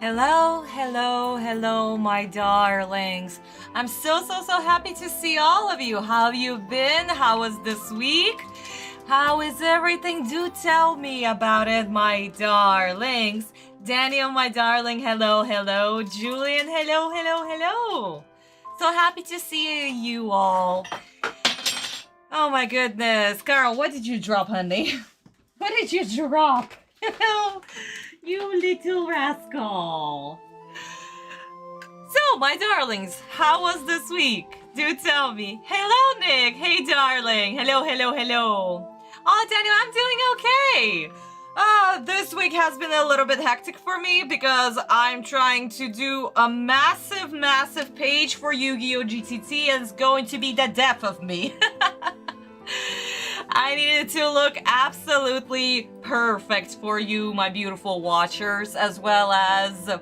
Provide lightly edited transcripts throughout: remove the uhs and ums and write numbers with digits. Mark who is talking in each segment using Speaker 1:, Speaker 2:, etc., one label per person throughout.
Speaker 1: Hello, hello, hello, my darlings. I'm so happy to see all of you. How have you been? How was this week? How is everything? Do tell me about it, my darlings. Daniel, my darling, hello, hello. Julian, hello, hello, hello. So happy to see you all. Oh my goodness. Carol, what did you drop, honey? What did you drop? You little rascal. So, my darlings, how was this week? Do tell me. Hello, Nick. Hey, darling. Hello, hello, hello. Oh, Daniel, I'm doing okay. This week has been a little bit hectic for me because I'm trying to do a massive page for Yu-Gi-Oh! GTT, and it's going to be the death of me. I needed to look absolutely perfect for you, my beautiful watchers, as well as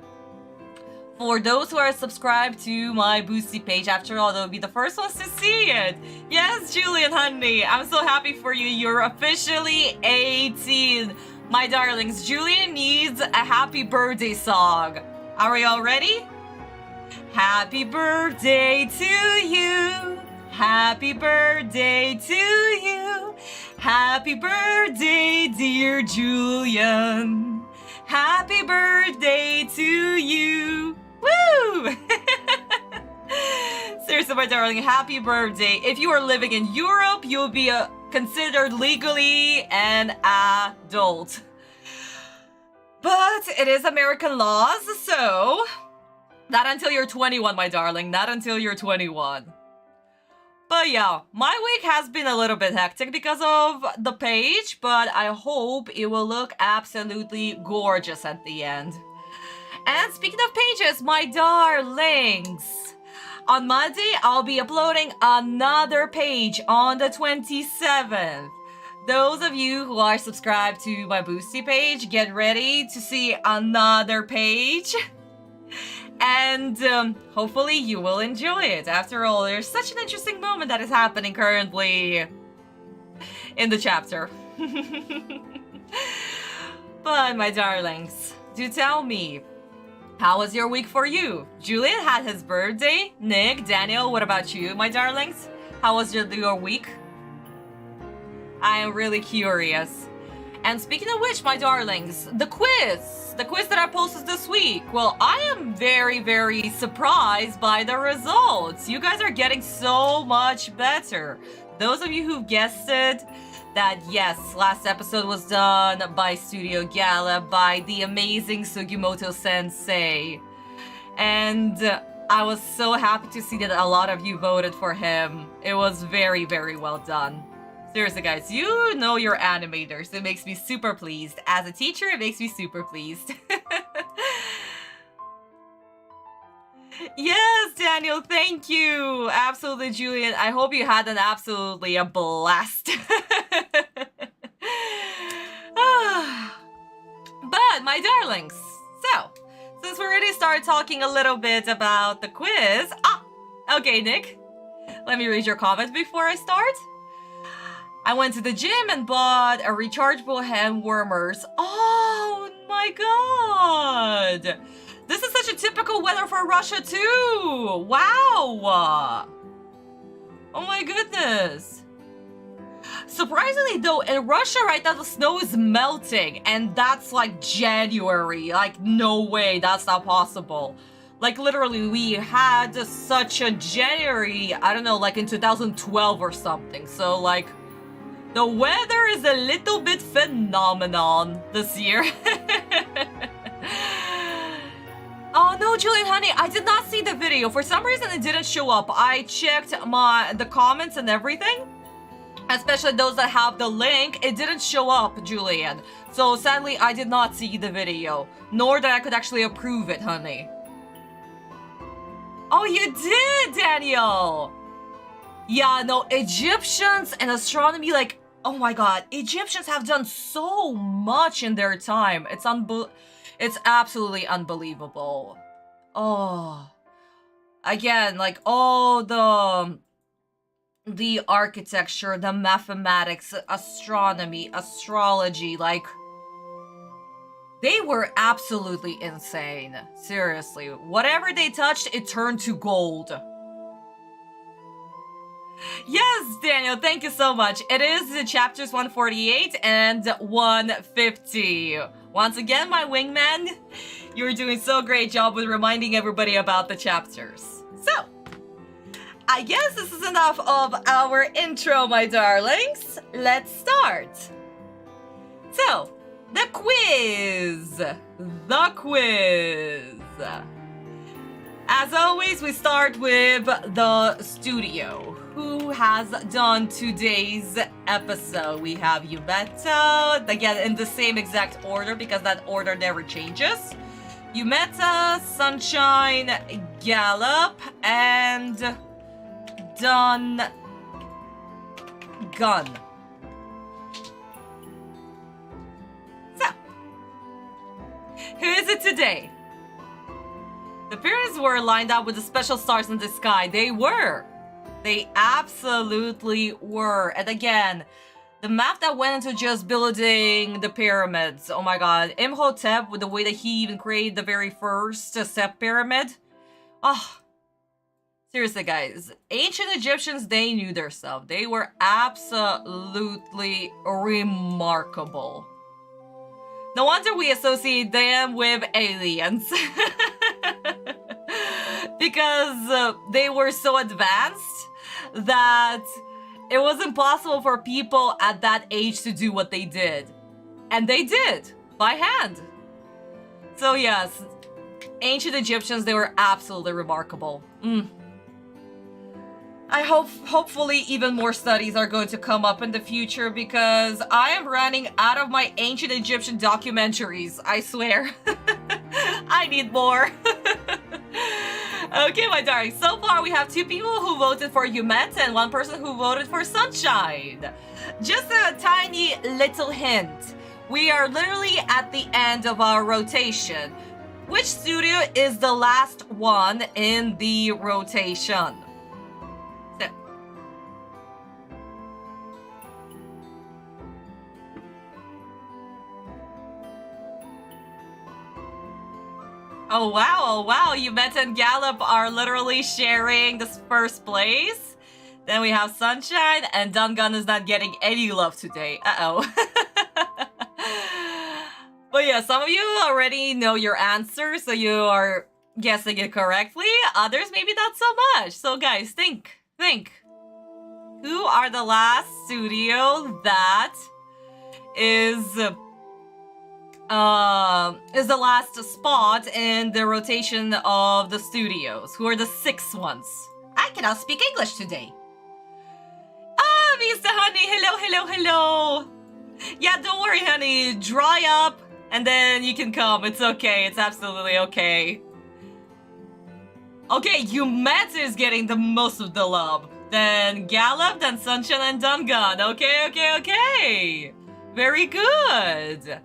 Speaker 1: for those who are subscribed to my Boosty page. After all, they'll be the first ones to see it. Yes, Julian, honey, I'm so happy for you. You're officially 18. My darlings, Julian needs a happy birthday song. Are we all ready? Happy birthday to you. Happy birthday to you. Happy birthday, dear Julian. Happy birthday to you. Woo! Seriously, my darling, happy birthday. If you are living in Europe, you'll be considered legally an adult. But it is American laws, so not until you're 21, my darling. Not until you're 21. But yeah, my week has been a little bit hectic because of the page, but I hope it will look absolutely gorgeous at the end. And speaking of pages, my darlings, on Monday, I'll be uploading another page on the 27th. Those of you who are subscribed to my Boosty page, get ready to see another page. And hopefully you will enjoy it. After all, there's such an interesting moment that is happening currently in the chapter. But my darlings, do tell me, how was your week for you? Julian had his birthday. Nick, Daniel, what about you, my darlings? How was your week? I am really curious. And speaking of which, my darlings, the quiz that I posted this week. Well, I am very surprised by the results. You guys are getting so much better. Those of you who guessed it, that yes, last episode was done by Studio Gala, by the amazing Sugimoto Sensei. And I was so happy to see that a lot of you voted for him. It was very well done. Seriously, guys, you know you're animators. It makes me super pleased. As a teacher, it makes me super pleased. Yes, Daniel, thank you. Absolutely, Julian. I hope you had absolutely a blast. But, my darlings, so, since we already started talking a little bit about the quiz... okay, Nick. Let me read your comment before I start. I went to the gym and bought a rechargeable hand warmers. Oh my god! This is such a typical weather for Russia too! Wow! Oh my goodness! Surprisingly though, in Russia right now the snow is melting, and that's like January. Like, no way, that's not possible. Like, literally, we had such a January, I don't know, like in 2012 or something. So, like, the weather is a little bit phenomenon this year. Oh no, Julian, honey, I did not see the video. For some reason, it didn't show up. I checked the comments and everything, especially those that have the link. It didn't show up, Julian. So sadly, I did not see the video, nor that I could actually approve it, honey. Oh, you did, Daniel! Yeah, no, Egyptians and astronomy, like, oh my god, Egyptians have done so much in their time. It's absolutely unbelievable. Oh. Again, like, all the architecture, the mathematics, astronomy, astrology, like... They were absolutely insane. Seriously. Whatever they touched, it turned to gold. Yes, Daniel, thank you so much. It is chapters 148 and 150. Once again, my wingman, you're doing so great job with reminding everybody about the chapters. So, I guess this is enough of our intro, my darlings. Let's start. So, the quiz. The quiz. As always, we start with the studio. Who has done today's episode? We have Yumeta, again in the same exact order because that order never changes. Yumeta, Sunshine, Gallop, and Dun Gun. So, who is it today? The pyramids were lined up with the special stars in the sky. They were. They absolutely were. And again, the map that went into just building the pyramids. Oh my god. Imhotep, with the way that he even created the very first step pyramid. Oh, seriously, guys. Ancient Egyptians, they knew their stuff. They were absolutely remarkable. No wonder we associate them with aliens. Because they were so advanced that it was impossible for people at that age to do what they did. And they did, by hand. So yes, ancient Egyptians, they were absolutely remarkable. I hopefully even more studies are going to come up in the future because I am running out of my ancient Egyptian documentaries, I swear. I need more. Okay, my darling. So far, we have 2 people who voted for Yumeta and 1 person who voted for Sunshine. Just a tiny little hint. We are literally at the end of our rotation. Which studio is the last one in the rotation? So. Oh wow, Yumeta and Gallop are literally sharing this first place. Then we have Sunshine, and Dungun is not getting any love today. Uh-oh. But yeah, some of you already know your answer, so you are guessing it correctly. Others, maybe not so much. So guys, think. Who are the last studio that is the last spot in the rotation of the studios? Who are the 6 ones? I cannot speak English today. Ah, Mr. Honey, hello. Yeah, don't worry, honey. Dry up, and then you can come. It's okay. It's absolutely okay. Okay, Yumeta is getting the most of the love. Then Gallop, then Sunshine, and Dungun. Okay. Very good.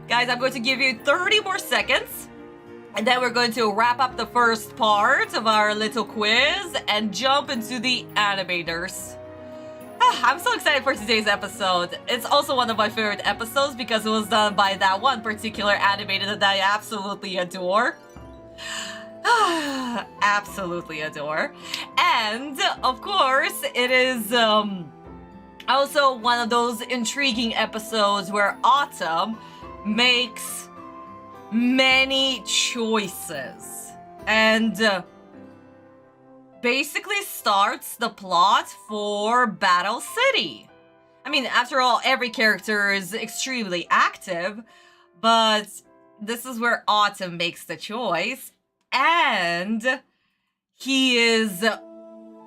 Speaker 1: Guys, I'm going to give you 30 more seconds, and then we're going to wrap up the first part of our little quiz and jump into the animators. I'm so excited for today's episode. It's also one of my favorite episodes because it was done by that one particular animator that I absolutely adore. Absolutely adore. And, of course, it is also one of those intriguing episodes where Atem makes many choices and basically starts the plot for Battle City. I mean, after all, every character is extremely active, but this is where Atem makes the choice, and he is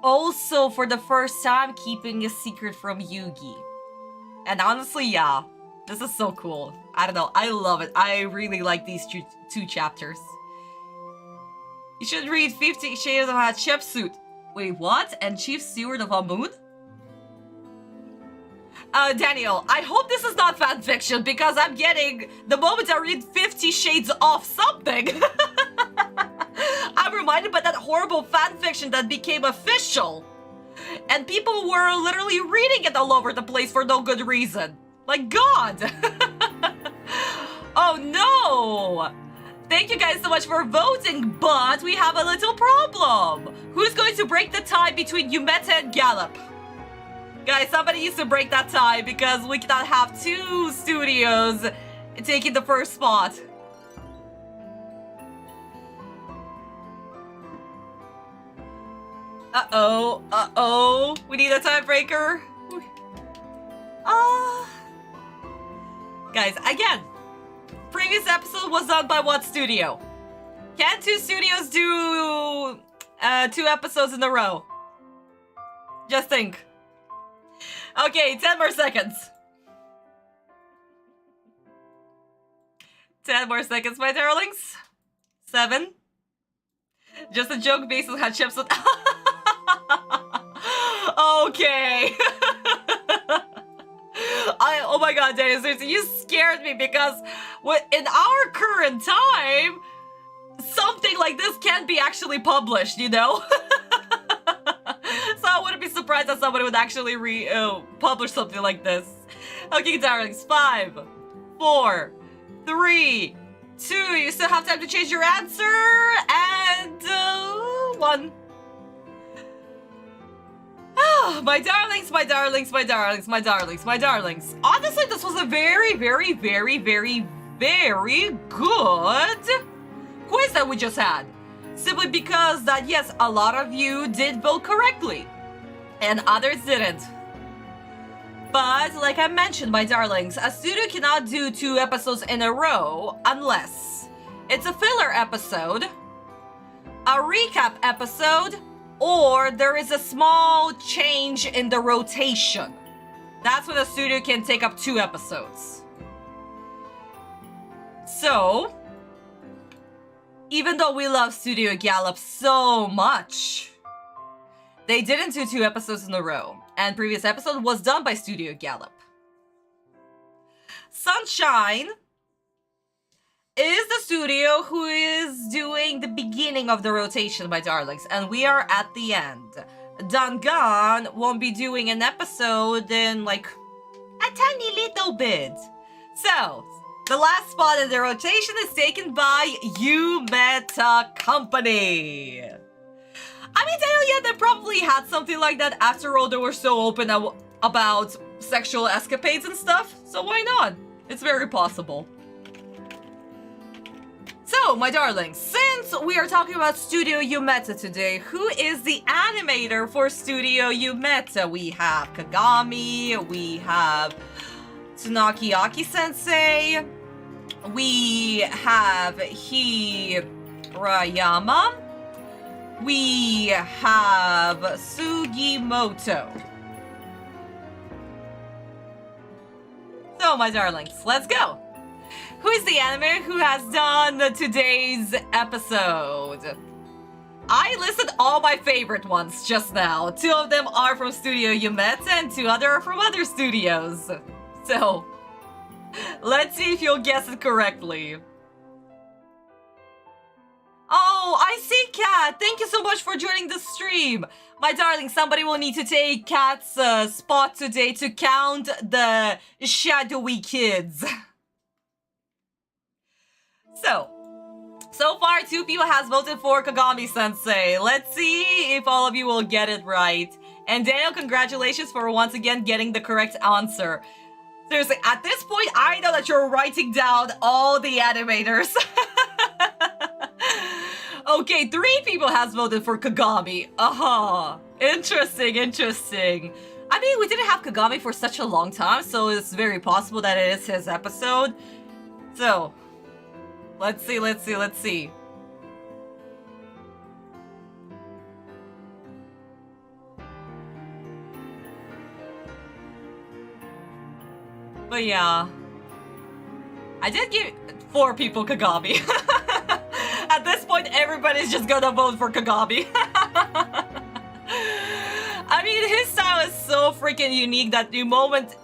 Speaker 1: also for the first time keeping a secret from Yugi. And honestly, yeah, this is so cool. I don't know, I love it. I really like these 2 chapters. You should read 50 Shades of Hatshepsut. Wait, what? And Chief Steward of Amun? Daniel, I hope this is not fanfiction because I'm getting, the moment I read 50 Shades of something, I'm reminded by that horrible fanfiction that became official. And people were literally reading it all over the place for no good reason. Like, God! Oh no! Thank you guys so much for voting, but we have a little problem. Who's going to break the tie between Yumeta and Gallop? Guys, somebody needs to break that tie because we cannot have two studios taking the first spot. Uh-oh. We need a tiebreaker. Guys, again, previous episode was done by what studio? Can two studios do 2 episodes in a row? Just think. Okay, 10 more seconds. 10 more seconds, my darlings. 7. Just a joke based on how chips would... Okay. Oh my god, Daniel, seriously, you scared me because in our current time, something like this can be actually published, you know? So I wouldn't be surprised that somebody would actually publish something like this. Okay, darlings, 5, 4, 3, 2, you still have time to change your answer, and 1. My darlings, my darlings, my darlings, my darlings, my darlings. Honestly, this was a very, very, very, very, very good quiz that we just had. Simply because that, yes, a lot of you did vote correctly, and others didn't. But, like I mentioned, my darlings, a studio cannot do 2 episodes in a row unless it's a filler episode, a recap episode, or there is a small change in the rotation. That's when a studio can take up 2 episodes. So, even though we love Studio Gallop so much, they didn't do 2 episodes in a row, and previous episode was done by Studio Gallop. Sunshine is the studio who is doing the beginning of the rotation, my darlings, and we are at the end. Dangan won't be doing an episode in like a tiny little bit. So, the last spot in the rotation is taken by Yumeta Company. I mean, yeah, they probably had something like that. After all, they were so open about sexual escapades and stuff, so why not? It's very possible. So, my darlings, since we are talking about Studio Yumeta today, who is the animator for Studio Yumeta? We have Kagami, we have Tsunaki Aki-sensei, we have Hirayama, we have Sugimoto. So, my darlings, let's go. Who is the animator who has done today's episode? I listed all my favorite ones just now. 2 of them are from Studio Yumeta and 2 other are from other studios. So, let's see if you'll guess it correctly. Oh, I see Kat. Thank you so much for joining the stream. My darling, somebody will need to take Kat's spot today to count the shadowy kids. So far, 2 people has voted for Kagami-sensei. Let's see if all of you will get it right. And Daniel, congratulations for once again getting the correct answer. Seriously, at this point, I know that you're writing down all the animators. Okay, 3 people has voted for Kagami. Interesting, interesting. I mean, we didn't have Kagami for such a long time, so it's very possible that it is his episode. So, let's see. But yeah, I did give 4 people Kagami. At this point, everybody's just gonna vote for Kagami. I mean, his style is so freaking unique that the moment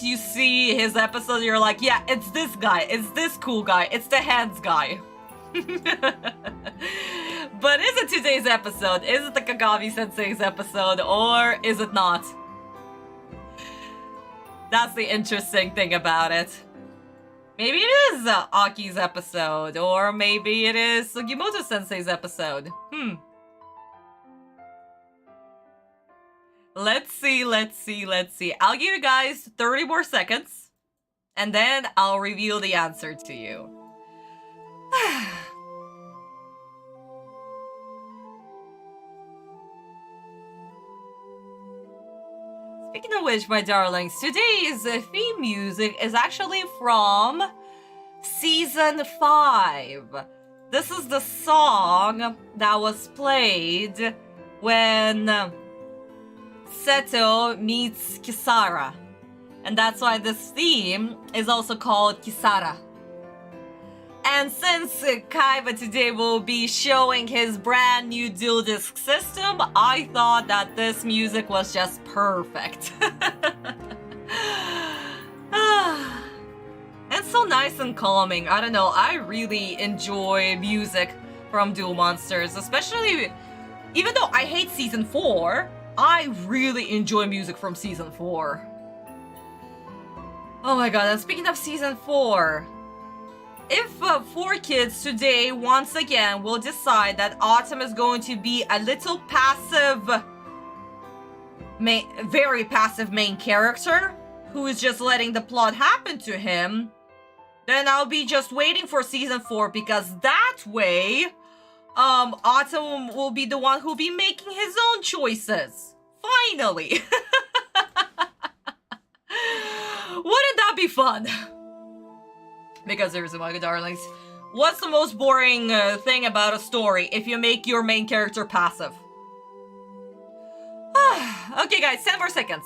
Speaker 1: you see his episode, you're like, yeah, it's this guy, it's this cool guy, it's the hands guy. But is it today's episode? Is it the Kagami-sensei's episode, or is it not? That's the interesting thing about it. Maybe it is Aki's episode, or maybe it is Sugimoto-sensei's episode. Let's see. I'll give you guys 30 more seconds, and then I'll reveal the answer to you. Speaking of which, my darlings, today's theme music is actually from Season 5. This is the song that was played when Seto meets Kisara. And that's why this theme is also called Kisara. And since Kaiba today will be showing his brand new dual disc system, I thought that this music was just perfect. And so nice and calming. I don't know, I really enjoy music from Duel Monsters, especially even though I hate Season 4, I really enjoy music from Season 4. Oh my god, and speaking of Season 4, if 4Kids today once again will decide that Atem is going to be a little passive, very passive main character who is just letting the plot happen to him, then I'll be just waiting for Season 4, because that way, Atem will be the one who'll be making his own choices. Finally! Wouldn't that be fun? Because seriously, my good darlings, what's the most boring thing about a story if you make your main character passive? Okay guys, 10 more seconds.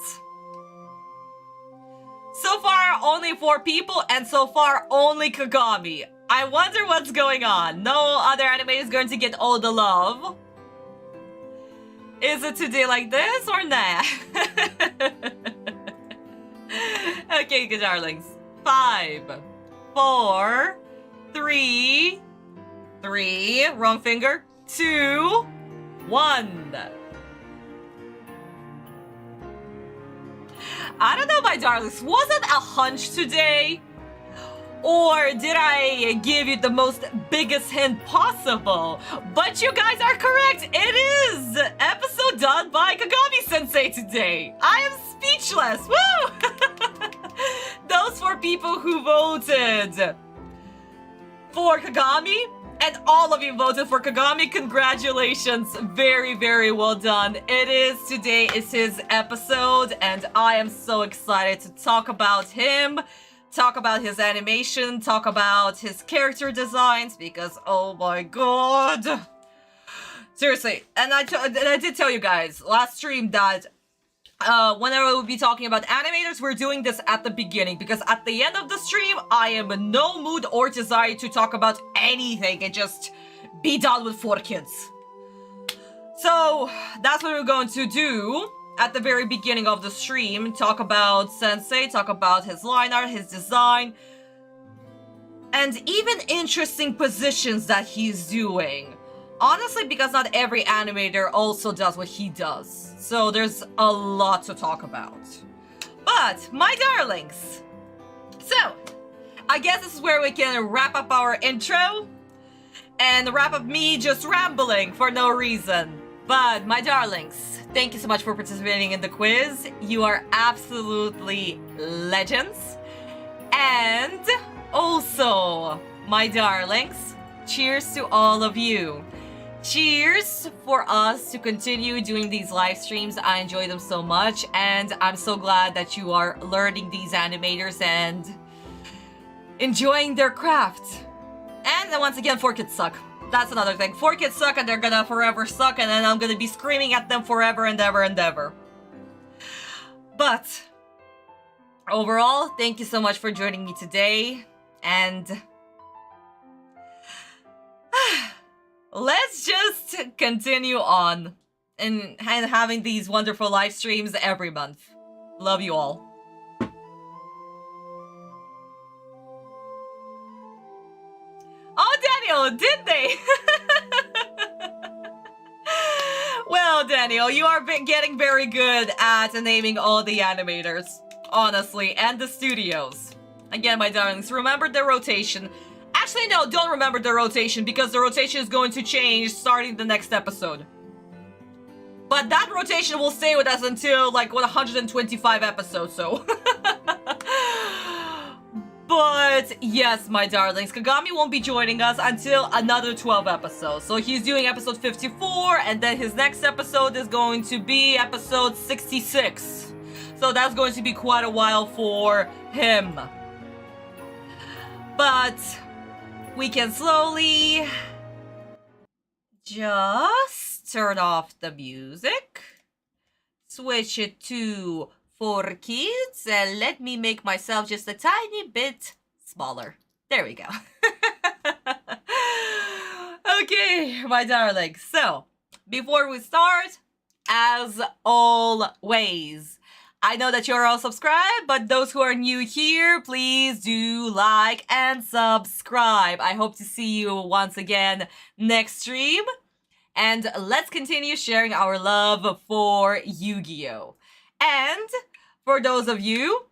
Speaker 1: So far, only 4 people, and so far, only Kagami. I wonder what's going on. No other anime is going to get all the love. Is it today like this, or nah? Okay, good darlings. 5, 4, 3, wrong finger, 2, 1. I don't know, my darlings, was it a hunch today? Or did I give you the most biggest hint possible? But you guys are correct, it is episode done by Kagami-sensei today. I am speechless, woo! Those 4 people who voted for Kagami, and all of you voted for Kagami, congratulations. Very, very well done. Today is his episode, and I am so excited to talk about him, talk about his animation, talk about his character designs, because oh my god. Seriously, and I did tell you guys last stream that whenever we'll be talking about animators, we're doing this at the beginning, because at the end of the stream, I am in no mood or desire to talk about anything and just be done with 4Kids. So that's what we're going to do at the very beginning of the stream. Talk about Sensei, talk about his line art, his design, and even interesting positions that he's doing. Honestly, because not every animator also does what he does. So there's a lot to talk about. But, my darlings, so, I guess this is where we can wrap up our intro and wrap up me just rambling for no reason. But, my darlings, thank you so much for participating in the quiz. You are absolutely legends. And also, my darlings, cheers to all of you. Cheers for us to continue doing these live streams. I enjoy them so much, and I'm so glad that you are learning these animators and enjoying their craft. And then once again, 4Kids suck. That's another thing. 4Kids suck, and they're gonna forever suck, and then I'm gonna be screaming at them forever and ever and ever. But overall, thank you so much for joining me today, and let's just continue on and having these wonderful live streams every month. Love you all. Oh, Daniel, did they? Well, Daniel, you are getting very good at naming all the animators, honestly, and the studios. Again, my darlings, remember the rotation. Actually, no, don't remember the rotation because the rotation is going to change starting the next episode. But that rotation will stay with us until, like, 125 episodes, so... But, yes, my darlings, Kagami won't be joining us until another 12 episodes. So he's doing episode 54, and then his next episode is going to be episode 66. So that's going to be quite a while for him. But we can slowly just turn off the music, switch it to 4Kids, and let me make myself just a tiny bit smaller. There we go. Okay, my darlings. So, before we start, as always, I know that you're all subscribed, but those who are new here, please do like and subscribe. I hope to see you once again next stream. And let's continue sharing our love for Yu-Gi-Oh! And for those of you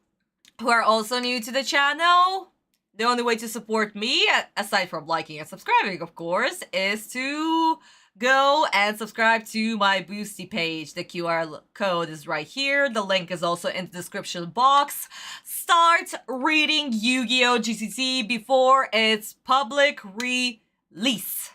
Speaker 1: who are also new to the channel, the only way to support me, aside from liking and subscribing, of course, is to go and subscribe to my Boosty page. The QR code is right here. The link is also in the description box. Start reading Yu-Gi-Oh! GCT before its public release.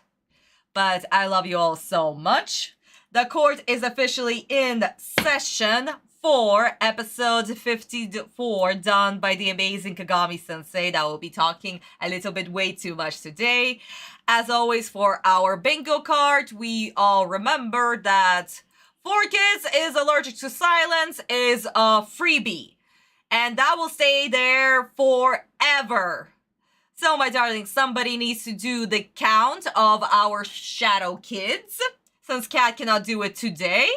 Speaker 1: But I love you all so much. The court is officially in session for episode 54, done by the amazing Kagami-sensei that will be talking a little bit way too much today. As always, for our bingo card, we all remember that 4Kids is allergic to silence is a freebie. And that will stay there forever. So, my darling, somebody needs to do the count of our shadow kids, since Kat cannot do it today.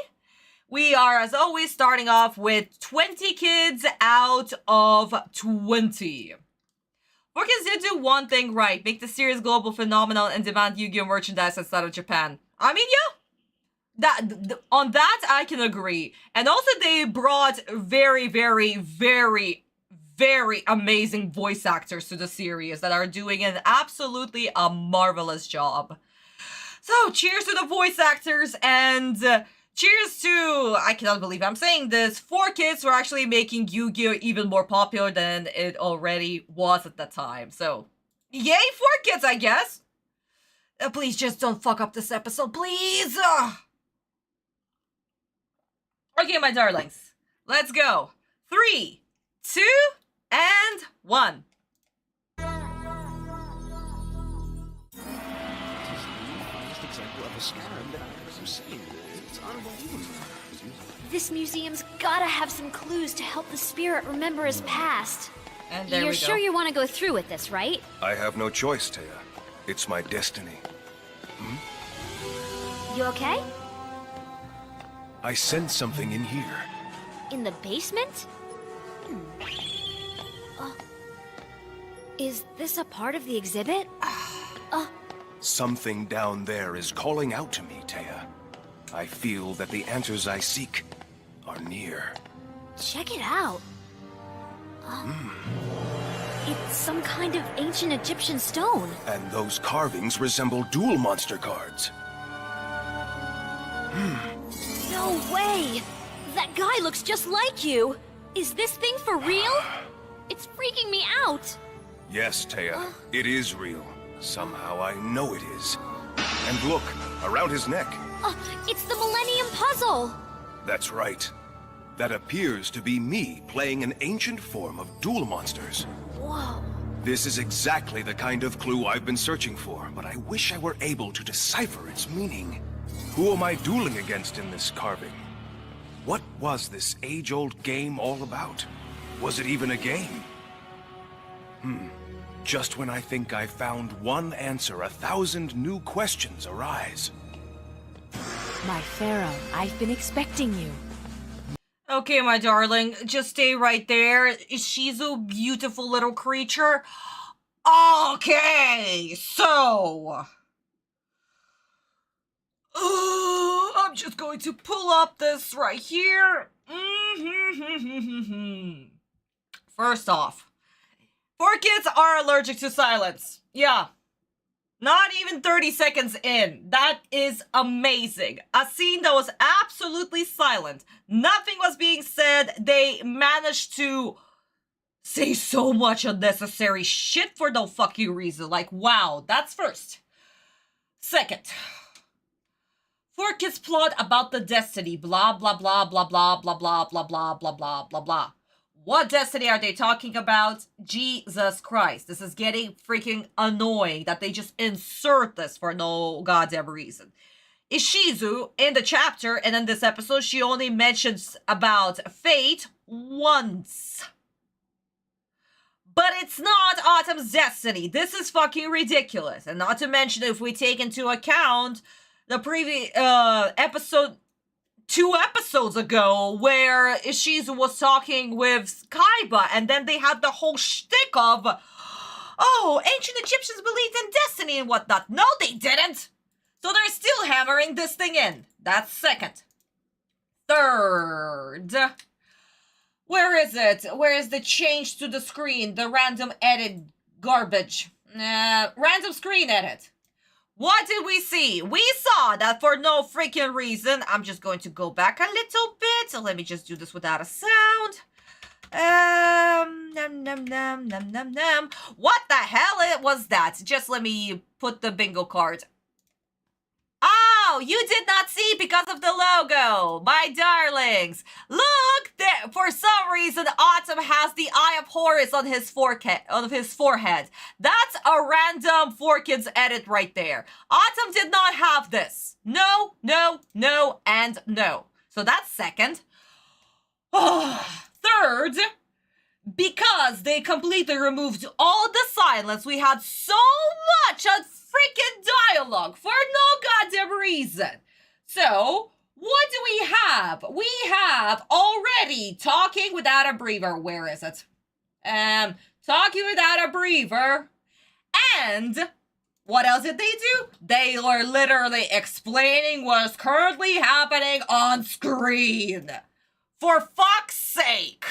Speaker 1: We are, as always, starting off with 20 kids out of 20. 4Kids did do one thing right. Make the series global, phenomenal, and demand Yu-Gi-Oh! Merchandise outside of Japan. I mean, yeah. On that, I can agree. And also, they brought very, very, very, very amazing voice actors to the series that are doing an absolutely marvelous job. So, cheers to the voice actors, and cheers to, I cannot believe I'm saying this, 4Kids who are actually making Yu-Gi-Oh! Even more popular than it already was at the time. So, yay 4Kids, I guess. Please just don't fuck up this episode, please. Okay, my darlings, let's go. 3, 2, and 1.
Speaker 2: This museum's gotta have some clues to help the spirit remember his past.
Speaker 1: And there
Speaker 2: You're
Speaker 1: we go.
Speaker 2: sure you want to go through with this, right?
Speaker 3: I have no choice, Taya. It's my destiny.
Speaker 2: You okay?
Speaker 3: I sense something in here.
Speaker 2: In the basement? Is this a part of the exhibit?
Speaker 3: Something down there is calling out to me, Taya. I feel that the answers I seek are near.
Speaker 2: Check it out. It's some kind of ancient Egyptian stone.
Speaker 3: And those carvings resemble duel monster cards.
Speaker 2: No way! That guy looks just like you! Is this thing for real? It's freaking me out!
Speaker 3: Yes, Taya, it is real. Somehow I know it is. And look, around his neck.
Speaker 2: It's the Millennium Puzzle!
Speaker 3: That's right. That appears to be me playing an ancient form of duel monsters.
Speaker 2: Whoa.
Speaker 3: This is exactly the kind of clue I've been searching for, but I wish I were able to decipher its meaning. Who am I dueling against in this carving? What was this age-old game all about? Was it even a game? Just when I think I found one answer, 1,000 new questions arise.
Speaker 4: My Pharaoh, I've been expecting you.
Speaker 1: Okay, my darling, just stay right there. Is Shizu beautiful little creature? Okay, so... I'm just going to pull up this right here. First off, 4 kids are allergic to silence. Yeah. Not even 30 seconds in. That is amazing. A scene that was absolutely silent. Nothing was being said. They managed to say so much unnecessary shit for no fucking reason. Like, wow, that's first. Second, 4 kids plot about the destiny. Blah, blah, blah, blah, blah, blah, blah, blah, blah, blah, blah, blah, blah. What destiny are they talking about? Jesus Christ. This is getting freaking annoying that they just insert this for no goddamn reason. Ishizu, in the chapter and in this episode, she only mentions about fate once. But it's not Atem's destiny. This is fucking ridiculous. And not to mention, if we take into account the previous episode, 2 episodes ago, where Ishizu was talking with Kaiba, and then they had the whole shtick of, oh, ancient Egyptians believed in destiny and whatnot. No, they didn't. So they're still hammering this thing in. That's second. Third. Where is it? Where is the change to the screen? The random edit garbage. Random screen edit. What did we see? We saw that for no freaking reason. I'm just going to go back a little bit. So let me just do this without a sound. Num, num, num, num, num, num. What the hell was that? Just let me put the bingo card. Oh, you did not see because of the logo, my darlings. Look, there, for some reason, Atem has the Eye of Horus on his forehead. That's a random 4 kids edit right there. Atem did not have this. No, no, no, and no. So that's second. Third, because they completely removed all the silence, we had so much freaking dialogue for no goddamn reason. So, what do we have? We have already talking without a breather. Where is it? Talking without a breather. And what else did they do? They were literally explaining what's currently happening on screen. For fuck's sake.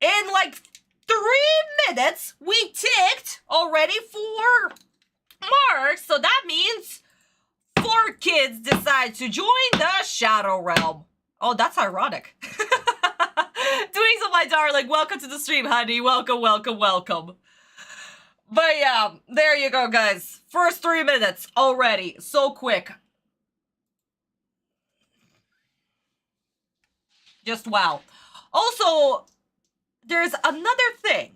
Speaker 1: In like 3 minutes, we ticked already 4 marks, so that means 4 kids decide to join the Shadow Realm. Oh, that's ironic. Doing so, my darling. Welcome to the stream, honey. Welcome, welcome, welcome. But yeah, there you go, guys. First 3 minutes already. So quick. Just wow. Also, there's another thing.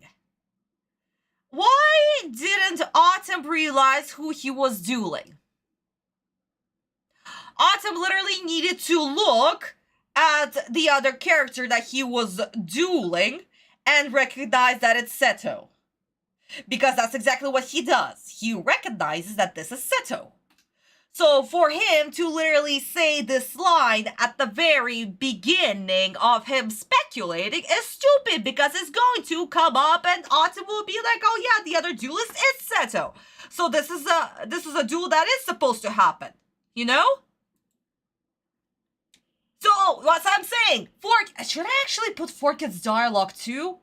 Speaker 1: Why didn't Atem realize who he was dueling? Atem literally needed to look at the other character that he was dueling and recognize that it's Seto. Because that's exactly what he does. He recognizes that this is Seto. So for him to literally say this line at the very beginning of him speculating is stupid, because it's going to come up and Atem will be like, oh yeah, the other duelist is Seto. So this is a duel that is supposed to happen, you know? So what I'm saying, should I actually put 4 kids dialogue too?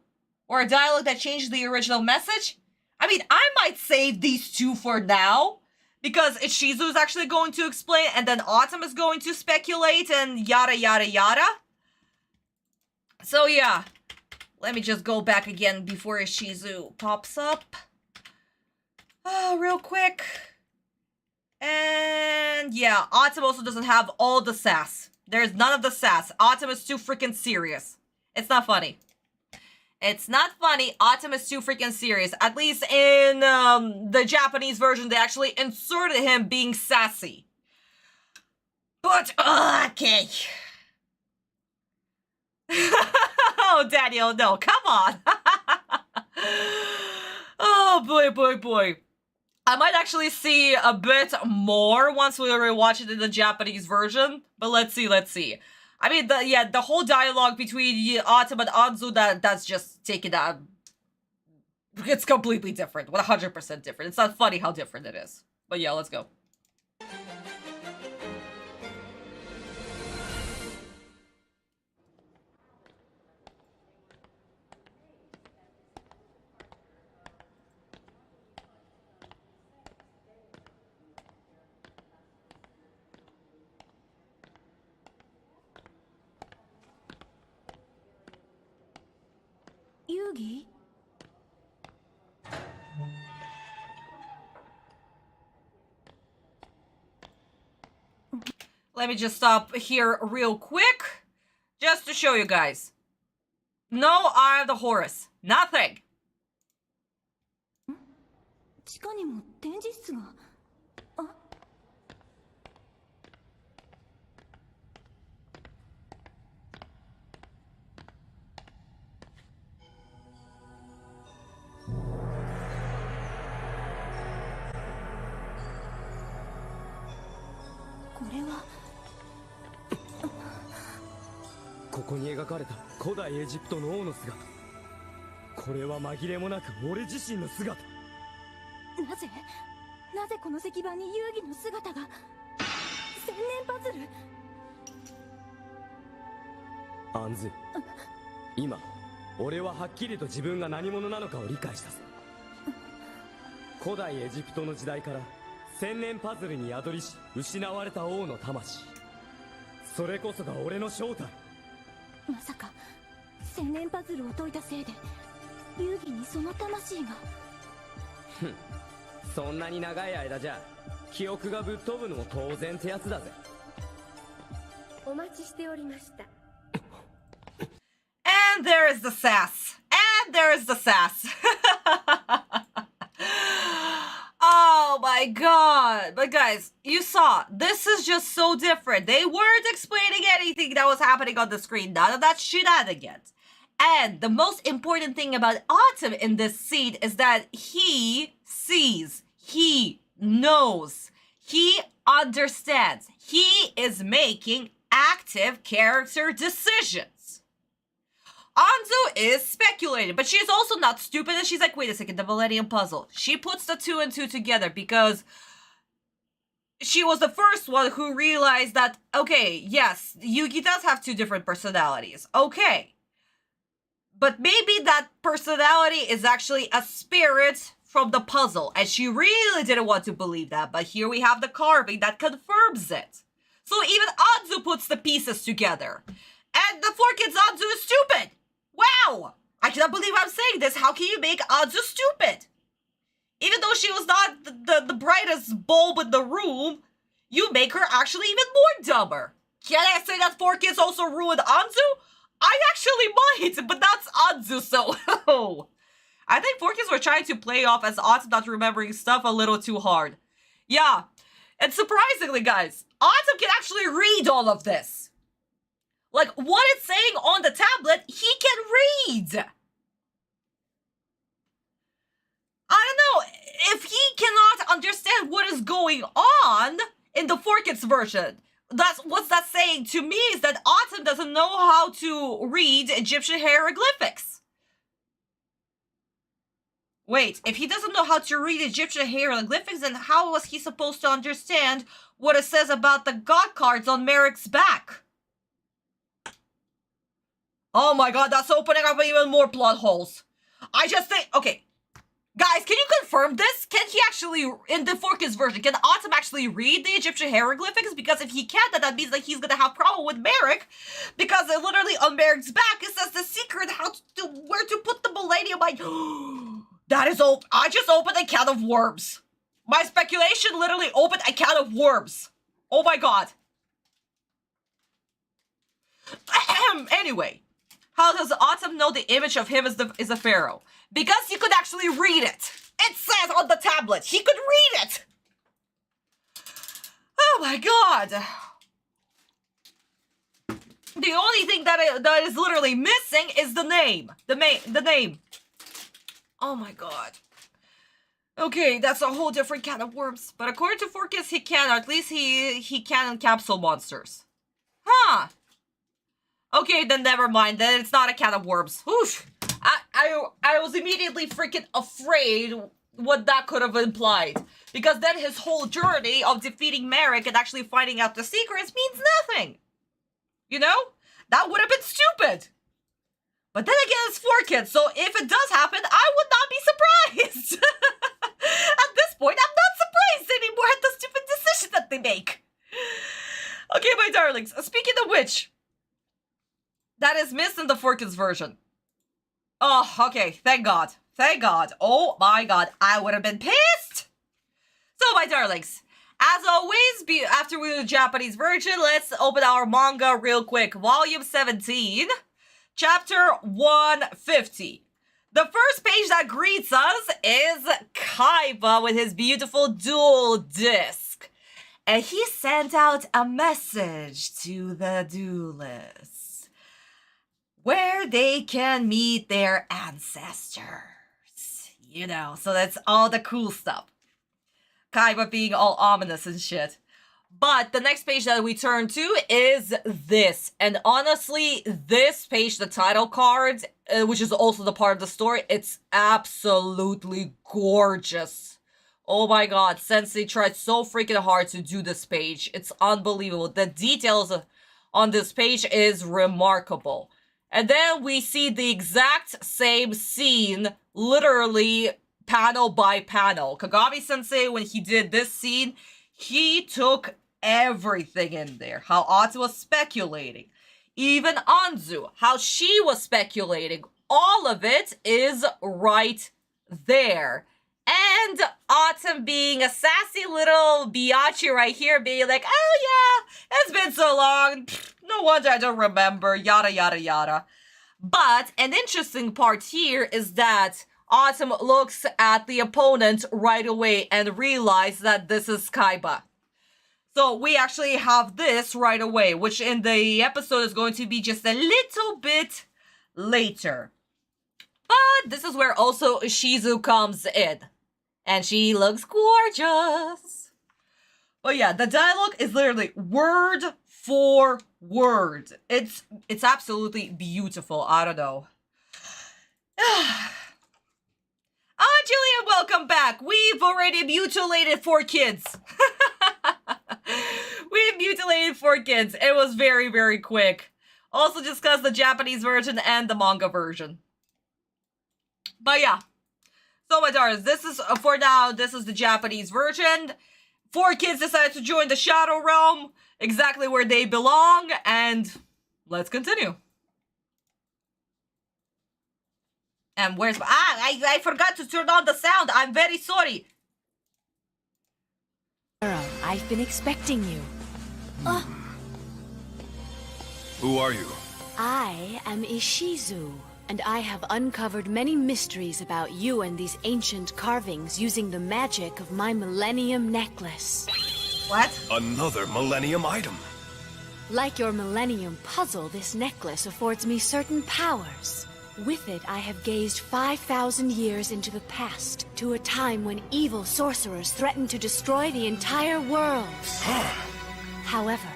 Speaker 1: Or a dialogue that changes the original message? I mean, I might save these 2 for now, because Ishizu is actually going to explain, and then Atem is going to speculate, and yada yada yada. So yeah, let me just go back again before Ishizu pops up. Real quick. And yeah, Atem also doesn't have all the sass. There's none of the sass. Atem is too freaking serious. It's not funny. It's not funny. Atem is too freaking serious. At least in the Japanese version, they actually inserted him being sassy. But, okay. Oh, Daniel, no, come on. Oh, boy, boy, boy. I might actually see a bit more once we rewatch it in the Japanese version. But let's see, let's see. I mean, the whole dialogue between Atem and Anzu, that's just taken out. It's completely different. 100% different. It's not funny how different it is. But yeah, let's go.
Speaker 2: Yugi?
Speaker 1: Let me just stop here real quick, just to show you guys. No Eye of the Horus. Nothing.
Speaker 2: 地下にも展示室が。あ、これは。
Speaker 5: ここに描かれた古代エジプトの王の姿。これは紛れもなく俺自身の姿。
Speaker 2: なぜこの石板に遊戯の姿が。千年パズル。
Speaker 5: アンズ、今俺ははっきりと自分が何者なのかを理解したぞ。古代エジプトの時代から千年パズルに宿りし失われた王の魂、それこそが俺の正体。
Speaker 2: まさか千年パズルを解いたせいで遊戯にその魂が。
Speaker 5: ふん、そんなに長い間じゃ記憶がぶっ飛ぶのも当然ってやつだぜ。
Speaker 6: お待ちしておりました。
Speaker 1: And there is the sass. And there is the sass. Oh my god. But guys, you saw, this is just so different. They weren't explaining anything that was happening on the screen. None of that shenanigans. And the most important thing about Atem in this scene is that he sees, he knows, he understands, he is making active character decisions. Anzu is speculating, but she's also not stupid, and she's like, wait a second, the Millennium Puzzle. She puts the 2 and 2 together because she was the first one who realized that, okay, yes, Yugi does have 2 different personalities. Okay. But maybe that personality is actually a spirit from the puzzle, and she really didn't want to believe that, but here we have the carving that confirms it. So even Anzu puts the pieces together. And the 4 kids Anzu is stupid! Wow! I cannot believe I'm saying this. How can you make Anzu stupid? Even though she was not the brightest bulb in the room, you make her actually even more dumber. Can I say that 4 kids also ruined Anzu? I actually might, but that's Anzu, so I think 4 kids were trying to play off as Atem not remembering stuff a little too hard. Yeah, and surprisingly, guys, Atem can actually read all of this. Like, what it's saying on the tablet, he can read. I don't know, if he cannot understand what is going on in the 4 kids version, what's that saying to me is that Atem doesn't know how to read Egyptian hieroglyphics. Wait, if he doesn't know how to read Egyptian hieroglyphics, then how was he supposed to understand what it says about the god cards on Merrick's back? Oh my god, that's opening up even more plot holes. I just think, okay. Guys, can you confirm this? Can he actually, in the 4 kids version, can Atem actually read the Egyptian hieroglyphics? Because if he can't, then that means that he's gonna have problem with Merrick. Because literally on Merrick's back, it says the secret where to put the Millennium Eye. That is I just opened a can of worms. My speculation literally opened a can of worms. Oh my god. Anyway. How does Atem know the image of him is a pharaoh? Because he could actually read it. It says on the tablet. He could read it. Oh my god. The only thing that is literally missing is the name. The name. Oh my god. Okay, that's a whole different can of worms. But according to 4 kids, he can. Or at least he can encapsulate monsters. Huh. Okay, then never mind. Then it's not a can of worms. Oof. I was immediately freaking afraid what that could have implied. Because then his whole journey of defeating Merrick and actually finding out the secrets means nothing. You know? That would have been stupid. But then again, it's 4 kids, so if it does happen, I would not be surprised. At this point, I'm not surprised anymore at the stupid decision that they make. Okay, my darlings. Speaking of which, that is missed in the 4 kids version. Oh, okay. Thank God. Thank God. Oh my God. I would have been pissed. So, my darlings, as always, after we do the Japanese version, let's open our manga real quick. Volume 17, Chapter 150. The first page that greets us is Kaiba with his beautiful dual disc. And he sent out a message to the duelists where they can meet their ancestors. You know, so that's all the cool stuff. Kaiba being all ominous and shit. But the next page that we turn to is this. And honestly, this page, the title card, which is also the part of the story, it's absolutely gorgeous. Oh my God, Sensei tried so freaking hard to do this page. It's unbelievable. The details on this page is remarkable. And then we see the exact same scene, literally panel by panel. Kagami-sensei, when he did this scene, he took everything in there. How Atem was speculating. Even Anzu, how she was speculating. All of it is right there. And Atem being a sassy little biatch right here, being like, oh yeah, it's been so long. No wonder I don't remember, yada yada yada. But an interesting part here is that Atem looks at the opponent right away and realizes that this is Kaiba. So we actually have this right away, which in the episode is going to be just a little bit later. But this is where also Shizu comes in. And she looks gorgeous. But yeah, the dialogue is literally word for word. It's absolutely beautiful. I don't know. Julian, welcome back. We've already mutilated 4 kids. We've mutilated 4 kids. It was very, very quick. Also discussed the Japanese version and the manga version. But yeah. So my darlings, this is, for now, this is the Japanese version. 4 kids decided to join the Shadow Realm, exactly where they belong, and let's continue. And where's my... I forgot to turn on the sound. I'm very sorry.
Speaker 4: Pharaoh, I've been expecting you.
Speaker 3: Who are you?
Speaker 4: I am Ishizu, and I have uncovered many mysteries about you and these ancient carvings using the magic of my Millennium Necklace.
Speaker 1: What?
Speaker 3: Another Millennium item.
Speaker 4: Like your Millennium Puzzle, this necklace affords me certain powers. With it, I have gazed 5,000 years into the past, to a time when evil sorcerers threatened to destroy the entire world. However,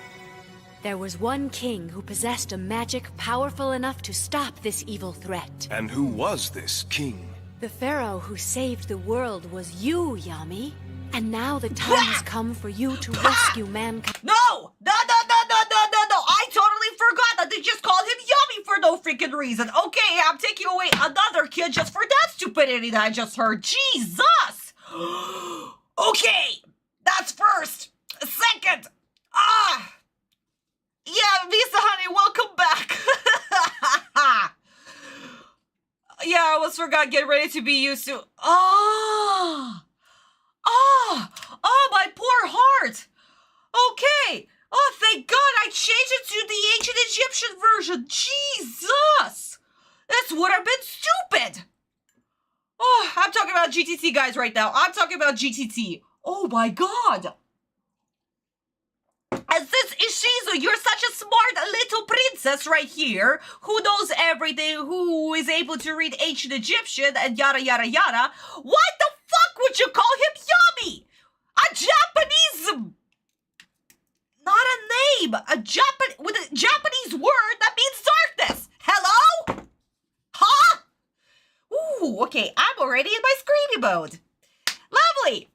Speaker 4: there was one king who possessed a magic powerful enough to stop this evil threat.
Speaker 3: And who was this king?
Speaker 4: The pharaoh who saved the world was you, Yami. And now the time has come for you to rescue mankind.
Speaker 1: No! No! I totally forgot that they just called him Yummy for no freaking reason. Okay, I'm taking away another kid just for that stupidity that I just heard. Jesus! Okay, that's first. Second, yeah, Visa honey, welcome back. Yeah, I almost forgot, get ready to be used to... my poor heart. Okay. Oh, thank God I changed it to the ancient Egyptian version. Jesus. This would have been stupid. Oh, I'm talking about GTT, guys, right now. I'm talking about GTT. Oh, my God. As this Ishizu, you're such a smart little princess right here who knows everything, who is able to read ancient Egyptian and yada, yada, yada. Why the fuck would you call him Yummy? A Japanese... Not a name. With a Japanese word that means darkness. Hello? Huh? Ooh, okay. I'm already in my screamy mode. Lovely.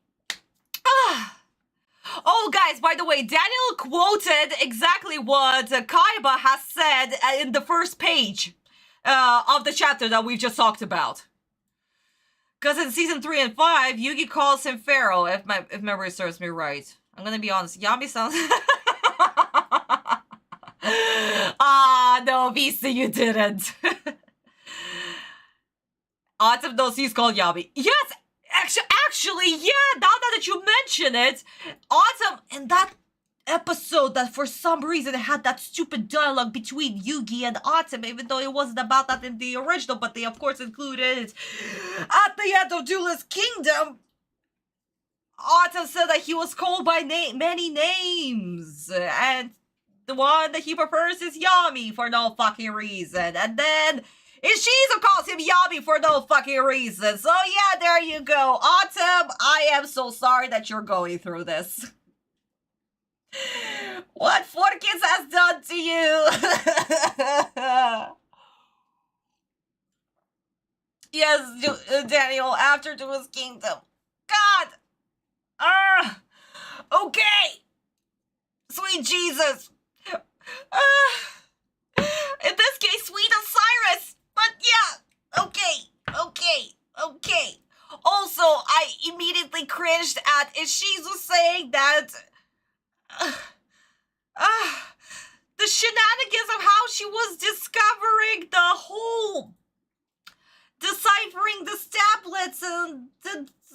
Speaker 1: Oh, guys, by the way, Daniel quoted exactly what Kaiba has said in the first page of the chapter that we've just talked about. Because in season 3 and 5, Yugi calls him Pharaoh, if memory serves me right. I'm gonna be honest, Yami sounds... No, Visa, you didn't. Atem knows he's called Yami. Yes, actually, yeah, now that you mention it, Atem, in that episode that for some reason had that stupid dialogue between Yugi and Atem, even though it wasn't about that in the original, but they of course included it at the end of Duelist Kingdom. Atem said that he was called by many names, and the one that he prefers is Yami for no fucking reason, and then Ishizu calls him Yami for no fucking reason. So yeah, there you go. Atem, I am so sorry that you're going through this. What 4Kids has done to you. Yes, Daniel, after Duel's Kingdom. God. Okay. Sweet Jesus. In this case, sweet Osiris. But yeah, okay. Also, I immediately cringed at Ishizu saying that the shenanigans of how she was discovering the whole deciphering the stablets and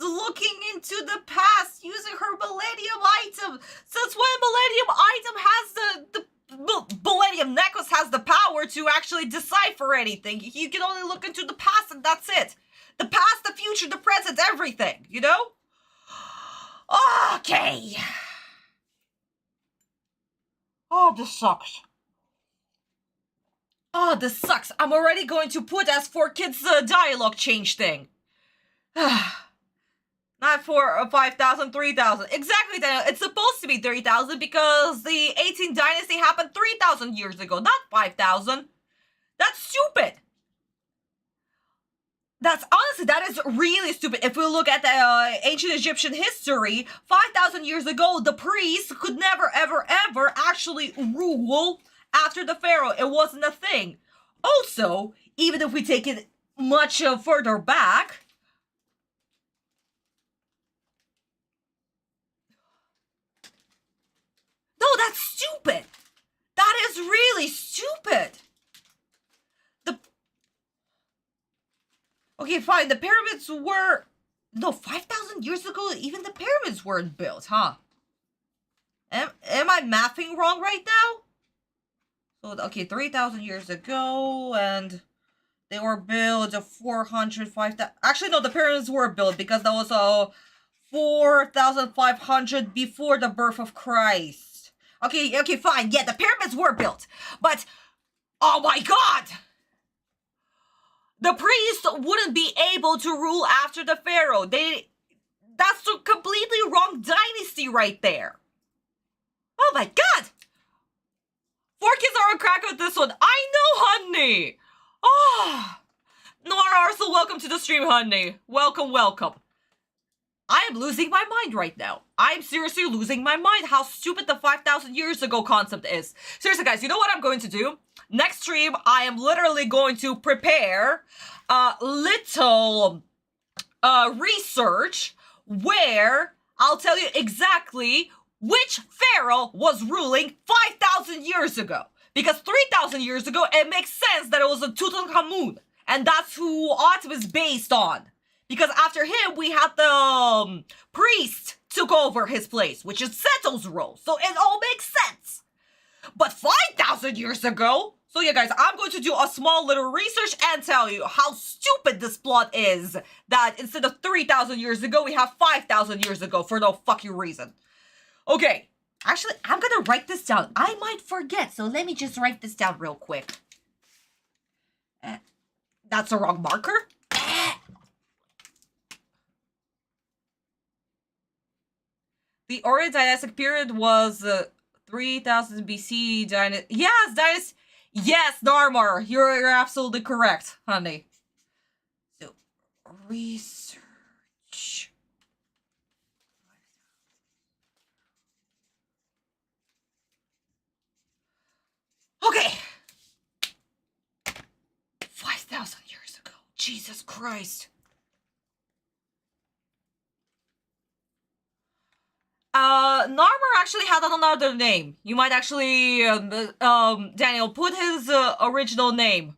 Speaker 1: looking into the past using her Millennium item. Since when Millennium item has the Millennium necklace has the power to actually decipher anything. You can only look into the past and that's it. The past, the future, the present, everything, you know? Okay. Oh, this sucks. Oh, this sucks. I'm already going to put as 4Kids dialogue change thing. Not for 5,000, 3,000. Exactly, Daniel. It's supposed to be 3,000 because the 18th dynasty happened 3,000 years ago, not 5,000. That's stupid. Honestly, that is really stupid. If we look at the ancient Egyptian history, 5,000 years ago, the priests could never, ever, ever actually rule after the pharaoh. It wasn't a thing. Also, even if we take it much further back, no, that's stupid. That is really stupid. Okay, fine, the pyramids were... No, 5,000 years ago, even the pyramids weren't built, huh? Am I mathing wrong right now? So, okay, 3,000 years ago, and they were built 400, 5,000... Actually, no, the pyramids were built because that was 4,500 before the birth of Christ. Okay, fine, yeah, the pyramids were built, but... Oh my god! The priests wouldn't be able to rule after the pharaoh. That's a completely wrong dynasty right there. Oh my god! 4Kids are on crack with this one. I know, honey! Oh! Nora Arsenal, welcome to the stream, honey. Welcome. I am losing my mind right now. I'm seriously losing my mind how stupid the 5,000 years ago concept is. Seriously, guys, you know what I'm going to do? Next stream, I am literally going to prepare a little research where I'll tell you exactly which pharaoh was ruling 5,000 years ago. Because 3,000 years ago, it makes sense that it was a Tutankhamun. And that's who Atem is based on. Because after him, we had the priest took over his place, which is Seto's role. So it all makes sense. But 5,000 years ago... So yeah, guys, I'm going to do a small little research and tell you how stupid this plot is. That instead of 3,000 years ago, we have 5,000 years ago for no fucking reason. Okay. Actually, I'm gonna write this down. I might forget, so let me just write this down real quick. That's the wrong marker. The Orient dynastic period was 3,000 BC dynasty. Yes, dynasty. Yes, Narmar, you're absolutely correct, honey. So, research. Okay. 5,000 years ago. Jesus Christ. Narmer actually had another name. You might actually, Daniel, put his original name.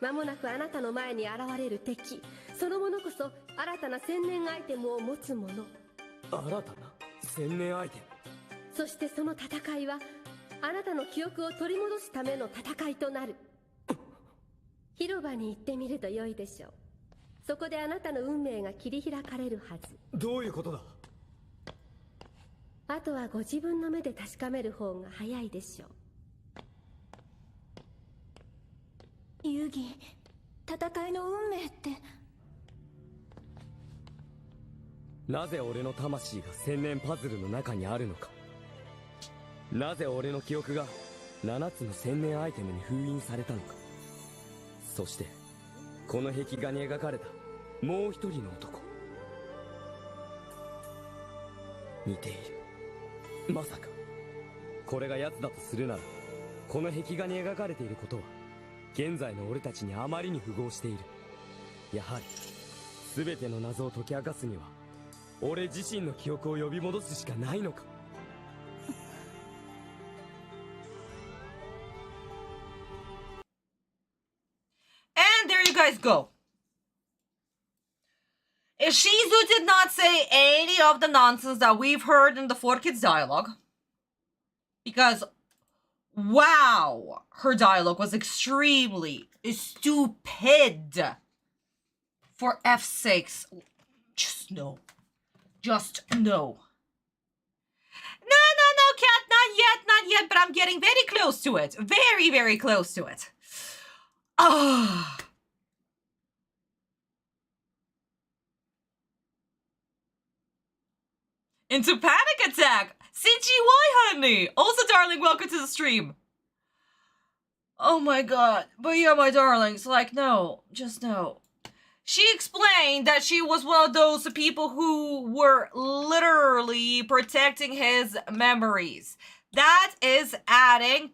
Speaker 6: 間もなくあなたの前に現れる敵そのものこそ新たな千年アイテムを持つ者。
Speaker 5: 新たな千年アイテム。
Speaker 6: そしてその戦いはあなたの記憶を取り戻すための戦いとなる。広場に行ってみると良いでしょう。そこであなたの運命が切り開かれるはず。
Speaker 5: どういうことだ。
Speaker 6: あとはご自分の目で確かめる方が早いでしょう。
Speaker 7: 遊戯、戦いの運命って。
Speaker 5: なぜ俺の魂が千年パズルの中にあるのか。なぜ俺の記憶が7つの千年アイテムに封印されたのか。そしてこの壁画に描かれたもう一人の男。似ている。まさかこれが奴だとするなら、この壁画に描かれていることは現在の俺たちにあまりに符合している。やはり全ての謎を解き明かすには俺自身の記憶を呼び戻すしかないのか。
Speaker 1: And there you guys go. If Shizu did not say any of the nonsense that we've heard in the 4Kids dialogue, because, wow, her dialogue was extremely stupid. For F's sakes, just no. Just no. No, Cat, not yet, but I'm getting very close to it. Very, very close to it. Ah. Into panic attack! CGY, honey! Also, darling, welcome to the stream. Oh my god. But yeah, my darlings, like, no. Just no. She explained that she was one of those people who were literally protecting his memories. That is adding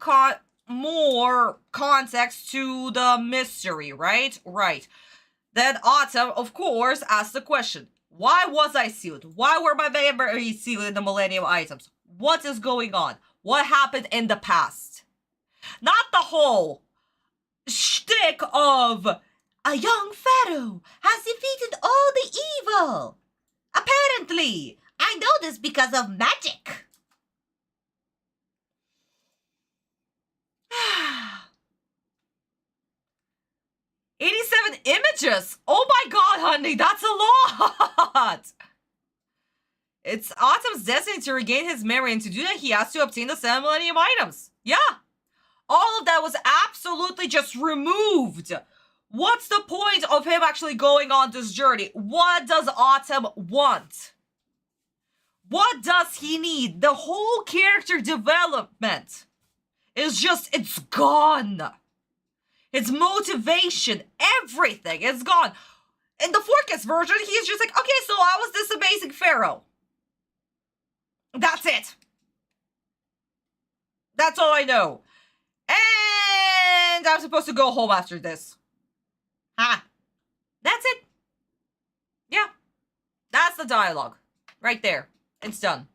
Speaker 1: more context to the mystery, right? Right. Then Atem, of course, asked the question. Why was I sealed? Why were my memories sealed in the Millennium items? What is going on? What happened in the past? Not the whole shtick of a young pharaoh has defeated all the evil. Apparently, I know this because of magic. 87 images. Oh my god, honey, that's a lot. It's Atem's destiny to regain his memory, and to do that, he has to obtain the 7 Millennium items. Yeah. All of that was absolutely just removed. What's the point of him actually going on this journey? What does Atem want? What does he need? The whole character development is just, it's gone. His motivation, everything is gone. In the 4Kids version, he's just like, okay, so I was this amazing pharaoh. That's it. That's all I know. And I'm supposed to go home after this. Ha. That's it. Yeah. That's the dialogue. Right there. It's done.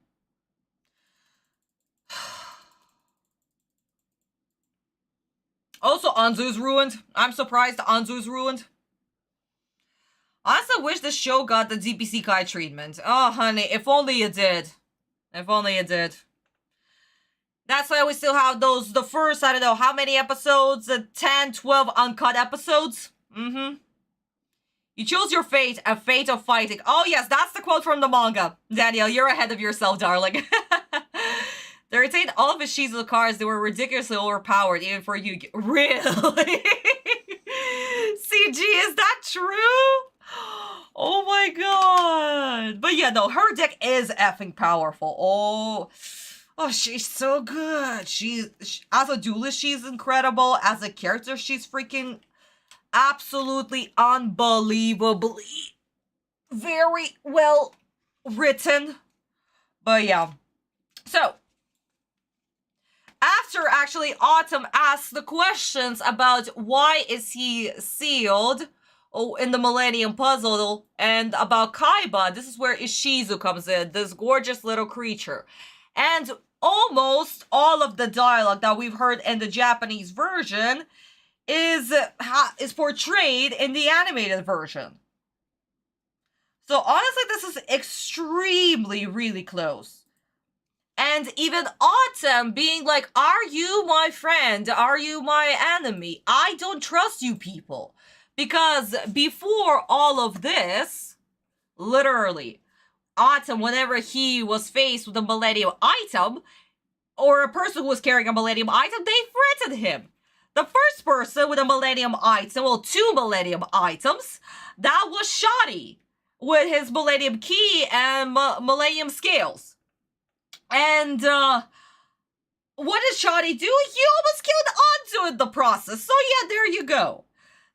Speaker 1: Also, Anzu's ruined. I'm surprised Anzu's ruined. I also wish the show got the DPC Kai treatment. Oh, honey, if only it did. If only it did. That's why we still have those, the first, I don't know, how many episodes? 10, 12 uncut episodes? Mm-hmm. You chose your fate, a fate of fighting. Oh, yes, that's the quote from the manga. Daniel, you're ahead of yourself, darling. They retained all of his Shizu cards. They were ridiculously overpowered, even for you. Really? CG, is that true? Oh my god. But yeah, no, her deck is effing powerful. Oh, she's so good. As a duelist, she's incredible. As a character, she's freaking absolutely unbelievably very well written. But yeah. So, after actually Atem asks the questions about why is he sealed in the Millennium Puzzle and about Kaiba, this is where Ishizu comes in, this gorgeous little creature. And almost all of the dialogue that we've heard in the Japanese version is portrayed in the animated version. So honestly, this is extremely, really close. And even Atem being like, are you my friend? Are you my enemy? I don't trust you people. Because before all of this, literally, Atem, whenever he was faced with a millennium item, or a person who was carrying a millennium item, they threatened him. The first person with a millennium item, well, 2 millennium items, that was Shoddy, with his millennium key and millennium scales. And, what did Shoddy do? He almost killed Anzu in the process, so yeah, there you go.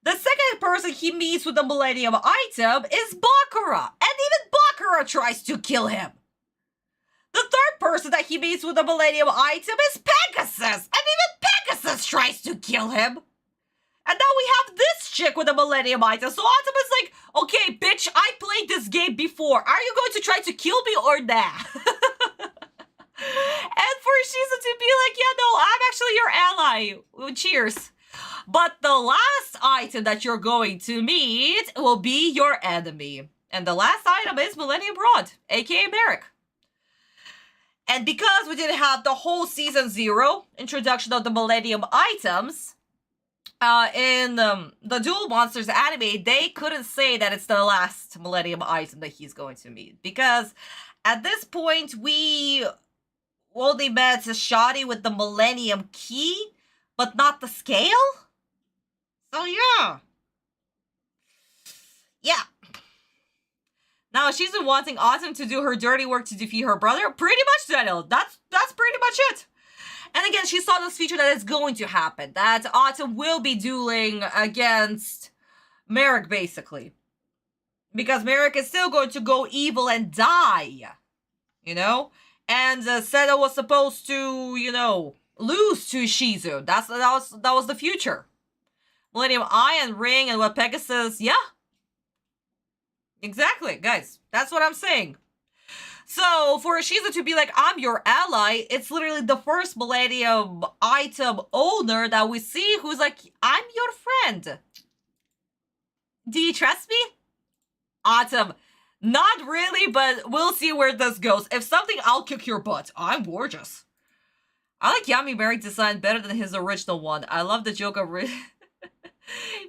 Speaker 1: The second person he meets with the millennium item is Bakura, and even Bakura tries to kill him. The third person that he meets with the millennium item is Pegasus, and even Pegasus tries to kill him. And now we have this chick with a millennium item, so Atem is like, okay, bitch, I played this game before. Are you going to try to kill me or nah? And for Shiza to be like, yeah, no, I'm actually your ally. Cheers. But the last item that you're going to meet will be your enemy. And the last item is Millennium Rod, aka Merrick. And because we didn't have the whole Season 0 introduction of the Millennium items, in the Duel Monsters anime, they couldn't say that it's the last Millennium item that he's going to meet. Because at this point, we only met Shoddy with the Millennium Key, but not the scale? So yeah. Yeah. Now, she's been wanting Atem to do her dirty work to defeat her brother. Pretty much, Daniel. That's pretty much it. And again, she saw this feature that is going to happen. That Atem will be dueling against Merrick, basically. Because Merrick is still going to go evil and die. You know? And Seto was supposed to, you know, lose to Shizu. That was the future. Millennium Eye and Ring and what Pegasus, yeah. Exactly, guys. That's what I'm saying. So, for Shizu to be like, I'm your ally, it's literally the first Millennium item owner that we see who's like, I'm your friend. Do you trust me? Atem. Not really, but we'll see where this goes. If something, I'll kick your butt. I'm gorgeous. I like Yami Merrick's design better than his original one. I love the joke of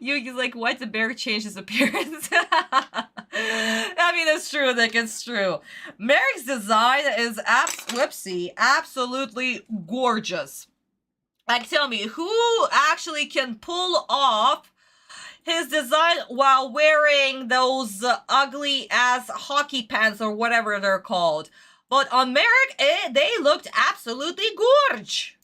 Speaker 1: Yugi's like, why did Merrick change his appearance? I mean, it's true, Nick, it's true. Merrick's design is absolutely gorgeous. Like, tell me, who actually can pull off his design while wearing those ugly-ass hockey pants or whatever they're called? But on Merrick, they looked absolutely gorge.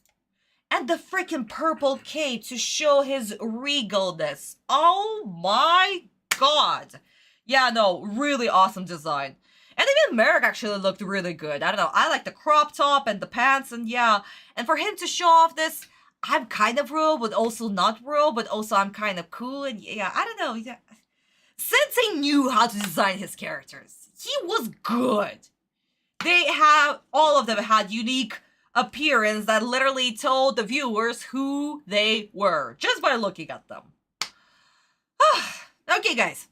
Speaker 1: And the freaking purple cape to show his regalness. Oh my god. Yeah, no, really awesome design. And even Merrick actually looked really good. I don't know, I like the crop top and the pants, and yeah. And for him to show off this, I'm kind of real, but also not real, but also I'm kind of cool, and yeah, I don't know. Yeah. Sensei knew how to design his characters. He was good. All of them had unique appearance that literally told the viewers who they were just by looking at them. Okay, guys,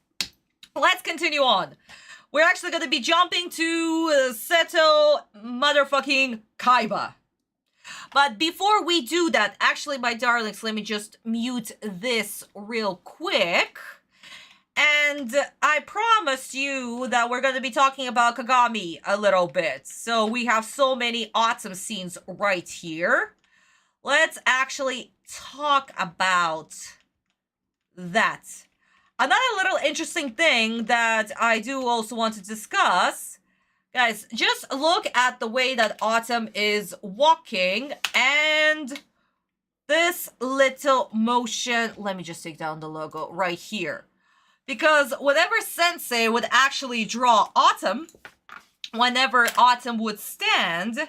Speaker 1: let's continue on. We're actually going to be jumping to Seto motherfucking Kaiba. But before we do that, actually, my darlings, let me just mute this real quick. And I promised you that we're going to be talking about Kagami a little bit. So we have so many awesome scenes right here. Let's actually talk about that. Another little interesting thing that I do also want to discuss. Guys, just look at the way that Atem is walking and this little motion. Let me just take down the logo right here. Because whenever Sensei would actually draw Atem, whenever Atem would stand,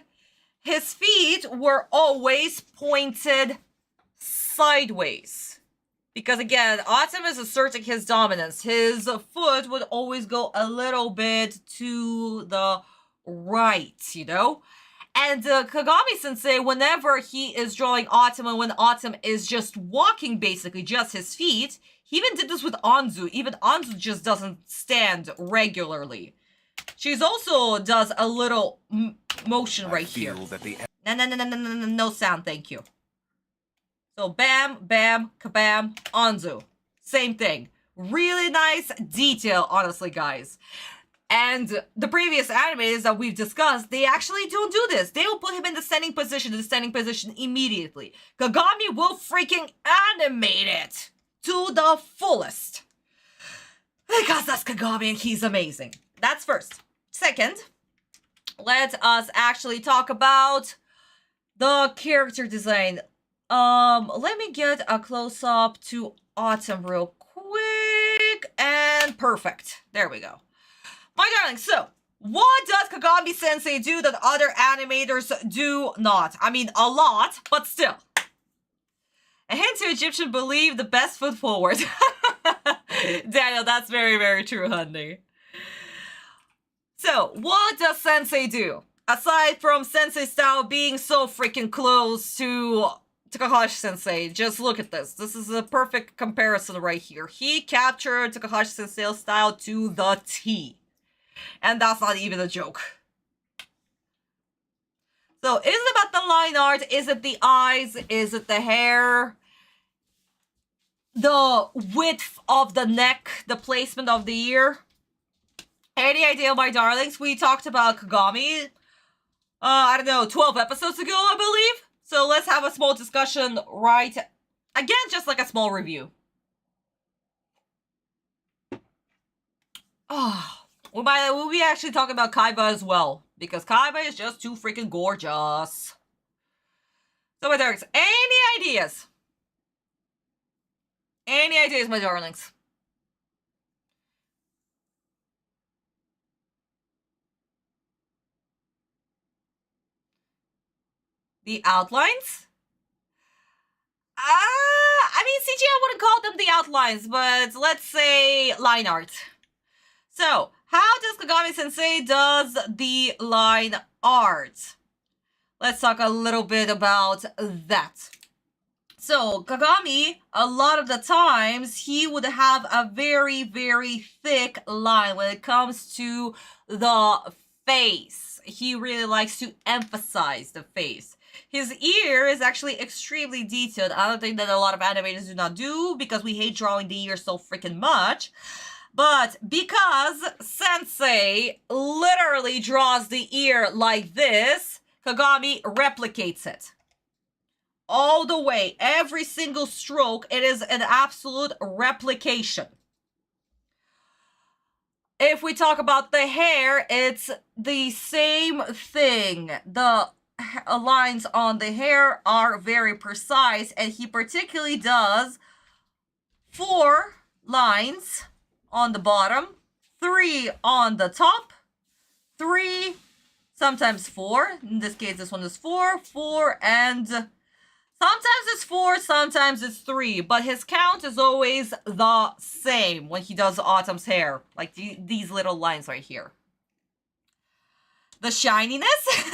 Speaker 1: his feet were always pointed sideways. Because again, Atem is asserting his dominance. His foot would always go a little bit to the right, you know? And Kagami-sensei, whenever he is drawing Atem, and when Atem is just walking, basically, just his feet, he even did this with Anzu. Even Anzu just doesn't stand regularly. She's also does a little motion right here.
Speaker 3: That the
Speaker 1: No sound, thank you. So bam, bam, kabam, Anzu. Same thing. Really nice detail, honestly, guys. And the previous animes that we've discussed, they actually don't do this. They will put him in the standing position immediately. Kagami will freaking animate it to the fullest. Because that's Kagami and he's amazing. That's first. Second, let us actually talk about the character design. Let me get a close-up to Atem real quick. And perfect. There we go. My darling, so, what does Kagami-sensei do that other animators do not? I mean, a lot, but still. A hint to Egyptian believe the best foot forward. Daniel, that's very, very true, honey. So, what does Sensei do? Aside from Sensei style being so freaking close to Takahashi-sensei, just look at this. This is a perfect comparison right here. He captured Takahashi-sensei's style to the T. And that's not even a joke. So, is it about the line art? Is it the eyes? Is it the hair? The width of the neck? The placement of the ear? Any idea, my darlings? We talked about Kagami, I don't know, 12 episodes ago, I believe? So, let's have a small discussion right... Again, just like a small review. Oh... We'll be actually talking about Kaiba as well, because Kaiba is just too freaking gorgeous. So, my darlings, any ideas? Any ideas, my darlings? The outlines? I mean, CG, I wouldn't call them the outlines, but let's say line art. So, how does Kagami-sensei does the line art? Let's talk a little bit about that. So, Kagami, a lot of the times, he would have a very, very thick line when it comes to the face. He really likes to emphasize the face. His ear is actually extremely detailed. I don't think that a lot of animators do not do, because we hate drawing the ear so freaking much. But because Sensei literally draws the ear like this, Kagami replicates it. All the way, every single stroke, it is an absolute replication. If we talk about the hair, it's the same thing. The lines on the hair are very precise, and he particularly does 4 lines on the bottom, 3 on the top, 3, sometimes 4. In this case, this one is 4, 4, and sometimes it's 4, sometimes it's 3. But his count is always the same when he does Atem's hair. Like these little lines right here. The shininess?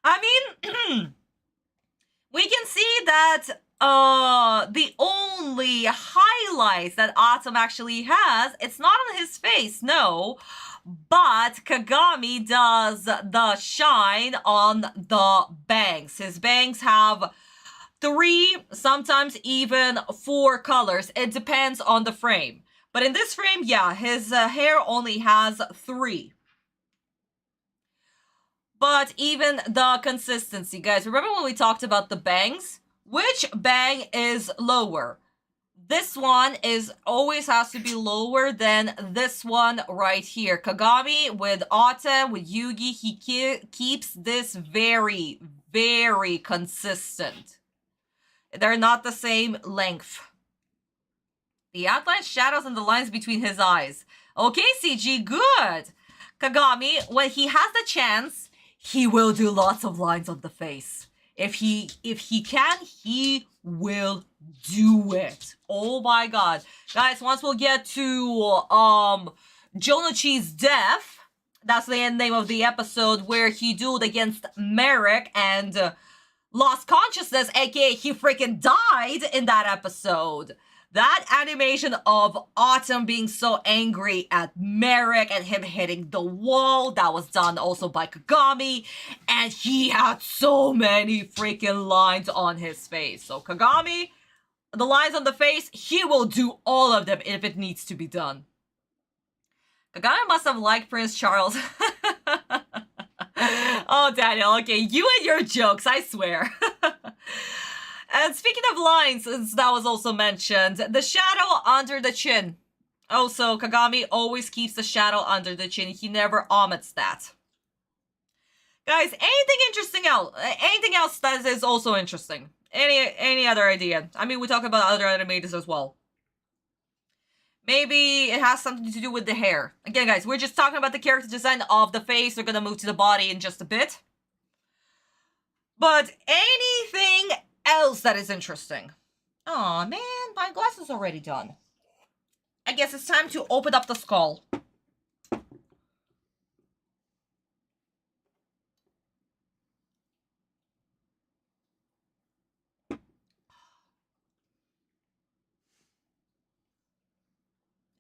Speaker 1: I mean, we can see that the only highlights that Atem actually has, it's not on his face, no, but Kagami does the shine on the bangs. His bangs have 3, sometimes even 4 colors. It depends on the frame. But in this frame, yeah, his hair only has 3. But even the consistency, guys, remember when we talked about the bangs? Which bang is lower? This one is always has to be lower than this one right here. Kagami with Atem, with Yugi, he keeps this very, very consistent. They're not the same length. The outline, shadows, and the lines between his eyes. Okay, CG, good. Kagami, when he has the chance, he will do lots of lines on the face. If he can, he will do it. Oh my god. Guys, once we'll get to Jonachi's death, That's the end name of the episode where he dueled against Merrick and lost consciousness, aka he freaking died in that episode. That animation of Atem being so angry at Merrick and him hitting the wall, that was done also by Kagami, and he had so many freaking lines on his face. So Kagami, the lines on the face, he will do all of them if it needs to be done. Kagami must have liked Prince Charles. Oh, Daniel, okay, you and your jokes, I swear. And speaking of lines, since that was also mentioned, the shadow under the chin. Also, Kagami always keeps the shadow under the chin. He never omits that. Guys, anything else that is also interesting? Any other idea? I mean, we talk about other animators as well. Maybe it has something to do with the hair. Again, guys, we're just talking about the character design of the face. We're gonna move to the body in just a bit. But anything else that is interesting? Aw, man, my glass is already done. I guess it's time to open up the skull.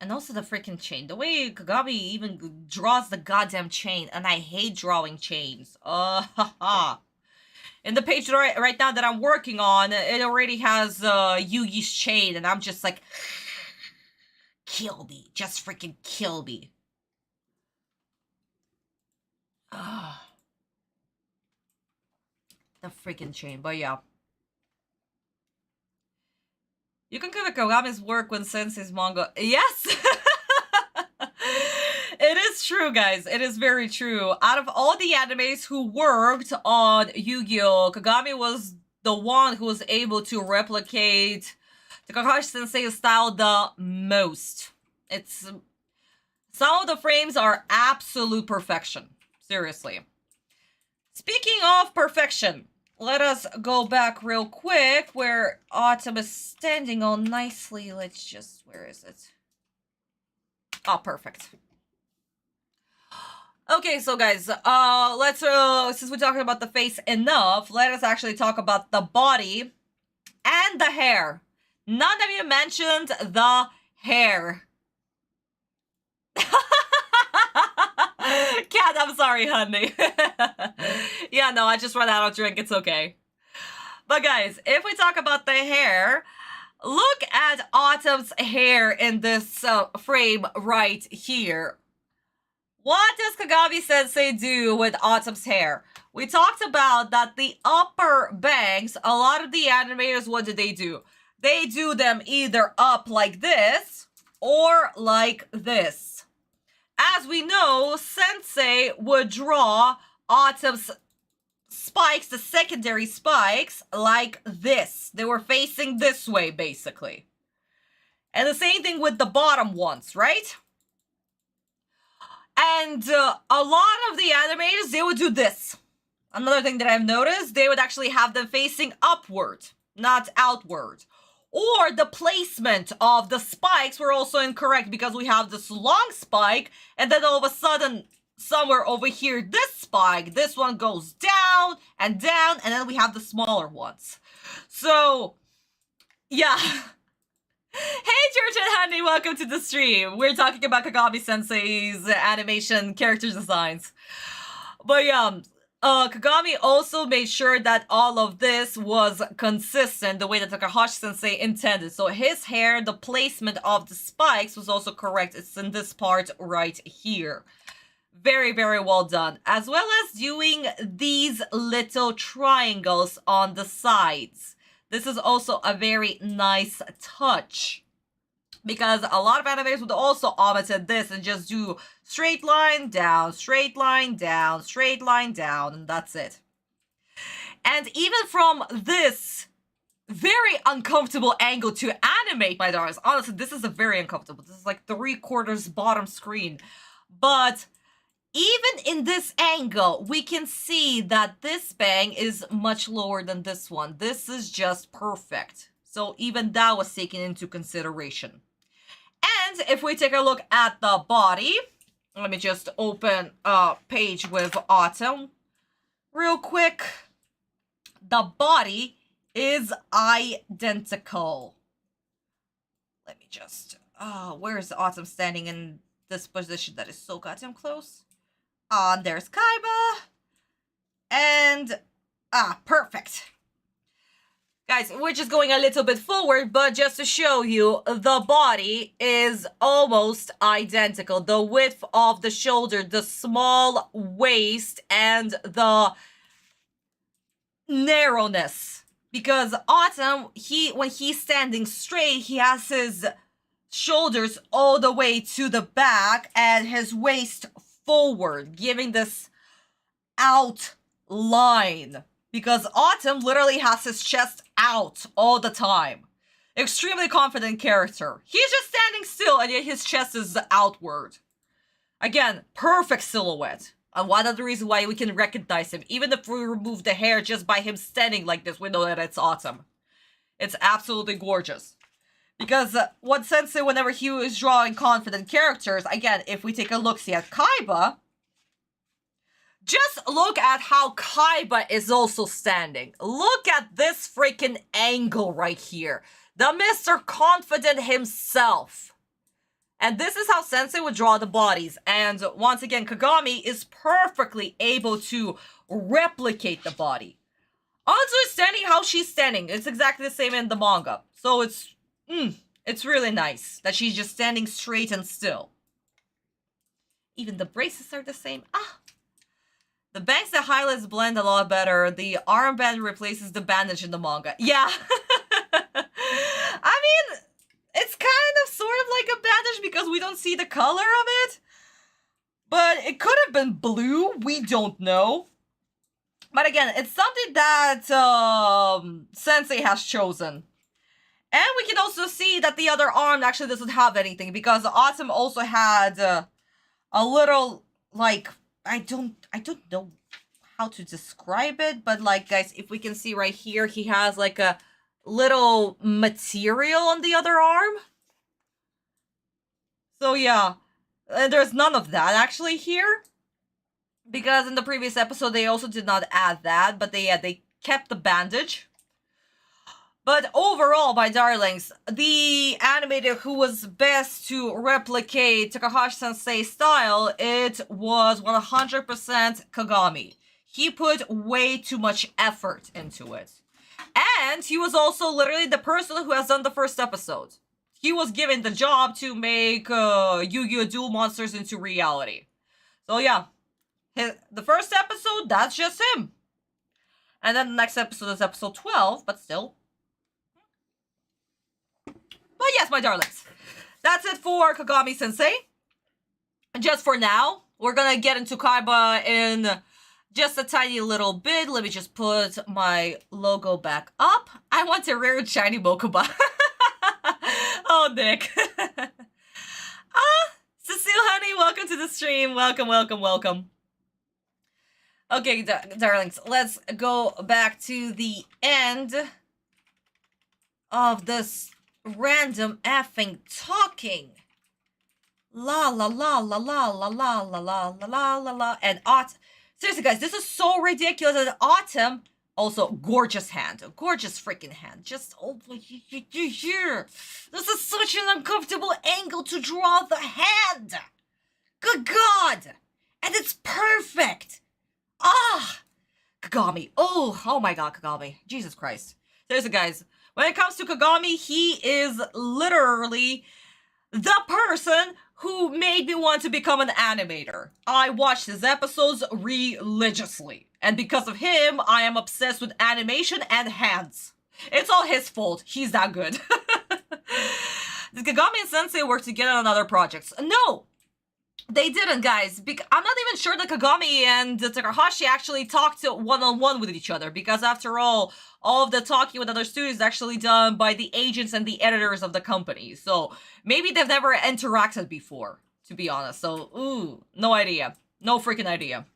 Speaker 1: And also the freaking chain. The way Kagami even draws the goddamn chain. And I hate drawing chains. In the page right now that I'm working on, it already has Yugi's chain. And I'm just like, kill me. Just freaking kill me. The freaking chain. But yeah. You can cover Kagami's work when Sensei's manga. Yes! It is true, guys. It is very true. Out of all the animes who worked on Yu-Gi-Oh!, Kagami was the one who was able to replicate Takahashi Sensei's style the most. It's... Some of the frames are absolute perfection. Seriously. Speaking of perfection, let us go back real quick where Atem is standing all nicely. Let's just... Where is it? Oh, perfect. Okay, so guys, let's, since we're talking about the face enough, let us actually talk about the body and the hair. None of you mentioned the hair. Cat, I'm sorry, honey. Yeah, no, I just ran out of drink. It's okay. But guys, if we talk about the hair, look at Atem's hair in this frame right here. What does Kagami Sensei do with Atem's hair? We talked about that the upper bangs, a lot of the animators, what do? They do them either up like this or like this. As we know, Sensei would draw Atem's spikes, the secondary spikes, like this. They were facing this way, basically. And the same thing with the bottom ones, right? And a lot of the animators, they would do this. Another thing that I've noticed, they would actually have them facing upward, not outward. Or the placement of the spikes were also incorrect because we have this long spike and then all of a sudden, somewhere over here, this spike, this one goes down, and then we have the smaller ones. So, yeah. Hey, Church and Handy, welcome to the stream. We're talking about Kagami Sensei's animation character designs. But yeah, Kagami also made sure that all of this was consistent the way that Takahashi Sensei intended. So his hair, the placement of the spikes was also correct. It's in this part right here. Very, very well done. As well as doing these little triangles on the sides. This is also a very nice touch. Because a lot of animators would also omit this and just do straight line down, straight line down, straight line down, and that's it. And even from this very uncomfortable angle to animate, my darlings, honestly, this is a very uncomfortable. This is like 3/4 bottom screen. But even in this angle, we can see that this bang is much lower than this one. This is just perfect. So even that was taken into consideration. And if we take a look at the body, Let me just open a page with Atem real quick. The body is identical. Let me just... where is Atem standing in this position that is so goddamn close? There's Kaiba. And... perfect. Guys, we're just going a little bit forward, but just to show you, the body is almost identical. The width of the shoulder, the small waist, and the narrowness. Because Atem, when he's standing straight, he has his shoulders all the way to the back and his waist forward, giving this outline. Because Atem literally has his chest out all the time. Extremely confident character. He's just standing still and yet his chest is outward. Again, perfect silhouette. And one of the reasons why we can recognize him. Even if we remove the hair just by him standing like this, we know that it's Atem. It's absolutely gorgeous. Because what Sensei, whenever he was drawing confident characters, again, if we take a look-see at Kaiba, just look at how Kaiba is also standing. Look at this freaking angle right here. The Mr. Confident himself. And this is how Sensei would draw the bodies. And once again, Kagami is perfectly able to replicate the body. Understanding how she's standing. It's exactly the same in the manga. So it's really nice that she's just standing straight and still. Even the braces are the same. The bangs and highlights blend a lot better. The armband replaces the bandage in the manga. Yeah. I mean, it's kind of sort of like a bandage because we don't see the color of it. But it could have been blue. We don't know. But again, it's something that Sensei has chosen. And we can also see that the other arm actually doesn't have anything. Because Atem also had a little, like... I don't know how to describe it, but like, guys, if we can see right here, he has like a little material on the other arm. So yeah, there's none of that actually here. Because in the previous episode, they also did not add that, but they kept the bandage. But overall, my darlings, the animator who was best to replicate Takahashi-sensei's style, it was 100% Kagami. He put way too much effort into it. And he was also literally the person who has done the first episode. He was given the job to make Yu-Gi-Oh! Duel Monsters into reality. So yeah, the first episode, that's just him. And then the next episode is episode 12, but still... But yes, my darlings, that's it for Kagami-sensei. Just for now, we're gonna get into Kaiba in just a tiny little bit. Let me just put my logo back up. I want a rare shiny Mokuba. Oh, Nick. Cecile, honey, welcome to the stream. Welcome, welcome, welcome. Okay, darlings, let's go back to the end of this random effing talking. La la la la la la la la la la la la la. And seriously, guys, this is so ridiculous. And Atem, also gorgeous hand, a gorgeous freaking hand. Just here. This is such an uncomfortable angle to draw the hand. Good God, and it's perfect. Kagami. Oh my God, Kagami. Jesus Christ. Seriously, guys. When it comes to Kagami, he is literally the person who made me want to become an animator. I watched his episodes religiously. And because of him, I am obsessed with animation and hands. It's all his fault. He's that good. Did Kagami and Sensei work together on other projects? No! They didn't, guys. I'm not even sure that Kagami and Takahashi actually talked one-on-one with each other. Because after all of the talking with other studios is actually done by the agents and the editors of the company. So maybe they've never interacted before, to be honest. So, no idea. No freaking idea.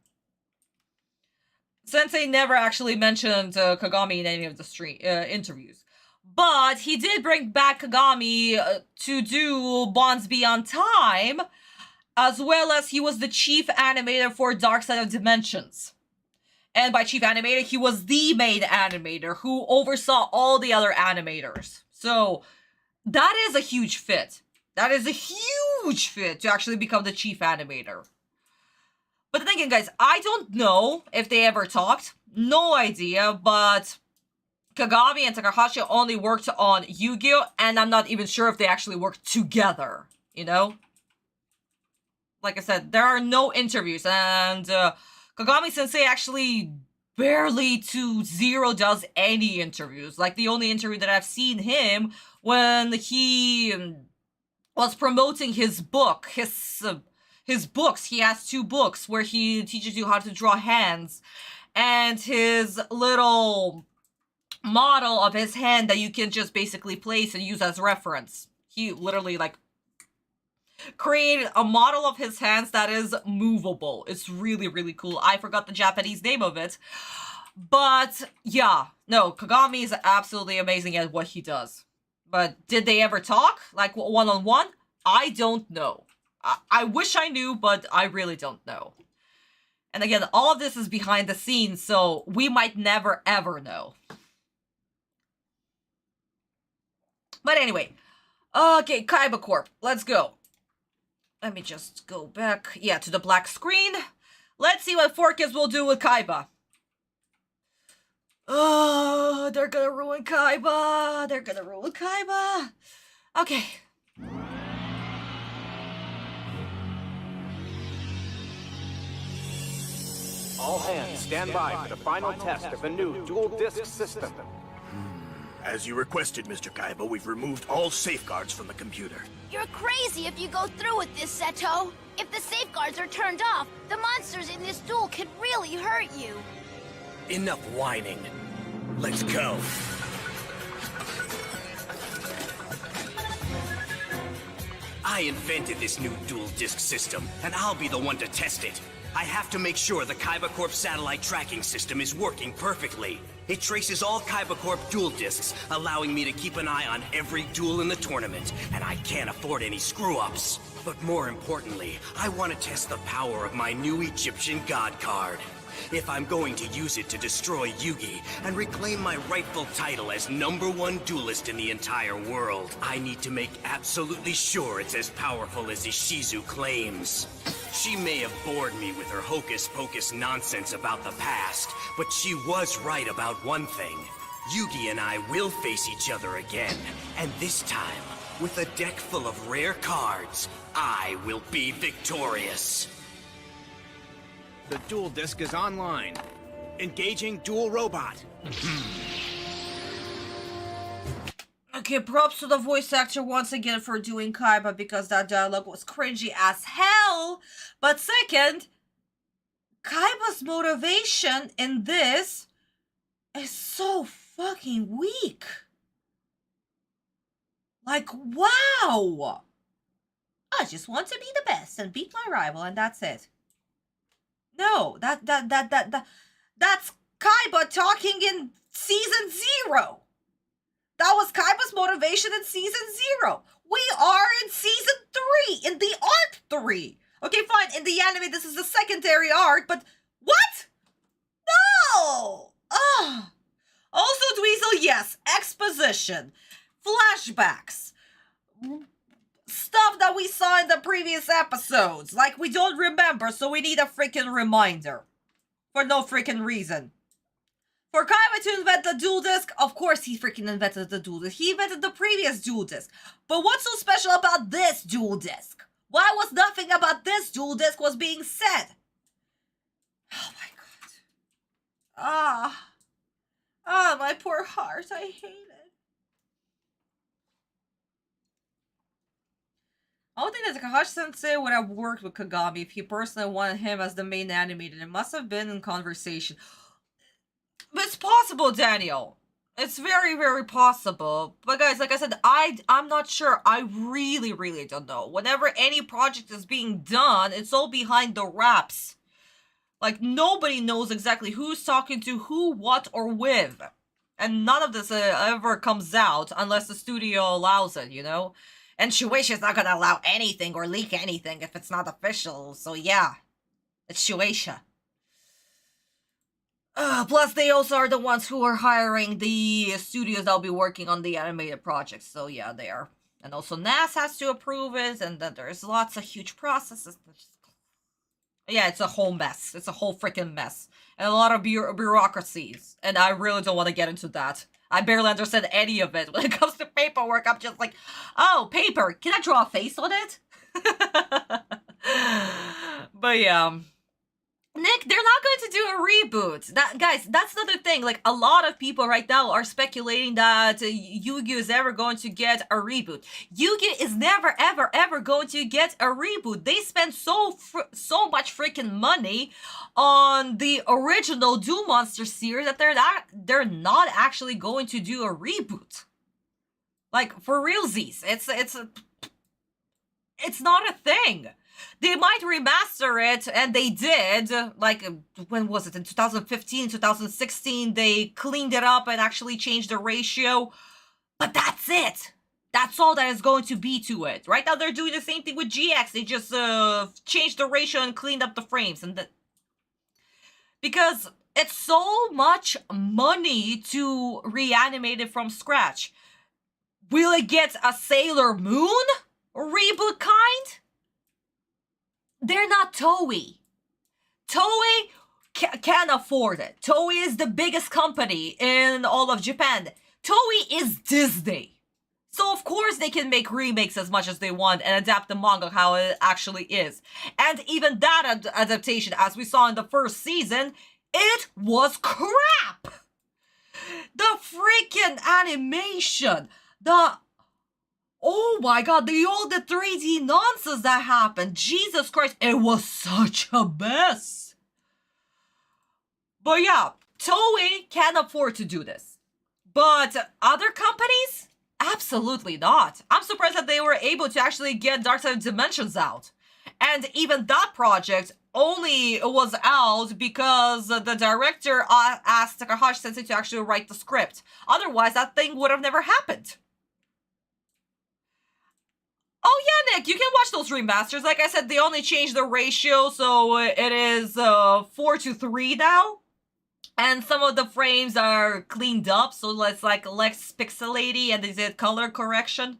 Speaker 1: Sensei never actually mentioned Kagami in any of the interviews. But he did bring back Kagami to do Bonds Beyond Time. as well as he was the chief animator for Dark Side of Dimensions. And by chief animator, he was the main animator who oversaw all the other animators. So that is a huge fit. That is a huge fit to actually become the chief animator. But then again, guys, I don't know if they ever talked. No idea, but Kagami and Takahashi only worked on Yu-Gi-Oh! And I'm not even sure if they actually worked together, you know? Like I said, there are no interviews, and Kagami-sensei actually barely to zero does any interviews. Like, the only interview that I've seen him when he was promoting his book, his books. He has 2 books where he teaches you how to draw hands, and his little model of his hand that you can just basically place and use as reference. He literally, like, created a model of his hands that is movable. It's really, really cool. I forgot the Japanese name of it. But, yeah. No, Kagami is absolutely amazing at what he does. But did they ever talk? Like, one-on-one? I don't know. I wish I knew, but I really don't know. And again, all of this is behind the scenes, so we might never, ever know. But anyway. Okay, Kaiba Corp. Let's go. Let me just go back, yeah, to the black screen. Let's see what 4Kids will do with Kaiba. Oh, they're gonna ruin Kaiba. They're gonna ruin Kaiba. Okay.
Speaker 8: All hands, stand by for the final test of the new dual-disc system.
Speaker 3: As you requested, Mr. Kaiba, we've removed all safeguards from the computer.
Speaker 2: You're crazy if you go through with this, Seto. If the safeguards are turned off, the monsters in this duel could really hurt you.
Speaker 3: Enough whining. Let's go.
Speaker 9: I invented this new dual-disc system, and I'll be the one to test it. I have to make sure the Kaiba Corp satellite tracking system is working perfectly. It traces all Kaiba Corp dual discs, allowing me to keep an eye on every duel in the tournament, and I can't afford any screw-ups. But more importantly, I want to test the power of my new Egyptian God card. If I'm going to use it to destroy Yugi and reclaim my rightful title as #1 duelist in the entire world, I need to make absolutely sure it's as powerful as Ishizu claims. She may have bored me with her hocus-pocus nonsense about the past, but she was right about one thing. Yugi and I will face each other again, and this time, with a deck full of rare cards, I will be victorious.
Speaker 8: The dual disc is online. Engaging dual robot.
Speaker 1: Okay, props to the voice actor once again for doing Kaiba because that dialogue was cringy as hell. But second, Kaiba's motivation in this is so fucking weak. Like, wow. I just want to be the best and beat my rival and that's it. No, that's Kaiba talking in season 0. That was Kaiba's motivation in season 0. We are in season 3, in the arc 3. Okay, fine, in the anime this is the secondary arc, but what? No! Ugh. Also, Dweezil, yes, exposition, flashbacks, stuff that we saw in the previous episodes. Like, we don't remember, so we need a freaking reminder. For no freaking reason. For Kaiba to invent the dual disc, of course he freaking invented the dual disc. He invented the previous dual disc. But what's so special about this dual disc? Why was nothing about this dual disc was being said? Oh my god. Ah, my poor heart. I hate it. I don't think that Takahashi-sensei would have worked with Kagami if he personally wanted him as the main animator. It must have been in conversation. It's possible, Daniel. It's very, very possible. But guys, like I said, I'm not sure. I really, really don't know. Whenever any project is being done, it's all behind the wraps. Like, nobody knows exactly who's talking to who, what, or with. And none of this ever comes out unless the studio allows it, you know? And Shueisha's not gonna allow anything or leak anything if it's not official, so yeah. It's Shueisha. Plus, they also are the ones who are hiring the studios that'll be working on the animated projects, so yeah, they are. And also NAS has to approve it, and then there's lots of huge processes. Yeah, it's a whole mess. It's a whole freaking mess. And a lot of bureaucracies. And I really don't want to get into that. I barely understand any of it. When it comes to paperwork, I'm just like, oh, paper. Can I draw a face on it? But yeah. Nick, they're not going to do a reboot. Guys, that's another thing. Like, a lot of people right now are speculating that Yu-Gi-Oh! Is ever going to get a reboot. Yu-Gi-Oh! Is never, ever, ever going to get a reboot. They spent so much freaking money on the original Doom Monster series that they're not actually going to do a reboot. Like, for realsies. It's not a thing. They might remaster it, and they did. Like, when was it? In 2015, 2016, they cleaned it up and actually changed the ratio. But that's it. That's all that is going to be to it. Right now, they're doing the same thing with GX. They just changed the ratio and cleaned up the frames. Because it's so much money to reanimate it from scratch. Will it get a Sailor Moon reboot kind? They're not Toei. Toei can afford it. Toei is the biggest company in all of Japan. Toei is Disney. So of course they can make remakes as much as they want and adapt the manga how it actually is. And even that adaptation, as we saw in the first season, it was crap. The freaking animation, oh my god, all the 3D nonsense that happened. Jesus Christ, it was such a mess. But yeah, Toei can afford to do this. But other companies? Absolutely not. I'm surprised that they were able to actually get Dark Side of Dimensions out. And even that project only was out because the director asked Takahashi Sensei to actually write the script. Otherwise, that thing would have never happened. Oh yeah, Nick, you can watch those remasters. Like I said, they only changed the ratio, so it is 4:3 now. And some of the frames are cleaned up, so it's like less pixelated and they did color correction.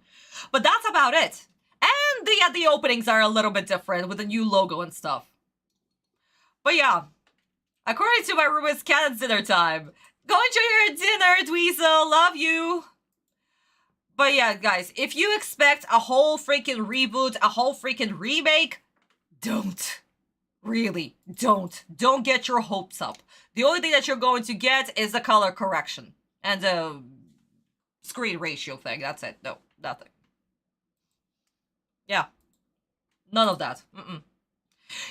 Speaker 1: But that's about it. And the openings are a little bit different with the new logo and stuff. But yeah, according to my room, it's Cannon's dinner time. Go enjoy your dinner, Dweezil. Love you. But yeah, guys, if you expect a whole freaking reboot, a whole freaking remake, don't. Really, don't. Don't get your hopes up. The only thing that you're going to get is the color correction. And the screen ratio thing. That's it. No, nothing. Yeah. None of that.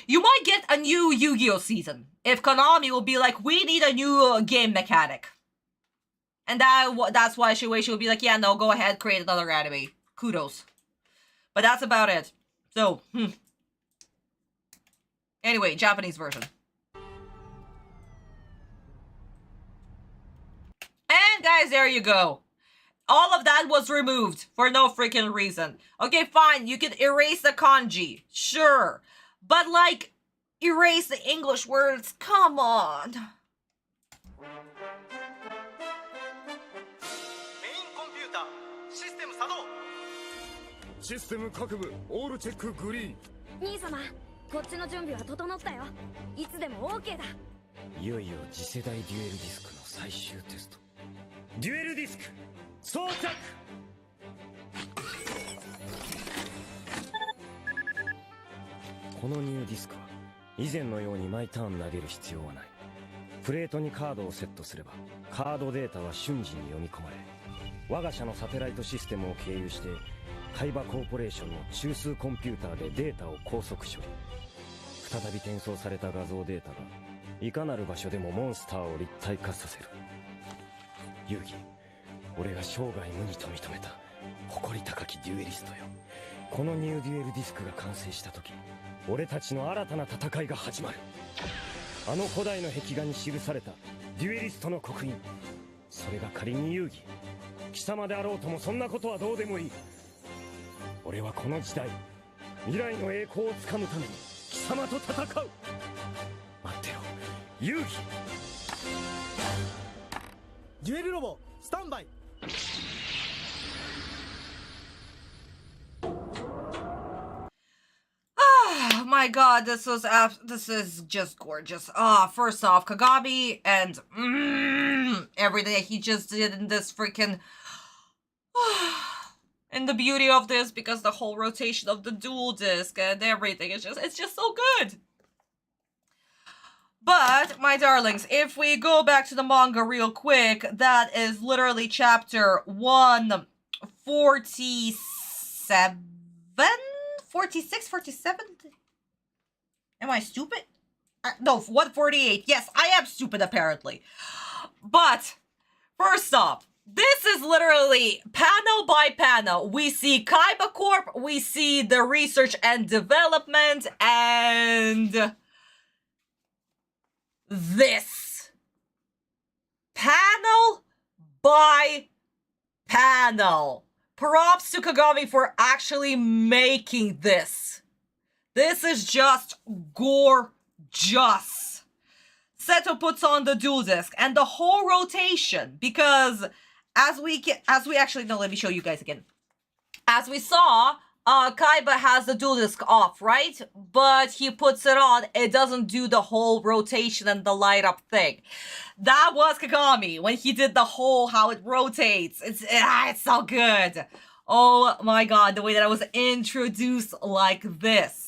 Speaker 1: You might get a new Yu-Gi-Oh! Season. If Konami will be like, we need a new game mechanic. And that's why Shueisha will be like, yeah, no, go ahead, create another anime. Kudos. But that's about it. So, Anyway, Japanese version. And guys, there you go. All of that was removed for no freaking reason. Okay, fine, you can erase the kanji. Sure. But like, erase the English words. Come on.
Speaker 5: System 各部 all check green
Speaker 2: 兄様、こっちの準備は整ったよ。いつでも OK だ。
Speaker 5: いよいよ次世代デュエルディスクの最終テスト。デュエルディスク装着。このニューディスクは以前のように毎ターン投げる必要はない。プレートにカードをセットすればカードデータは瞬時に読み込まれ、我が社のサテライトシステムを経由してカイバコーポレーションの中数コンピューターでデータを高速処理。再び転送された画像データがいかなる場所でもモンスターを立体化させる。遊戯、俺が生涯無二と認めた誇り高きデュエリストよ。このニューデュエルディスクが完成した時、俺たちの新たな戦いが始まる。あの古代の壁画に記されたデュエリストの刻印、それが仮に遊戯、貴様であろうともそんなことはどうでもいい。俺はこの時代未来の栄光をつかむために貴様と戦う。待ってろ遊戯。デュエルロボスタンバイ。
Speaker 1: Oh my god, this is just gorgeous. First off, Kagami and everything that he just did in this freaking and the beauty of this, because the whole rotation of the dual disc and everything is it's just so good. But my darlings, if we go back to the manga real quick, that is literally chapter 147. 46, 47? Am I stupid? No, 148. Yes, I am stupid apparently. But, first off, this is literally panel by panel. We see Kaiba Corp, we see the research and development, and this. Panel by panel. Props to Kagami for actually making this. This is just gorgeous. Seto puts on the dual disc and the whole rotation, because as we actually, no, let me show you guys again. As we saw, Kaiba has the dual disc off, right? But he puts it on, it doesn't do the whole rotation and the light up thing. That was Kagami when he did the whole how it rotates. It's so good. Oh my god, the way that I was introduced like this.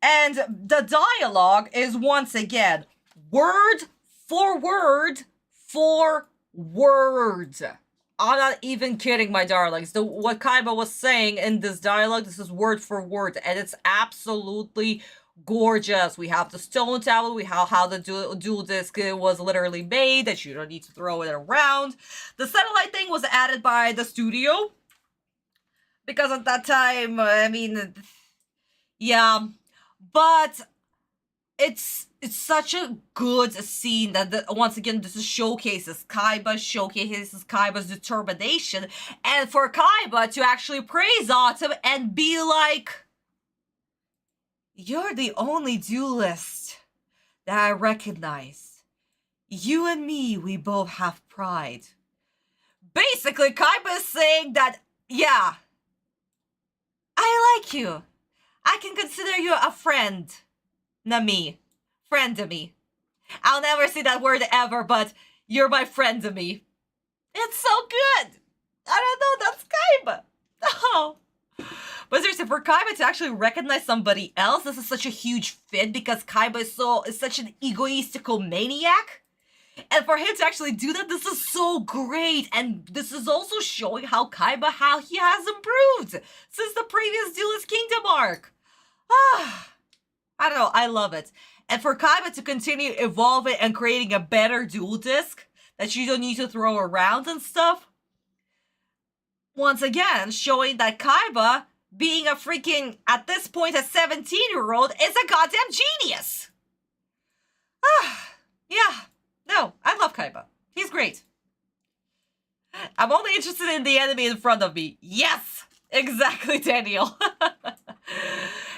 Speaker 1: And the dialogue is once again word for word for word. I'm not even kidding, my darlings. What Kaiba was saying in this dialogue, this is word for word, and it's absolutely gorgeous. We have the stone tablet, we have how the dual disc was literally made, that you don't need to throw it around. The satellite thing was added by the studio, because at that time, I mean, yeah, but it's such a good scene that once again this showcases Kaiba's determination, and for Kaiba to actually praise Atem and be like, "You're the only duelist that I recognize. You and me, we both have pride." Basically, Kaiba is saying that, yeah, I like you. I can consider you a friend. Nami. Friend to me. I'll never say that word ever, but you're my friend to me. It's so good. I don't know, that's Kaiba. Oh. But seriously, for Kaiba to actually recognize somebody else, this is such a huge fit, because Kaiba is such an egoistical maniac. And for him to actually do that, this is so great. And this is also showing how he has improved since the previous Duelist Kingdom arc. I don't know, I love it. And for Kaiba to continue evolving and creating a better dual disc that you don't need to throw around and stuff. Once again, showing that Kaiba, being a freaking, at this point, a 17-year-old, is a goddamn genius. Yeah. No, I love Kaiba. He's great. I'm only interested in the enemy in front of me. Yes! Exactly, Daniel.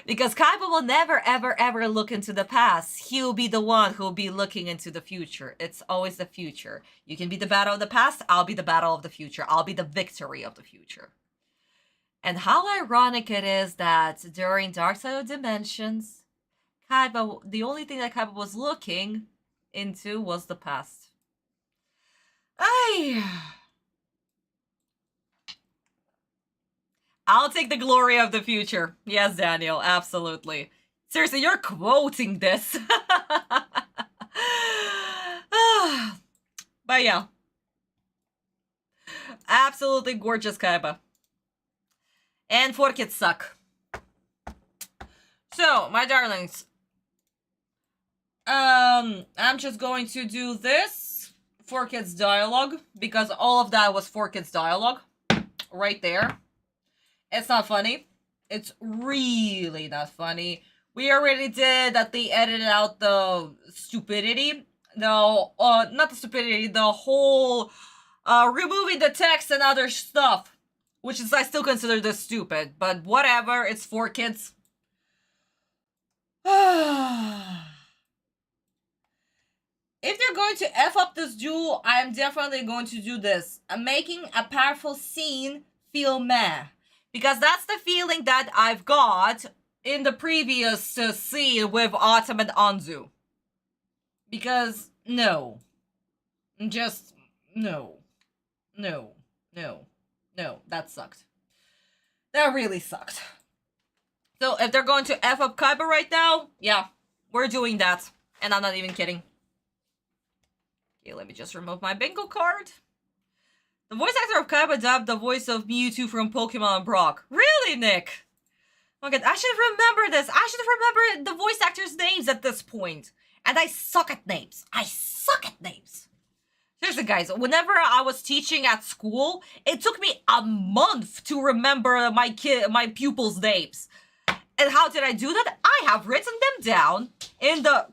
Speaker 1: Because Kaiba will never, ever, ever look into the past. He'll be the one who'll be looking into the future. It's always the future. You can be the battle of the past, I'll be the battle of the future. I'll be the victory of the future. And how ironic it is that during Dark Side of Dimensions, Kaiba, the only thing that Kaiba was looking into was the past. I'll take the glory of the future. Yes, Daniel, absolutely. Seriously, you're quoting this. But yeah. Absolutely gorgeous Kaiba. And 4 kids suck. So, my darlings. I'm just going to do this 4 kids dialogue, because all of that was 4 kids dialogue. Right there. It's not funny. It's really not funny. We already did that. They edited out the stupidity. No, not the stupidity. The whole removing the text and other stuff Which is, I still consider this stupid, but whatever, it's for kids. If they're going to F up this duel, I am definitely going to do this. I'm making a powerful scene feel meh. Because that's the feeling that I've got in the previous scene with Atem and Anzu. Because, no. Just, no. No. No. No. That sucked. That really sucked. So, if they're going to F up Kaiba right now, yeah, we're doing that. And I'm not even kidding. Okay, let me just remove my bingo card. The voice actor of Kaiba dubbed the voice of Mewtwo from Pokemon Brock. Really, Nick? Oh my god, I should remember this. I should remember the voice actors' names at this point. And I suck at names. I suck at names. Seriously, guys, whenever I was teaching at school, it took me a month to remember my pupils' names. And how did I do that? I have written them down in the...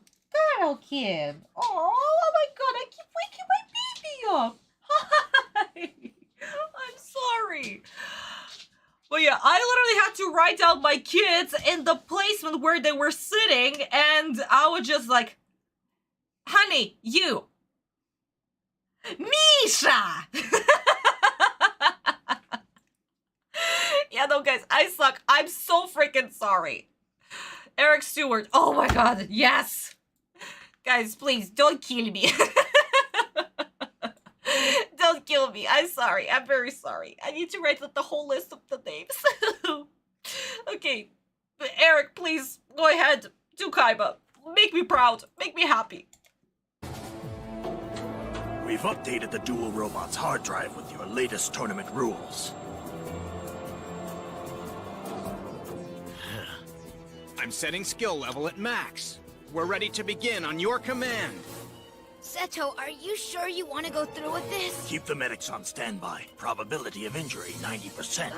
Speaker 1: Girl kid. Oh my god, I keep waking my baby up. Hi. I'm sorry. But yeah, I literally had to write down my kids in the placement where they were sitting, and I was just like, honey, you. Misha! Yeah, no, guys, I suck. I'm so freaking sorry. Eric Stewart. Oh my god, yes. Guys, please, don't kill me. Don't kill me. I'm sorry. I'm very sorry. I need to write the whole list of the names. Okay. But Eric, please, go ahead. Do Kaiba. Make me proud. Make me happy.
Speaker 10: We've updated the Dual Robot's hard drive with your latest tournament rules.
Speaker 8: I'm setting skill level at max. We're ready to begin on your command.
Speaker 2: Seto, are you sure you want to go through with this?
Speaker 10: Keep the medics on standby. Probability of injury 90%.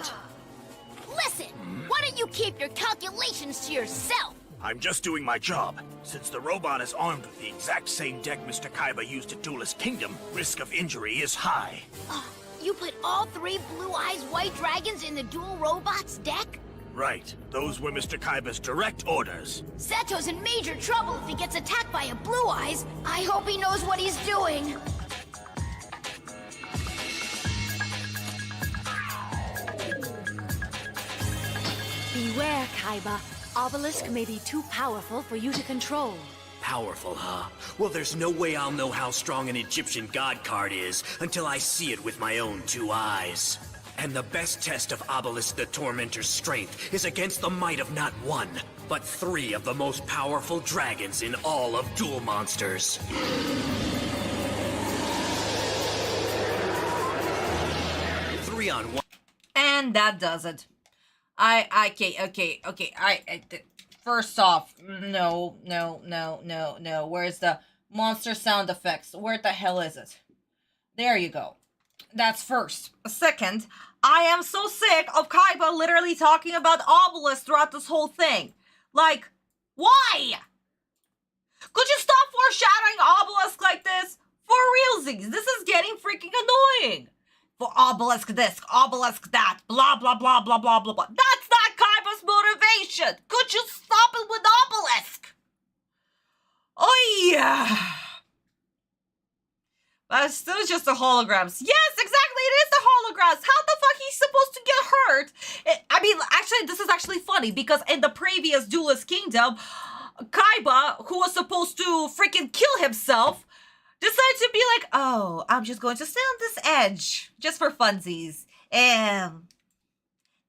Speaker 2: Listen, why don't you keep your calculations to yourself?
Speaker 10: I'm just doing my job. Since the robot is armed with the exact same deck Mr. Kaiba used to Duelist Kingdom, risk of injury is high.
Speaker 2: You put all 3 Blue Eyes White Dragons in the Dual Robots deck?
Speaker 10: Right. Those were Mr. Kaiba's direct orders.
Speaker 2: Seto's in major trouble if he gets attacked by a Blue Eyes. I hope he knows what he's doing.
Speaker 4: Beware, Kaiba. Obelisk may be too powerful for you to control.
Speaker 9: Powerful, huh? Well, there's no way I'll know how strong an Egyptian god card is until I see it with my own 2 eyes. And the best test of Obelisk the Tormentor's strength is against the might of not 1, but 3 of the most powerful dragons in all of Duel Monsters. 3 on 1.
Speaker 1: And that does it. Okay. First off, no. Where's the monster sound effects? Where the hell is it? There you go. That's first. Second, I am so sick of Kaiba literally talking about Obelisk throughout this whole thing. Like, why? Could you stop foreshadowing Obelisk like this? For realsies, this is getting freaking annoying. For Obelisk this, Obelisk that, blah, blah, blah, blah, blah, blah, blah. That's not Kaiba's motivation. Could you stop it with Obelisk? Oh, yeah. But it's still just the holograms. Yes, exactly, it is the holograms. How the fuck he's supposed to get hurt? Actually, this is actually funny, because in the previous Duelist Kingdom, Kaiba, who was supposed to freaking kill himself, decided to be like, oh, I'm just going to stay on this edge, just for funsies. And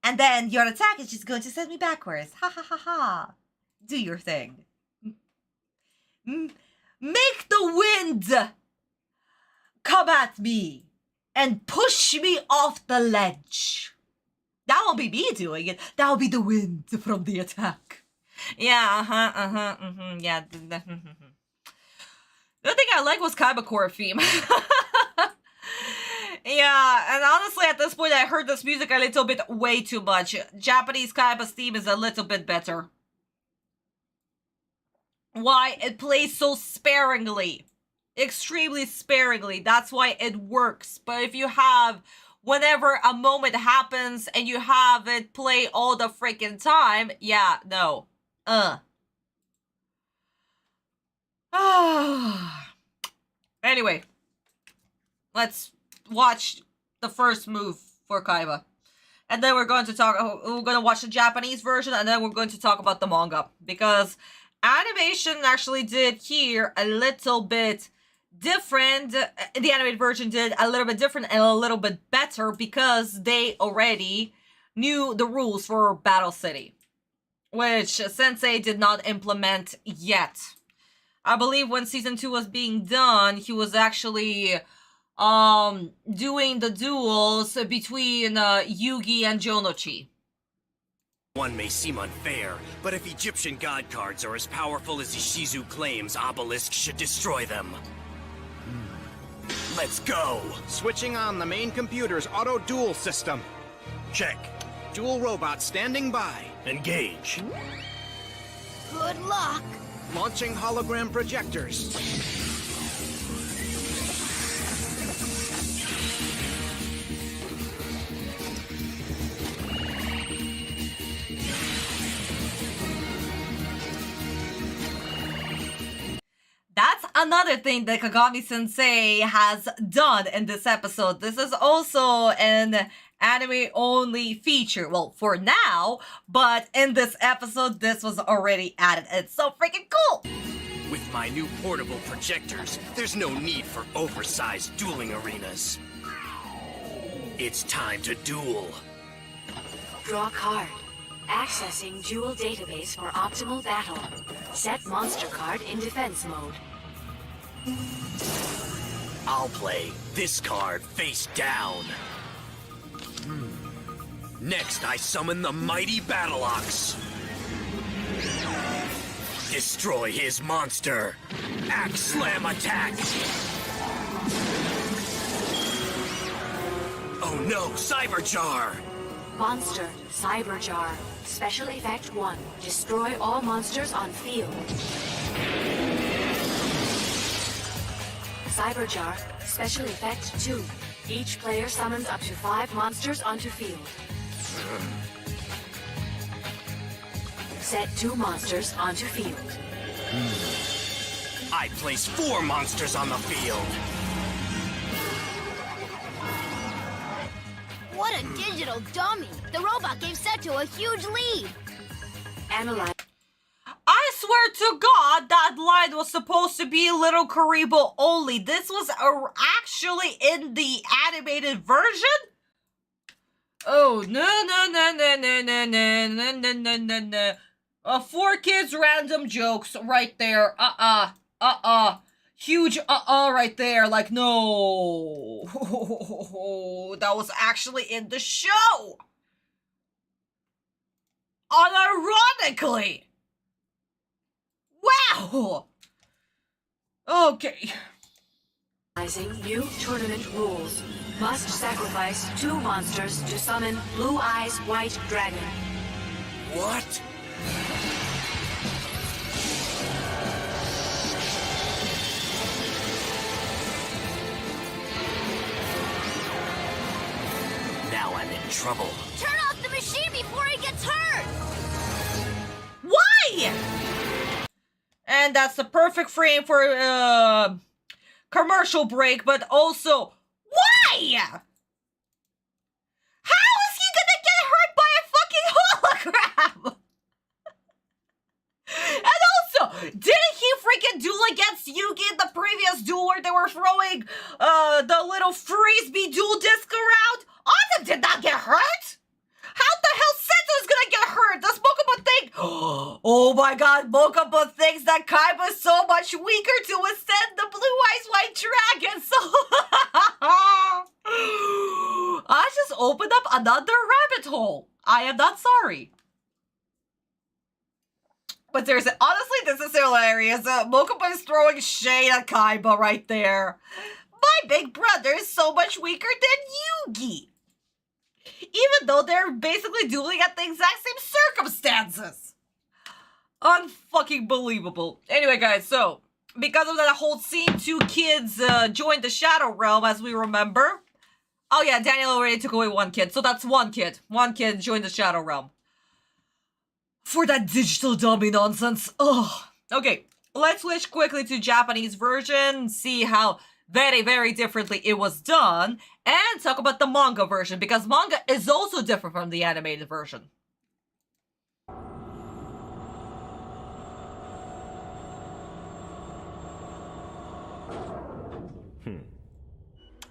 Speaker 1: then your attack is just going to send me backwards. Ha ha ha ha. Do your thing. Make the wind come at me and push me off the ledge. That won't be me doing it. That will be the wind from the attack. Yeah, yeah. The thing I like was Kaiba Core theme. Yeah, and honestly, at this point, I heard this music a little bit way too much. Japanese Kaiba's theme is a little bit better. Why? It plays so sparingly. Extremely sparingly. That's why it works. But if you have whenever a moment happens and you have it play all the freaking time. Yeah, no. Anyway, let's watch the first move for Kaiba. And then we're going to watch the Japanese version, and then we're going to talk about the manga. Because animation actually did here a little bit different. The animated version did a little bit different and a little bit better because they already knew the rules for Battle City, which Sensei did not implement yet. I believe when season 2 was being done, he was actually doing the duels between Yugi and Jonochi.
Speaker 9: One may seem unfair, but if Egyptian god cards are as powerful as Ishizu claims, Obelisk should destroy them. Let's go!
Speaker 8: Switching on the main computer's auto-duel system.
Speaker 10: Check.
Speaker 8: Dual robot standing by.
Speaker 10: Engage.
Speaker 7: Good luck.
Speaker 8: Launching hologram projectors.
Speaker 1: That's another thing that Kagami-sensei has done in this episode. This is also an anime-only feature. Well, for now, but in this episode, this was already added. It's so freaking cool!
Speaker 9: With my new portable projectors, there's no need for oversized dueling arenas. It's time to duel.
Speaker 4: Draw card. Accessing dual database for optimal battle. Set monster card in defense mode.
Speaker 9: I'll play this card face down. Next, I summon the mighty Battle Ox. Destroy his monster. Axe Slam attack. Oh no, Cyber Jar.
Speaker 4: Monster, Cyber Jar. Special Effect 1. Destroy all monsters on field. Cyber Jar. Special Effect 2. Each player summons up to 5 monsters onto field. Set 2 monsters onto field.
Speaker 9: I place 4 monsters on the field.
Speaker 7: What a digital dummy! The robot gave Seto a huge lead!
Speaker 4: Analyze.
Speaker 1: I swear to God, that line was supposed to be Little Karibo only. This was actually in the animated version? Oh, no. 4 kids random jokes right there. Huge right there. Like, no. That was actually in the show. Unironically. Wow. Okay.
Speaker 4: New tournament rules. Must sacrifice 2 monsters to summon Blue Eyes White Dragon.
Speaker 9: What? Now I'm in trouble.
Speaker 7: Turn off the machine before he gets hurt!
Speaker 1: Why? And that's the perfect frame for commercial break, but also, why? How is he gonna get hurt by a fucking hologram? And also, didn't he freaking duel against Yugi in the previous duel where they were throwing the little frisbee dual disc around? Atem did not get hurt! How the hell Seto is gonna get hurt? Does Mokuba think? Oh my god, Mokuba thinks that Kaiba is so much weaker to withstand the Blue Eyes White Dragon, so... I just opened up another rabbit hole. I am not sorry. But seriously, honestly, this is hilarious. Mokuba is throwing shade at Kaiba right there. My big brother is so much weaker than Yugi. Even though they're basically dueling at the exact same circumstances. Unfucking believable. Anyway, guys, so because of that whole scene, 2 kids joined the Shadow Realm, as we remember. Oh yeah, Daniel already took away one kid, so that's one kid. One kid joined the Shadow Realm. For that digital dummy nonsense. Ugh. Okay, let's switch quickly to Japanese version, see how very, very differently it was done, and talk about the manga version, because manga is also different from the animated version.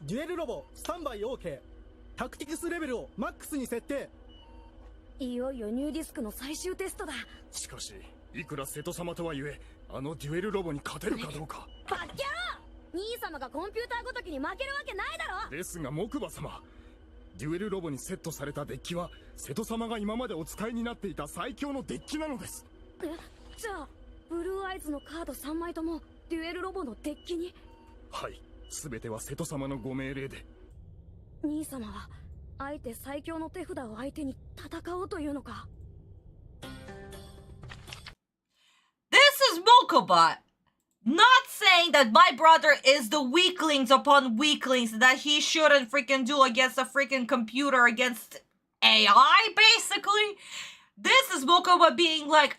Speaker 11: Duel ロボスタンバイ OK。タクティクスレベルをマックスに設定。
Speaker 7: いよいよニューディスクの最終テストだ。
Speaker 10: しかし、いくら瀬戸様とはいえ、あのデュエルロボに勝てるかどうか。
Speaker 7: バッキャロ兄様がコンピューターごときに負けるわけないだろ。
Speaker 10: ですが木馬様、デュエルロボにセットされたデッキは瀬戸様が今までお使いになっていた最強のデッキなのです。
Speaker 7: じゃあブルーアイズのカード3枚ともデュエルロボのデッキに。
Speaker 10: はい、全ては瀬戸様のご命令で。
Speaker 7: 兄様はあえて最強の手札を相手に戦おうというのか。
Speaker 1: This is Mokuba not saying that my brother is the weaklings upon weaklings, that he shouldn't freaking do against a freaking computer, against AI, basically. This is Mokuba being like,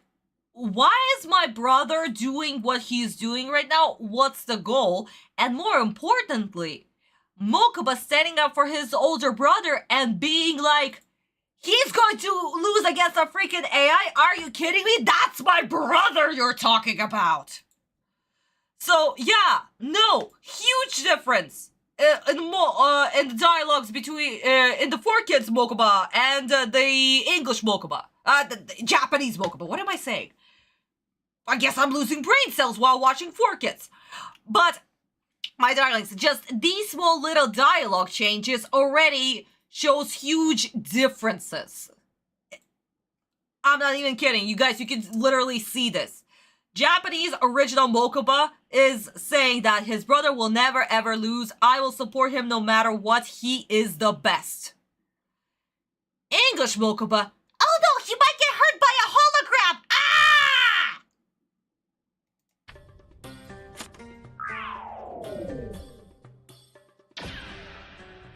Speaker 1: why is my brother doing what he's doing right now? What's the goal? And more importantly, Mokuba standing up for his older brother and being like, he's going to lose against a freaking AI? Are you kidding me? That's my brother you're talking about. So, yeah, no, huge difference in the dialogues between, in the 4Kids Mokuba and the English Mokuba. The Japanese Mokuba. What am I saying? I guess I'm losing brain cells while watching 4Kids. But, my darlings, just these small little dialogue changes already shows huge differences. I'm not even kidding. You guys, you can literally see this. Japanese original Mokuba is saying that his brother will never ever lose. I will support him no matter what. He is the best. English Mokuba, oh no, he might get hurt by a hologram. Ah!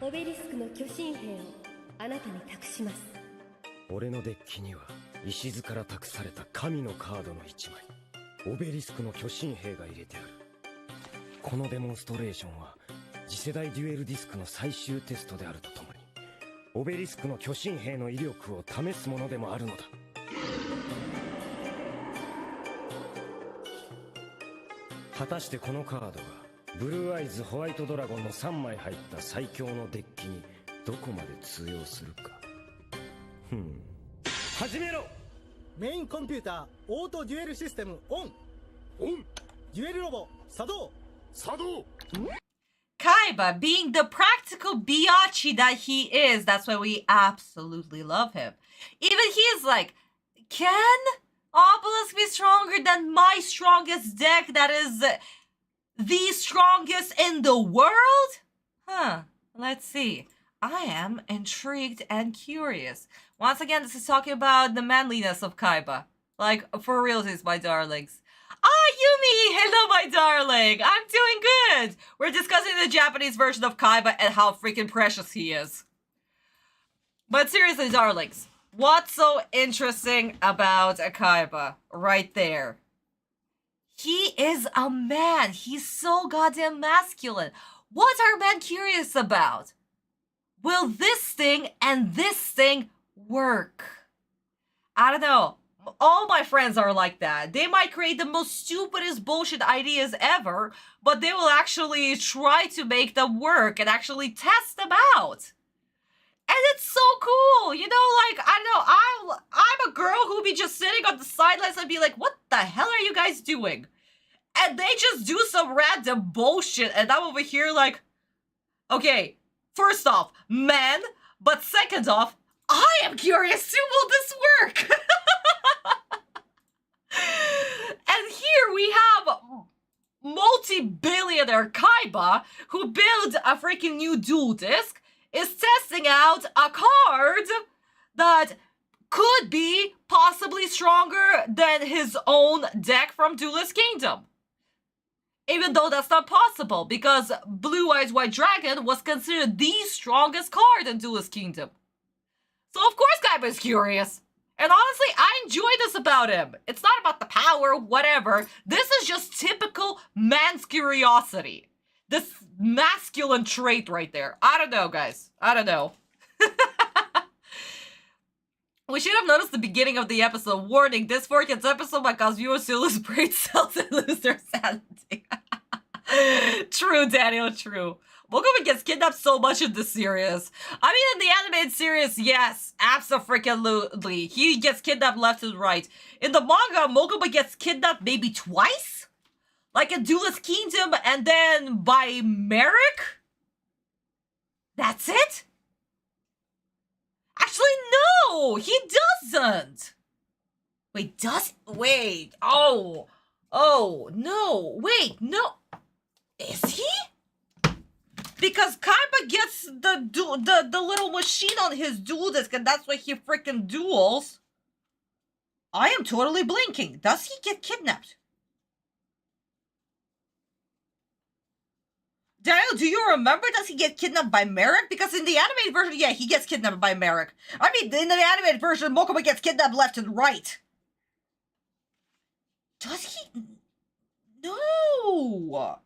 Speaker 6: オベリスクの巨神兵をあなたに託します。
Speaker 5: 俺のデッキには石から託された神のカードの1枚、オベリスクの巨神兵が入れてある。このデモンストレーションは次世代デュエルディスクの最終テストであるとともに、オベリスクの巨神兵の威力を試すものでもあるのだ。果たしてこのカードがブルーアイズホワイトドラゴンの3枚入った最強のデッキにどこまで通用するか。始めろ。
Speaker 11: メインコンピューターオートデュエルシステムオン。デュエルロボ作動。
Speaker 1: Kaiba, being the practical biatch that he is, that's why we absolutely love him. Even he's like, can Obelisk be stronger than my strongest deck that is the strongest in the world? Let's see. I am intrigued and curious. Once again, this is talking about the manliness of Kaiba. Like, for realsies, my darlings. Yumi! Hello, my darling! I'm doing good! We're discussing the Japanese version of Kaiba and how freaking precious he is. But seriously, darlings, what's so interesting about Kaiba right there? He is a man. He's so goddamn masculine. What are men curious about? Will this thing and this thing work? I don't know. All my friends are like that. They might create the most stupidest bullshit ideas ever, but they will actually try to make them work and actually test them out. And it's so cool, you know, like, I don't know, I'm a girl who'll be just sitting on the sidelines and be like, what the hell are you guys doing? And they just do some random bullshit, and I'm over here like, okay, first off, men, but second off, I am curious too, will this work? And here we have multi-billionaire Kaiba, who built a freaking new dual disc, is testing out a card that could be possibly stronger than his own deck from Duelist Kingdom. Even though that's not possible, because Blue Eyes White Dragon was considered the strongest card in Duelist Kingdom. So of course Kaiba is curious. And honestly, I enjoy this about him. It's not about the power, whatever. This is just typical man's curiosity. This masculine trait right there. I don't know, guys. I don't know. We should have noticed the beginning of the episode. Warning, this forecast episode might cause viewers to lose brain cells and lose their sanity. True, Daniel, true. Mokuba gets kidnapped so much in this series. I mean, in the animated series, yes, abso-freaking-lutely. He gets kidnapped left and right. In the manga, Mokuba gets kidnapped maybe twice? Like in Duelist Kingdom and then by Merrick? That's it? Actually, no! He doesn't! Wait, oh, no, wait, no. Is he? Because Kaiba gets the little machine on his duel disc, and that's why he freaking duels. I am totally blinking. Does he get kidnapped? Daniel, do you remember? Does he get kidnapped by Merrick? Because in the animated version, yeah, he gets kidnapped by Merrick. I mean, in the animated version, Mokuba gets kidnapped left and right. Does he? No.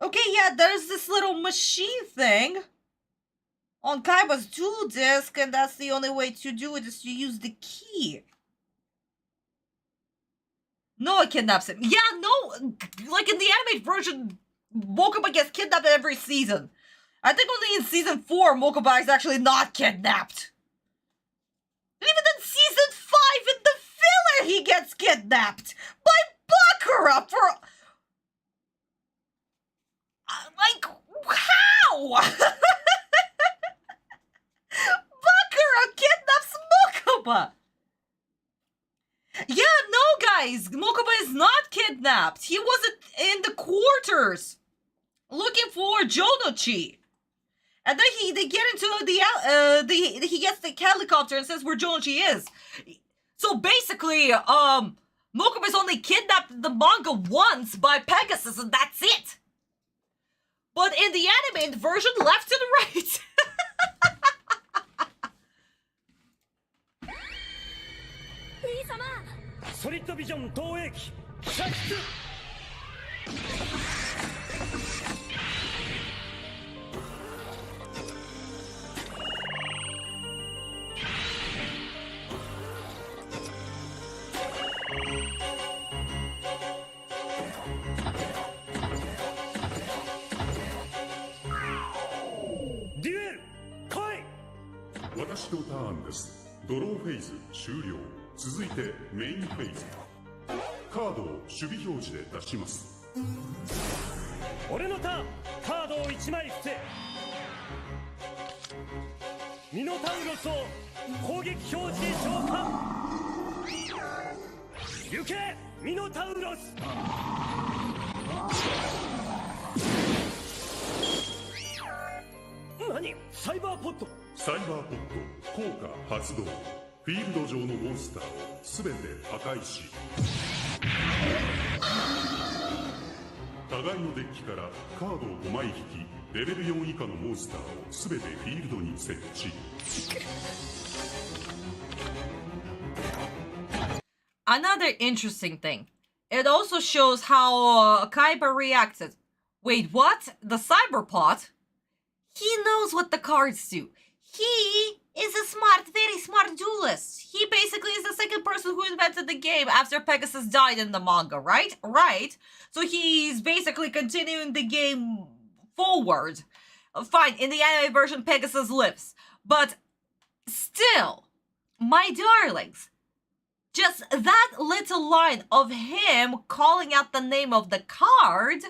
Speaker 1: Okay, yeah, there's this little machine thing on Kaiba's duel disc, and that's the only way to do it is to use the key. No, it kidnaps him. Yeah, no, like in the animated version, Mokuba gets kidnapped every season. I think only in season 4, Mokuba is actually not kidnapped. And even in season 5, in the filler, he gets kidnapped by Bakura for... like, how? Bakura kidnaps Mokuba. Yeah, no, guys. Mokuba is not kidnapped. He wasn't in the quarters looking for Jonochi. And then they get into he gets the helicopter and says where Jonochi is. So basically, Mokuba's only kidnapped in the manga once by Pegasus, and that's it. But in the animated version, left and right.
Speaker 5: Solid Vision 投影機射出。デュエル来い。
Speaker 12: 私のターンです。ドローフェーズ終了。続いてメインフェーズ。カードを守備表示で出します。
Speaker 5: 俺のターン、カードを1枚伏せ。ミノタウロスを攻撃表示へ召喚。行けミノタウロス。何？サイバーポッド。
Speaker 12: サイバーポッド効果発動。フィールド上のモンスターをすべて破壊し、互いのデッキからカードを5枚引き、レベル4以下のモンスターをすべてフィールドに設置。
Speaker 1: Another interesting thing. It also shows how Kaiba reacted. Wait, what? The Cyberpot? He knows what the cards do. He is a smart, very smart duelist. He basically is the second person who invented the game after Pegasus died in the manga, right? Right. So he's basically continuing the game forward. Fine, in the anime version, Pegasus lives. But still, my darlings, just that little line of him calling out the name of the card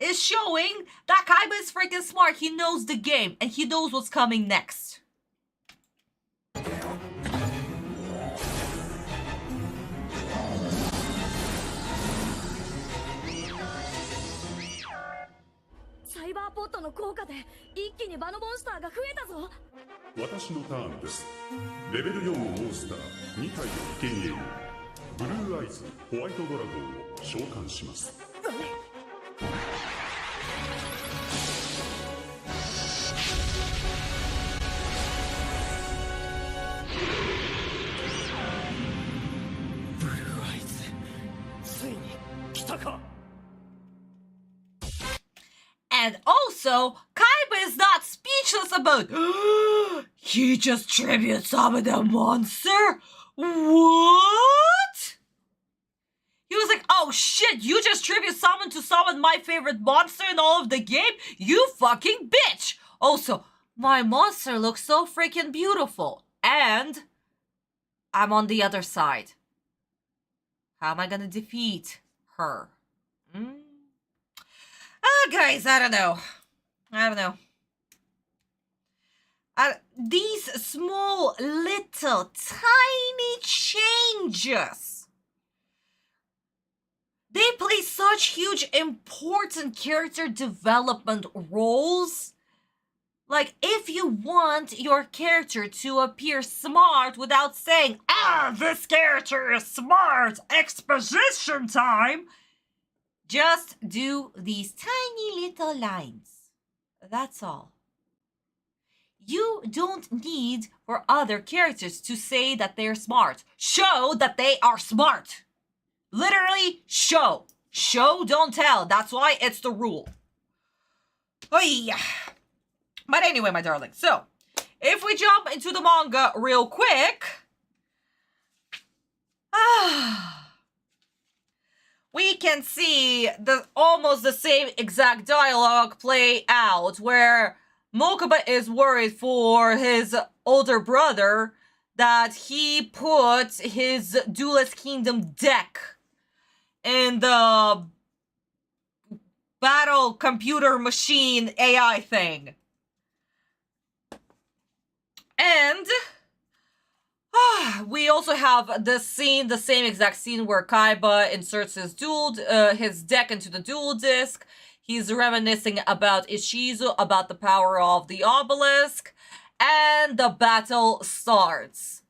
Speaker 1: is showing that Kaiba is freaking smart. He knows the game, and he knows what's coming next.
Speaker 7: Cyberpot の効果で一気に場のモンスターが増えたぞ。
Speaker 12: 私のターンです。レベル4のモンスター2体を生贄に、ブルーアイズホワイトドラゴンを召喚します。
Speaker 7: 何？
Speaker 1: And also, Kaiba is not speechless about he just tribute summoned a monster? What? He was like, oh shit, you just tribute summoned to summon my favorite monster in all of the game? You fucking bitch! Also, my monster looks so freaking beautiful. And I'm on the other side. How am I gonna defeat her? Guys, I don't know. These small, little, tiny changes, they play such huge, important character development roles. Like, if you want your character to appear smart without saying, this character is smart, exposition time, just do these tiny little lines. That's all. You don't need for other characters to say that they're smart. Show that they are smart. Literally, show. Show, don't tell. That's why it's the rule. Oy. But anyway, my darling, so if we jump into the manga real quick, we can see almost the same exact dialogue play out, where Mokuba is worried for his older brother that he put his Duelist Kingdom deck in the battle computer machine AI thing. And we also have this scene, the same exact scene where Kaiba inserts his deck into the dual disc. He's reminiscing about Ishizu, about the power of the obelisk, and the battle starts.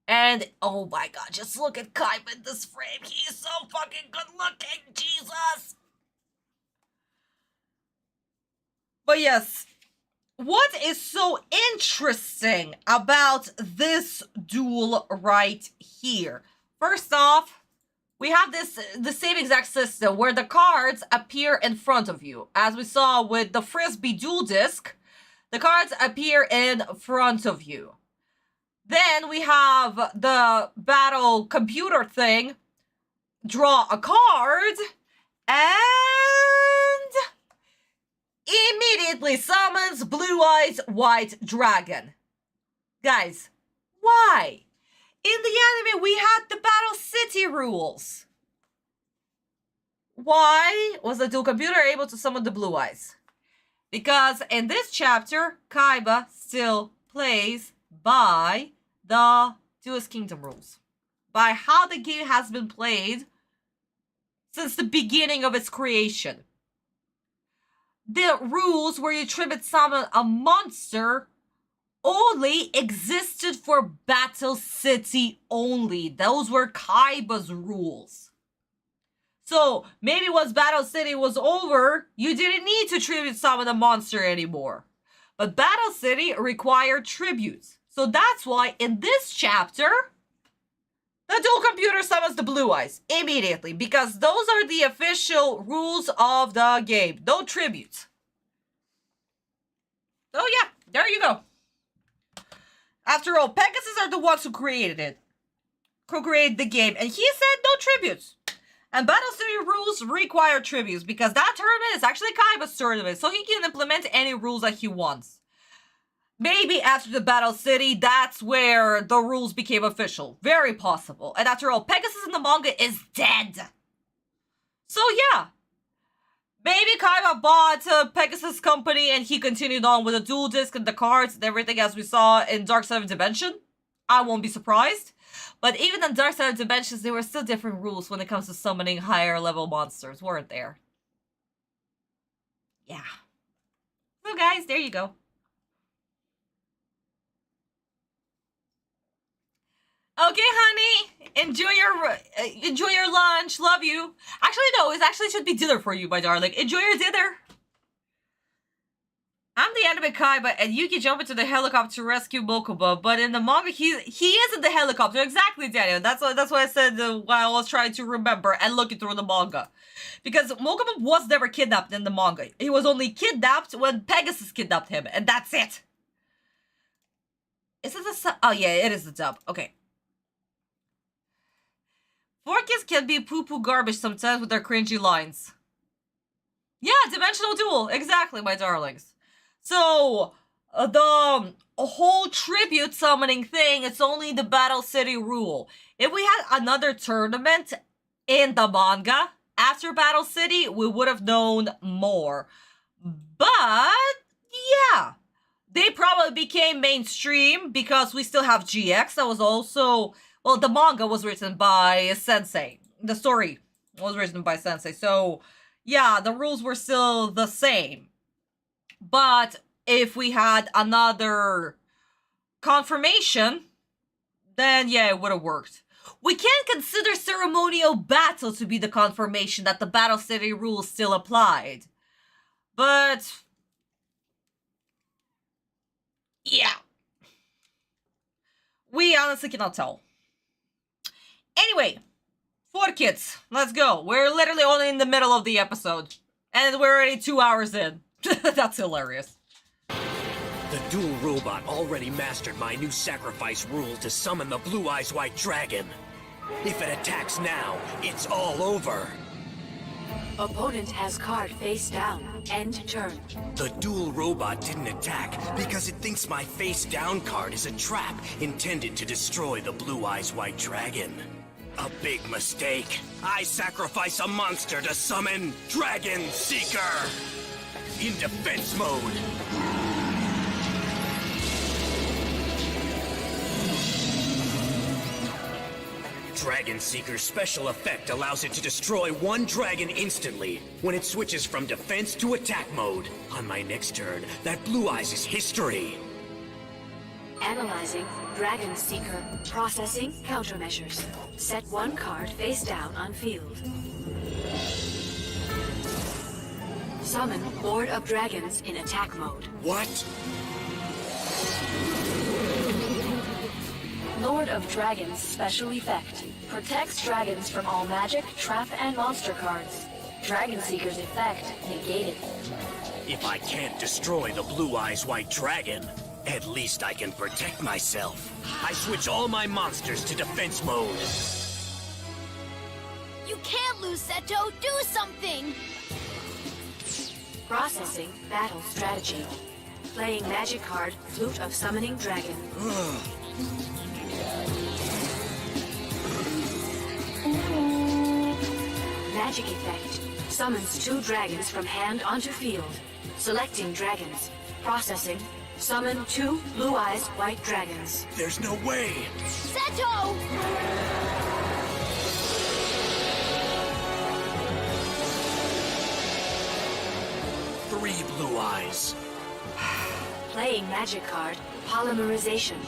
Speaker 1: And oh my god, just look at Kaiba in this frame. He's so fucking good looking, Jesus! But yes, what is so interesting about this duel right here? First off, we have the same exact system where the cards appear in front of you. As we saw with the Frisbee dual disc, the cards appear in front of you. Then we have the battle computer thing. Draw a card and immediately summons Blue Eyes White Dragon. Guys, why? In the anime, we had the Battle City rules. Why was the dual computer able to summon the Blue Eyes? Because in this chapter, Kaiba still plays by the Duelist Kingdom rules. By how the game has been played since the beginning of its creation. The rules where you tribute summon a monster only existed for Battle City only. Those were Kaiba's rules. So maybe once Battle City was over, you didn't need to tribute summon a monster anymore. But Battle City required tributes. So that's why in this chapter, the dual computer summons the Blue Eyes immediately, because those are the official rules of the game. No tributes. So yeah, there you go. After all, Pegasus are the ones who created it. Who created the game. And he said no tributes. And Battle City rules require tributes, because that tournament is actually Kaiba's tournament. So he can implement any rules that he wants. Maybe after the Battle City, that's where the rules became official. Very possible. And after all, Pegasus in the manga is dead. So yeah. Maybe Kaiba bought Pegasus Company and he continued on with the dual disc and the cards and everything as we saw in Dark Side of Dimension. I won't be surprised. But even in Dark Side of Dimensions, there were still different rules when it comes to summoning higher level monsters, weren't there? Yeah. So guys, there you go. Okay, honey, enjoy your lunch. Love you. Actually, no, it actually should be dinner for you, my darling. Enjoy your dinner. I'm the anime Kaiba, and Yuki jump into the helicopter to rescue Mokuba, but in the manga, he is in the helicopter. Exactly, Daniel. That's why I said while I was trying to remember and looking through the manga. Because Mokuba was never kidnapped in the manga. He was only kidnapped when Pegasus kidnapped him, and that's it. Is it the sub? Oh, yeah, it is the dub. Okay. 4Kids can be poo-poo garbage sometimes with their cringy lines. Yeah, dimensional duel. Exactly, my darlings. So, the whole tribute summoning thing, it's only the Battle City rule. If we had another tournament in the manga after Battle City, we would have known more. But, yeah. They probably became mainstream because we still have GX. That was also... Well, the manga was written by Sensei. The story was written by Sensei. So, yeah, the rules were still the same. But if we had another confirmation, then yeah, it would have worked. We can't consider ceremonial battle to be the confirmation that the Battle City rules still applied. But yeah. We honestly cannot tell. Anyway, 4Kids, let's go. We're literally only in the middle of the episode. And we're already 2 hours in. That's hilarious.
Speaker 9: The dual robot already mastered my new sacrifice rule to summon the Blue Eyes White Dragon. If it attacks now, it's all over.
Speaker 4: Opponent has card face down. End turn.
Speaker 9: The dual robot didn't attack because it thinks my face down card is a trap intended to destroy the Blue Eyes White Dragon. A big mistake. I sacrifice a monster to summon Dragon Seeker. In defense mode. Dragon Seeker's special effect allows it to destroy one dragon instantly when it switches from defense to attack mode. On my next turn, that Blue Eyes is history.
Speaker 4: Analyzing Dragon Seeker. Processing countermeasures. Set one card face down on field. Summon Lord of Dragons in attack mode.
Speaker 9: What?
Speaker 4: Lord of Dragons special effect. Protects dragons from all magic, trap, and monster cards. Dragon Seeker's effect negated.
Speaker 9: If I can't destroy the Blue Eyes White Dragon, at least I can protect myself. I switch all my monsters to defense mode.
Speaker 2: You can't lose, Seto! Do something!
Speaker 4: Processing battle strategy. Playing magic card, Flute of Summoning Dragon. Magic effect. Summons 2 dragons from hand onto field. Selecting dragons. Processing. Summon 2 Blue Eyes White Dragons.
Speaker 9: There's no way!
Speaker 2: Seto!
Speaker 9: 3 Blue Eyes.
Speaker 4: Playing magic card, Polymerization.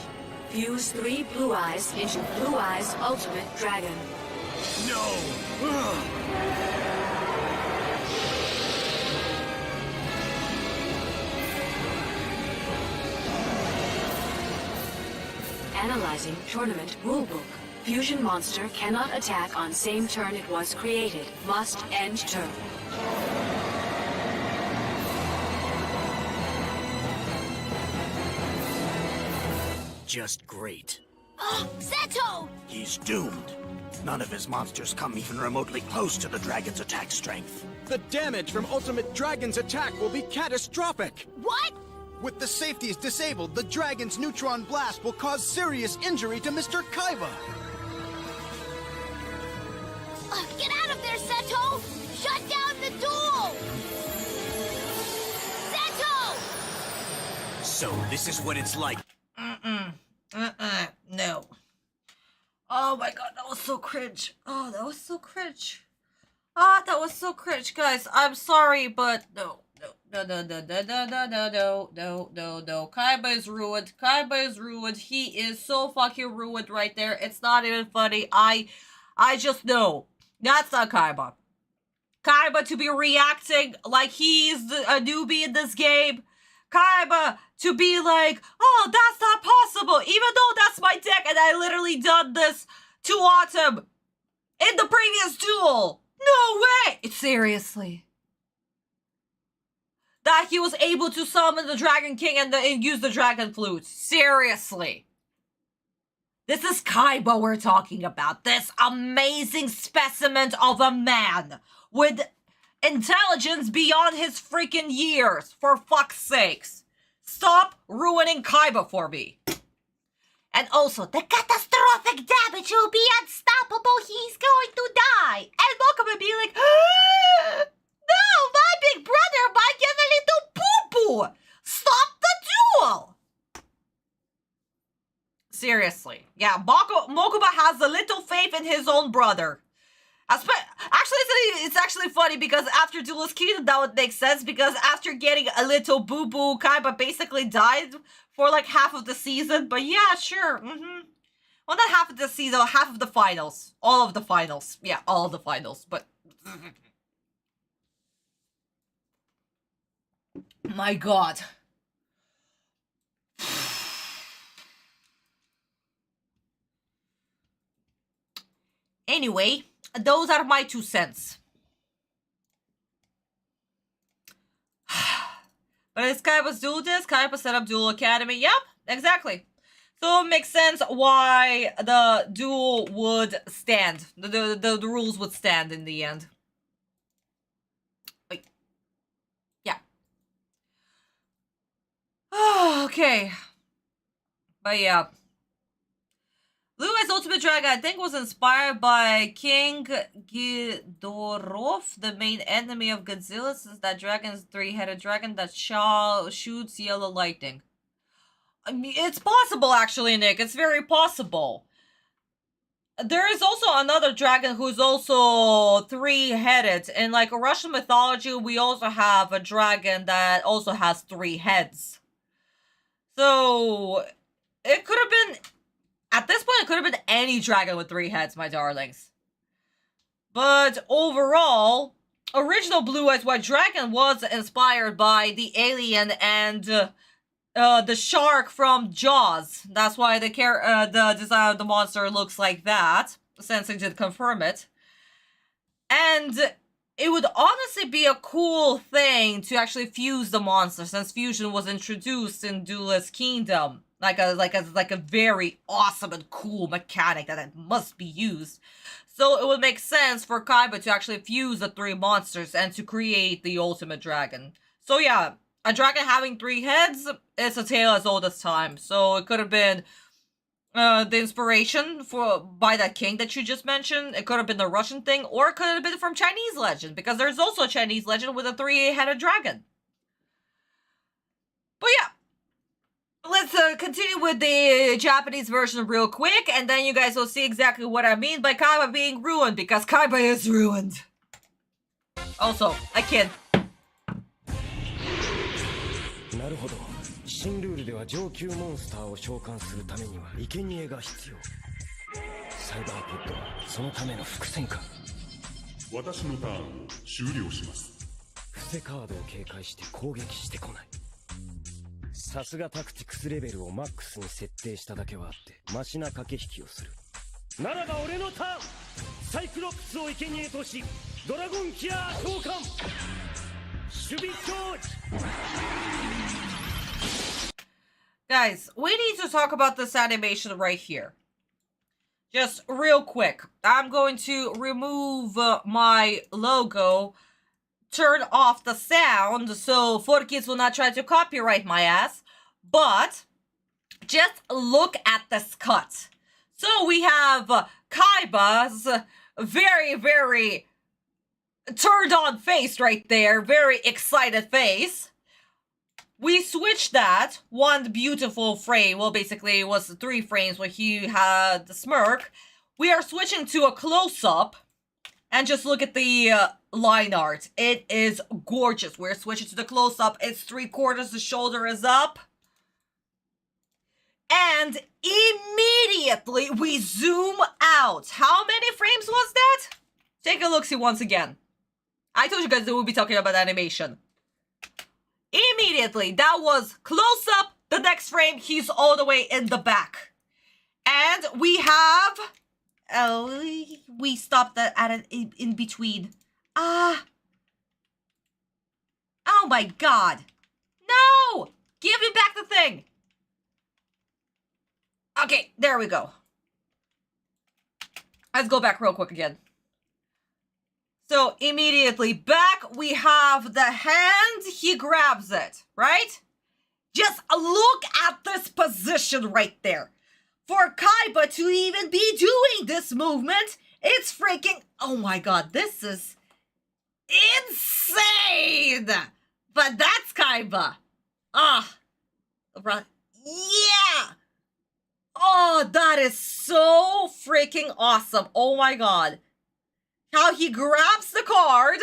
Speaker 4: Fuse 3 Blue Eyes into Blue Eyes Ultimate Dragon.
Speaker 9: No!
Speaker 4: Analyzing Tournament Rulebook. Fusion monster cannot attack on same turn it was created. Must end turn.
Speaker 9: Just great.
Speaker 2: Oh, Seto!
Speaker 10: He's doomed. None of his monsters come even remotely close to the dragon's attack strength.
Speaker 8: The damage from Ultimate Dragon's attack will be catastrophic!
Speaker 2: What?
Speaker 8: With the safeties disabled, the dragon's neutron blast will cause serious injury to Mr. Kaiba!
Speaker 2: Get out of there, Seto! Shut down the duel! Seto!
Speaker 9: So this is what it's like.
Speaker 1: No. Oh my god, that was so cringe. Oh, that was so cringe. Ah, that was so cringe, guys. I'm sorry, but no. Kaiba is ruined. Kaiba is ruined. He is so fucking ruined right there. It's not even funny. I just know. That's not Kaiba. Kaiba to be reacting like he's a newbie in this game. Kaiba to be like, oh, that's not possible, even though that's my deck and I literally done this to Atem in the previous duel. No way! Seriously. That he was able to summon the Dragon King and use the Dragon Flute. Seriously. This is Kaiba we're talking about. This amazing specimen of a man with intelligence beyond his freaking years. For fuck's sakes. Stop ruining Kaiba for me. And also, the catastrophic damage will be unstoppable. He's going to die. And Mokuba would be like, no, my big brother might get a little poo-poo. Stop the duel. Seriously. Yeah, Mokuba has a little faith in his own brother. Actually, it's actually funny because after Duelist Kingdom, that would make sense because after getting a little boo-boo, Kaiba basically died for like half of the season. But yeah, sure. Well, not half of the season, half of the finals. All of the finals. Yeah, all of the finals. But... my god. Anyway, those are my 2 cents. But it's Kaiba's duel disc. Kaiba set up Duel Academy. Yep, exactly. So it makes sense why the duel would stand. The rules would stand in the end. Wait. Yeah. Okay. But yeah. Blue Eyes Ultimate Dragon, I think, was inspired by King Ghidorah, the main enemy of Godzilla, since that dragon is a 3-headed dragon that shoots yellow lightning. I mean, it's possible, actually, Nick. It's very possible. There is also another dragon who's also 3-headed. In, like, Russian mythology, we also have a dragon that also has 3 heads. So, it could have been... At this point, it could have been any dragon with 3 heads, my darlings. But overall, original Blue Eyes White Dragon was inspired by the alien and the shark from Jaws. That's why the design of the monster looks like that. Sensei did confirm it. And it would honestly be a cool thing to actually fuse the monster, since fusion was introduced in Duelist Kingdom. Like a very awesome and cool mechanic that it must be used. So it would make sense for Kaiba to actually fuse the 3 monsters and to create the ultimate dragon. So yeah, a dragon having 3 heads, it's a tale as old as time. So it could have been the inspiration by that king that you just mentioned. It could have been the Russian thing, or it could have been from Chinese legend, because there's also a Chinese legend with a 3-headed dragon. But yeah. Let's continue with the Japanese version real quick, and then you guys will see exactly what I mean by Kaiba being ruined, because Kaiba is ruined. Also, I kid.
Speaker 5: なるほど。新ルールでは上級モンスターを召喚するためには生贄が必要。サイバーポッドはそのための伏線か。
Speaker 12: 私のターンを終了します。
Speaker 5: 伏せカードを警戒して攻撃してこない。さすがタクティクスレベルをマックスに設定しただけはあってマシな駆け引きをする。ならば俺のターン、サイクロプスを生贄としドラゴンキラー召喚。守備表示。
Speaker 1: Guys, we need to talk about this animation right here. Just real quick. I'm going to remove my logo, turn off the sound so Forkis will not try to copyright my ass. But just look at this cut. So we have Kaiba's very, very turned on face right there. Very excited face. We switched that one beautiful frame. Well, basically it was 3 frames where he had the smirk. We are switching to a close-up. And just look at the line art. It is gorgeous. We're switching to the close-up. It's 3/4. The shoulder is up. And immediately we zoom out. How many frames was that? Take a look-see once again. I told you guys that we'll be talking about animation. Immediately, that was close up. The next frame, he's all the way in the back. And we have... we stopped that at an in between. Oh my god. No! Give me back the thing. Okay, there we go. Let's go back real quick again. So immediately back, we have the hand. He grabs it, right? Just look at this position right there. For Kaiba to even be doing this movement, it's freaking... Oh my god, this is insane! But that's Kaiba. Right. Yeah! Oh, that is so freaking awesome. Oh my god. How he grabs the card.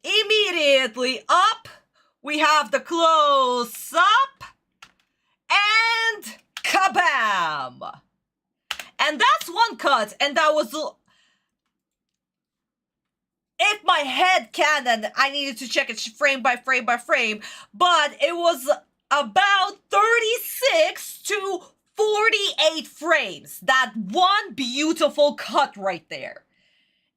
Speaker 1: Immediately up. We have the close up. And kabam! And that's one cut. And that was... If my head canon, I needed to check it frame by frame by frame. But it was about 36 to 48 frames. That one beautiful cut right there.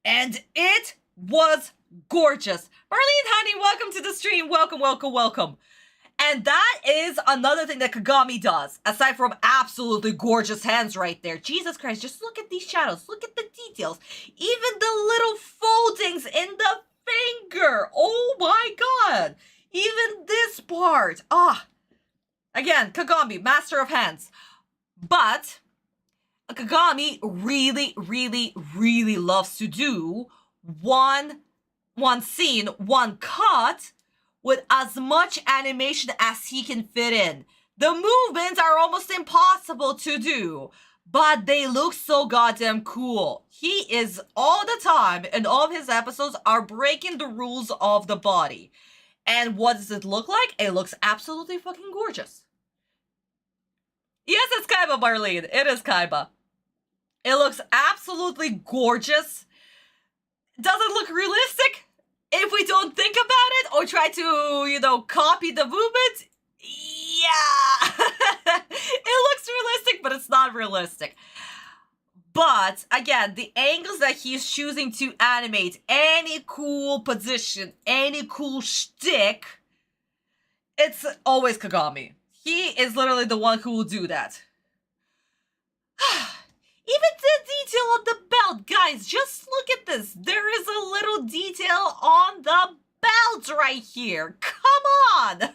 Speaker 1: And it was gorgeous. Marlene, honey, welcome to the stream. Welcome, welcome, welcome. And that is another thing that Kagami does. Aside from absolutely gorgeous hands right there. Jesus Christ, just look at these shadows. Look at the details. Even the little foldings in the finger. Oh my god. Even this part. Again, Kagami, master of hands. But Kagami really, really, really loves to do one scene, one cut with as much animation as he can fit in. The movements are almost impossible to do, but they look so goddamn cool. He is all the time, and all of his episodes are breaking the rules of the body. And what does it look like? It looks absolutely fucking gorgeous. Yes, it's Kaiba, Marlene. It is Kaiba. It looks absolutely gorgeous. Does it look realistic? If we don't think about it or try to, copy the movement, yeah. It looks realistic, but it's not realistic. But, again, the angles that he's choosing to animate, any cool position, any cool shtick, it's always Kagami. He is literally the one who will do that. Even the detail on the belt, guys, just look at this. There is a little detail on the belt right here. Come on.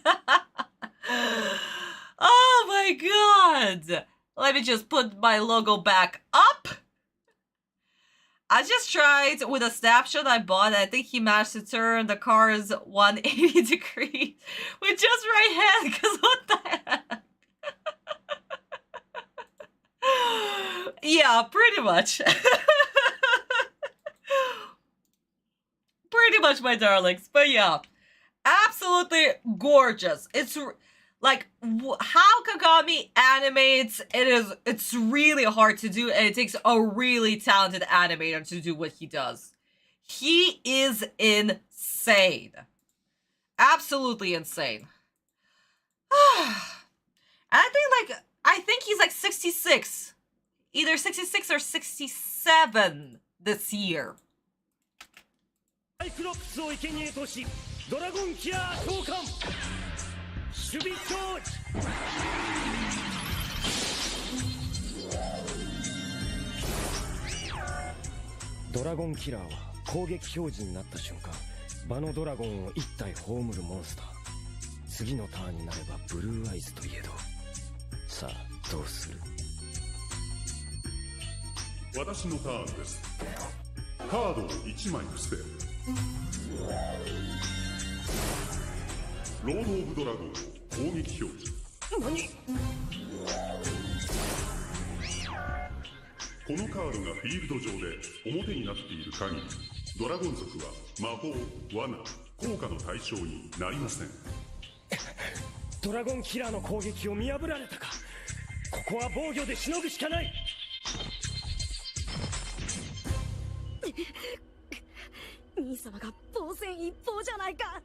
Speaker 1: Oh my god. Let me just put my logo back up. I just tried with a snapshot I bought. I think he managed to turn the car's 180 degrees with just right hand, because what the heck? Yeah, pretty much. Pretty much, my darlings. But yeah, absolutely gorgeous. It's like how Kagami animates. It's really hard to do, and it takes a really talented animator to do what he does. He is insane. Absolutely insane. I think he's like 66. Either 66 or 67 this year.
Speaker 5: Dragon Killer は攻撃表示になった瞬間、場のドラゴンを一体葬るモンスター。次のターンになればブルーアイズといえど、さあどうする？
Speaker 12: 私のターンです。カードを1枚伏せ、ロード・オブ・ドラゴンを攻撃表示。
Speaker 5: 何？
Speaker 12: このカードがフィールド上で表になっている限り、ドラゴン族は魔法、罠、効果の対象になりません。
Speaker 5: ドラゴンキラーの攻撃を見破られたか。ここは防御でしのぐしかない。
Speaker 7: 兄様が防戦一方じゃないか。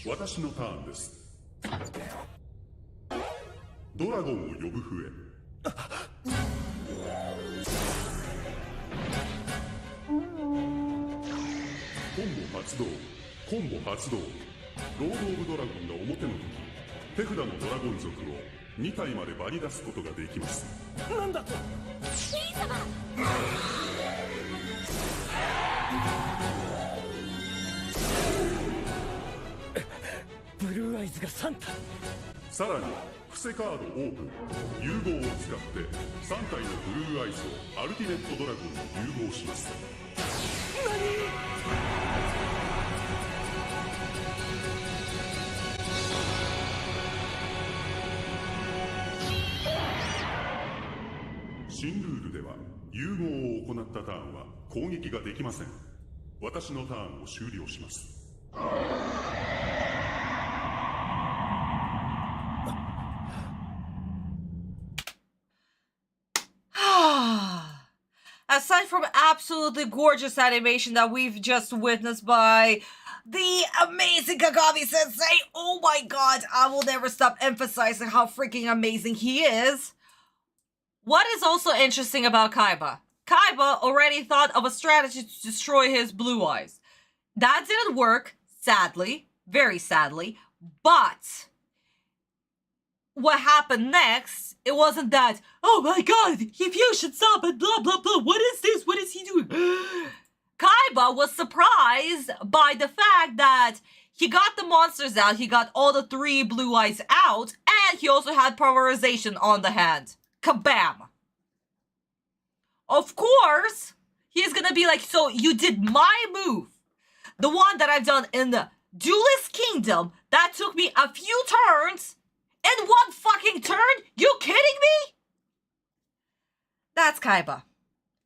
Speaker 12: 私のターンです。ドラゴンを呼ぶ笛。コンボ発動。コンボ発動。ロード・オブ・ドラゴンが表の時、手札のドラゴン族を2体まで場に出すことができます。
Speaker 11: なんだと。
Speaker 2: キン様。
Speaker 11: ブルーアイズが3体。
Speaker 12: さらに伏せカードオープン。融合を使って3体のブルーアイズをアルティメットドラゴンに融合します。新ルールでは融合を行ったターンは攻撃ができません。私のターンを終了します。
Speaker 1: Aside from absolutely gorgeous animation that we've just witnessed by the amazing Kagami Sensei, oh my god, I will never stop emphasizing how freaking amazing he is. What is also interesting about Kaiba? Kaiba already thought of a strategy to destroy his blue eyes. That didn't work, sadly, very sadly, but what happened next, it wasn't that, oh my god, he fusion sub and blah blah blah, what is this, what is he doing? Kaiba was surprised by the fact that he got the monsters out, he got all the 3 blue eyes out, and he also had polarization on the hand. Kabam! Of course, he's gonna be like, so you did my move, the one that I've done in the Duelist Kingdom, that took me a few turns, in one fucking turn? You kidding me? That's Kaiba.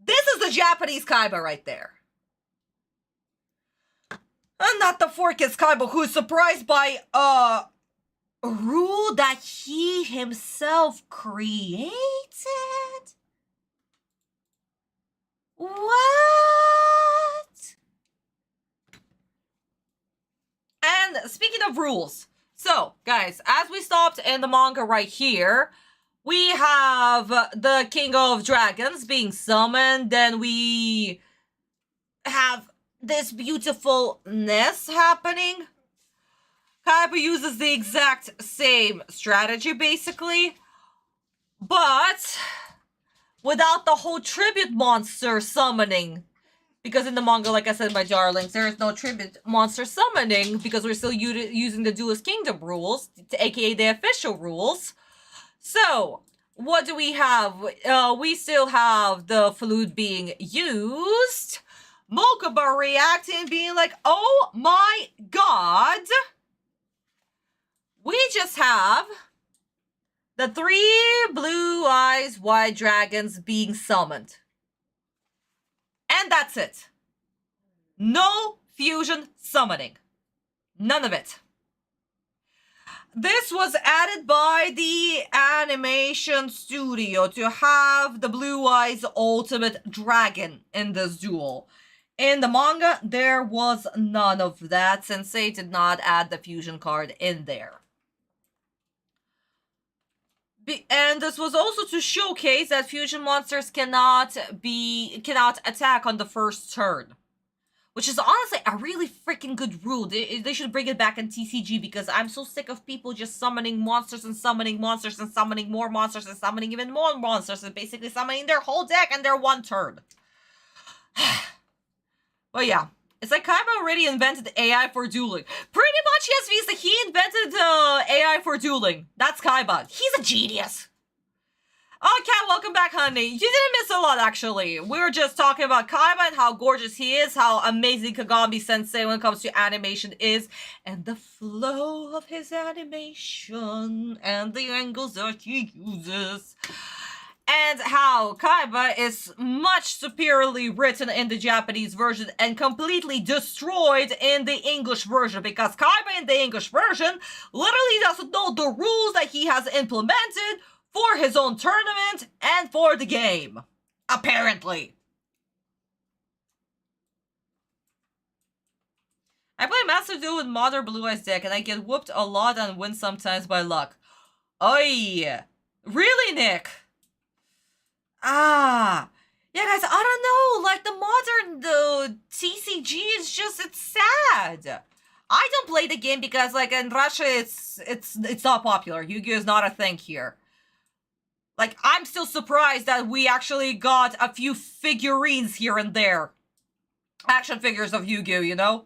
Speaker 1: This is the Japanese Kaiba right there. And not the Forkis Kaiba who's surprised by a rule that he himself created? What? And speaking of rules, so guys, as we stopped in the manga right here, we have the King of Dragons being summoned, then we have this beautifulness happening. Kaiba uses the exact same strategy basically, but without the whole tribute monster summoning. Because in the manga, like I said, my darlings, there is no tribute monster summoning because we're still using the Duelist Kingdom rules, aka the official rules. So, what do we have? We still have the flute being used. Mokuba reacting, being like, oh my god. We just have the 3 blue eyes white dragons being summoned. And that's it. No fusion summoning. None of it. This was added by the animation studio to have the Blue Eyes Ultimate Dragon in this duel. In the manga, there was none of that. Sensei did not add the fusion card in there. And this was also to showcase that fusion monsters cannot attack on the first turn. Which is honestly a really freaking good rule. They should bring it back in TCG because I'm so sick of people just summoning monsters and summoning monsters and summoning more monsters and summoning even more monsters and basically summoning their whole deck in their one turn. But yeah, it's like Kaiba already invented AI for dueling. Pretty much, yes, Visa, he invented AI for dueling. That's Kaiba. He's a genius. Oh, Kat, welcome back, honey. You didn't miss a lot, actually. We were just talking about Kaiba and how gorgeous he is, how amazing Kagami-sensei when it comes to animation is, and the flow of his animation, and the angles that he uses. And how Kaiba is much superiorly written in the Japanese version and completely destroyed in the English version. Because Kaiba in the English version literally doesn't know the rules that he has implemented for his own tournament and for the game. Apparently. I blame Master Duel with Modern Blue Eyes deck, and I get whooped a lot and win sometimes by luck. Oi! Really, Nick? Ah. Yeah, guys, I don't know. Like, the modern TCG is just, it's sad. I don't play the game because, like, in Russia, it's not popular. Yu-Gi-Oh is not a thing here. Like, I'm still surprised that we actually got a few figurines here and there. Action figures of Yu-Gi-Oh, you know?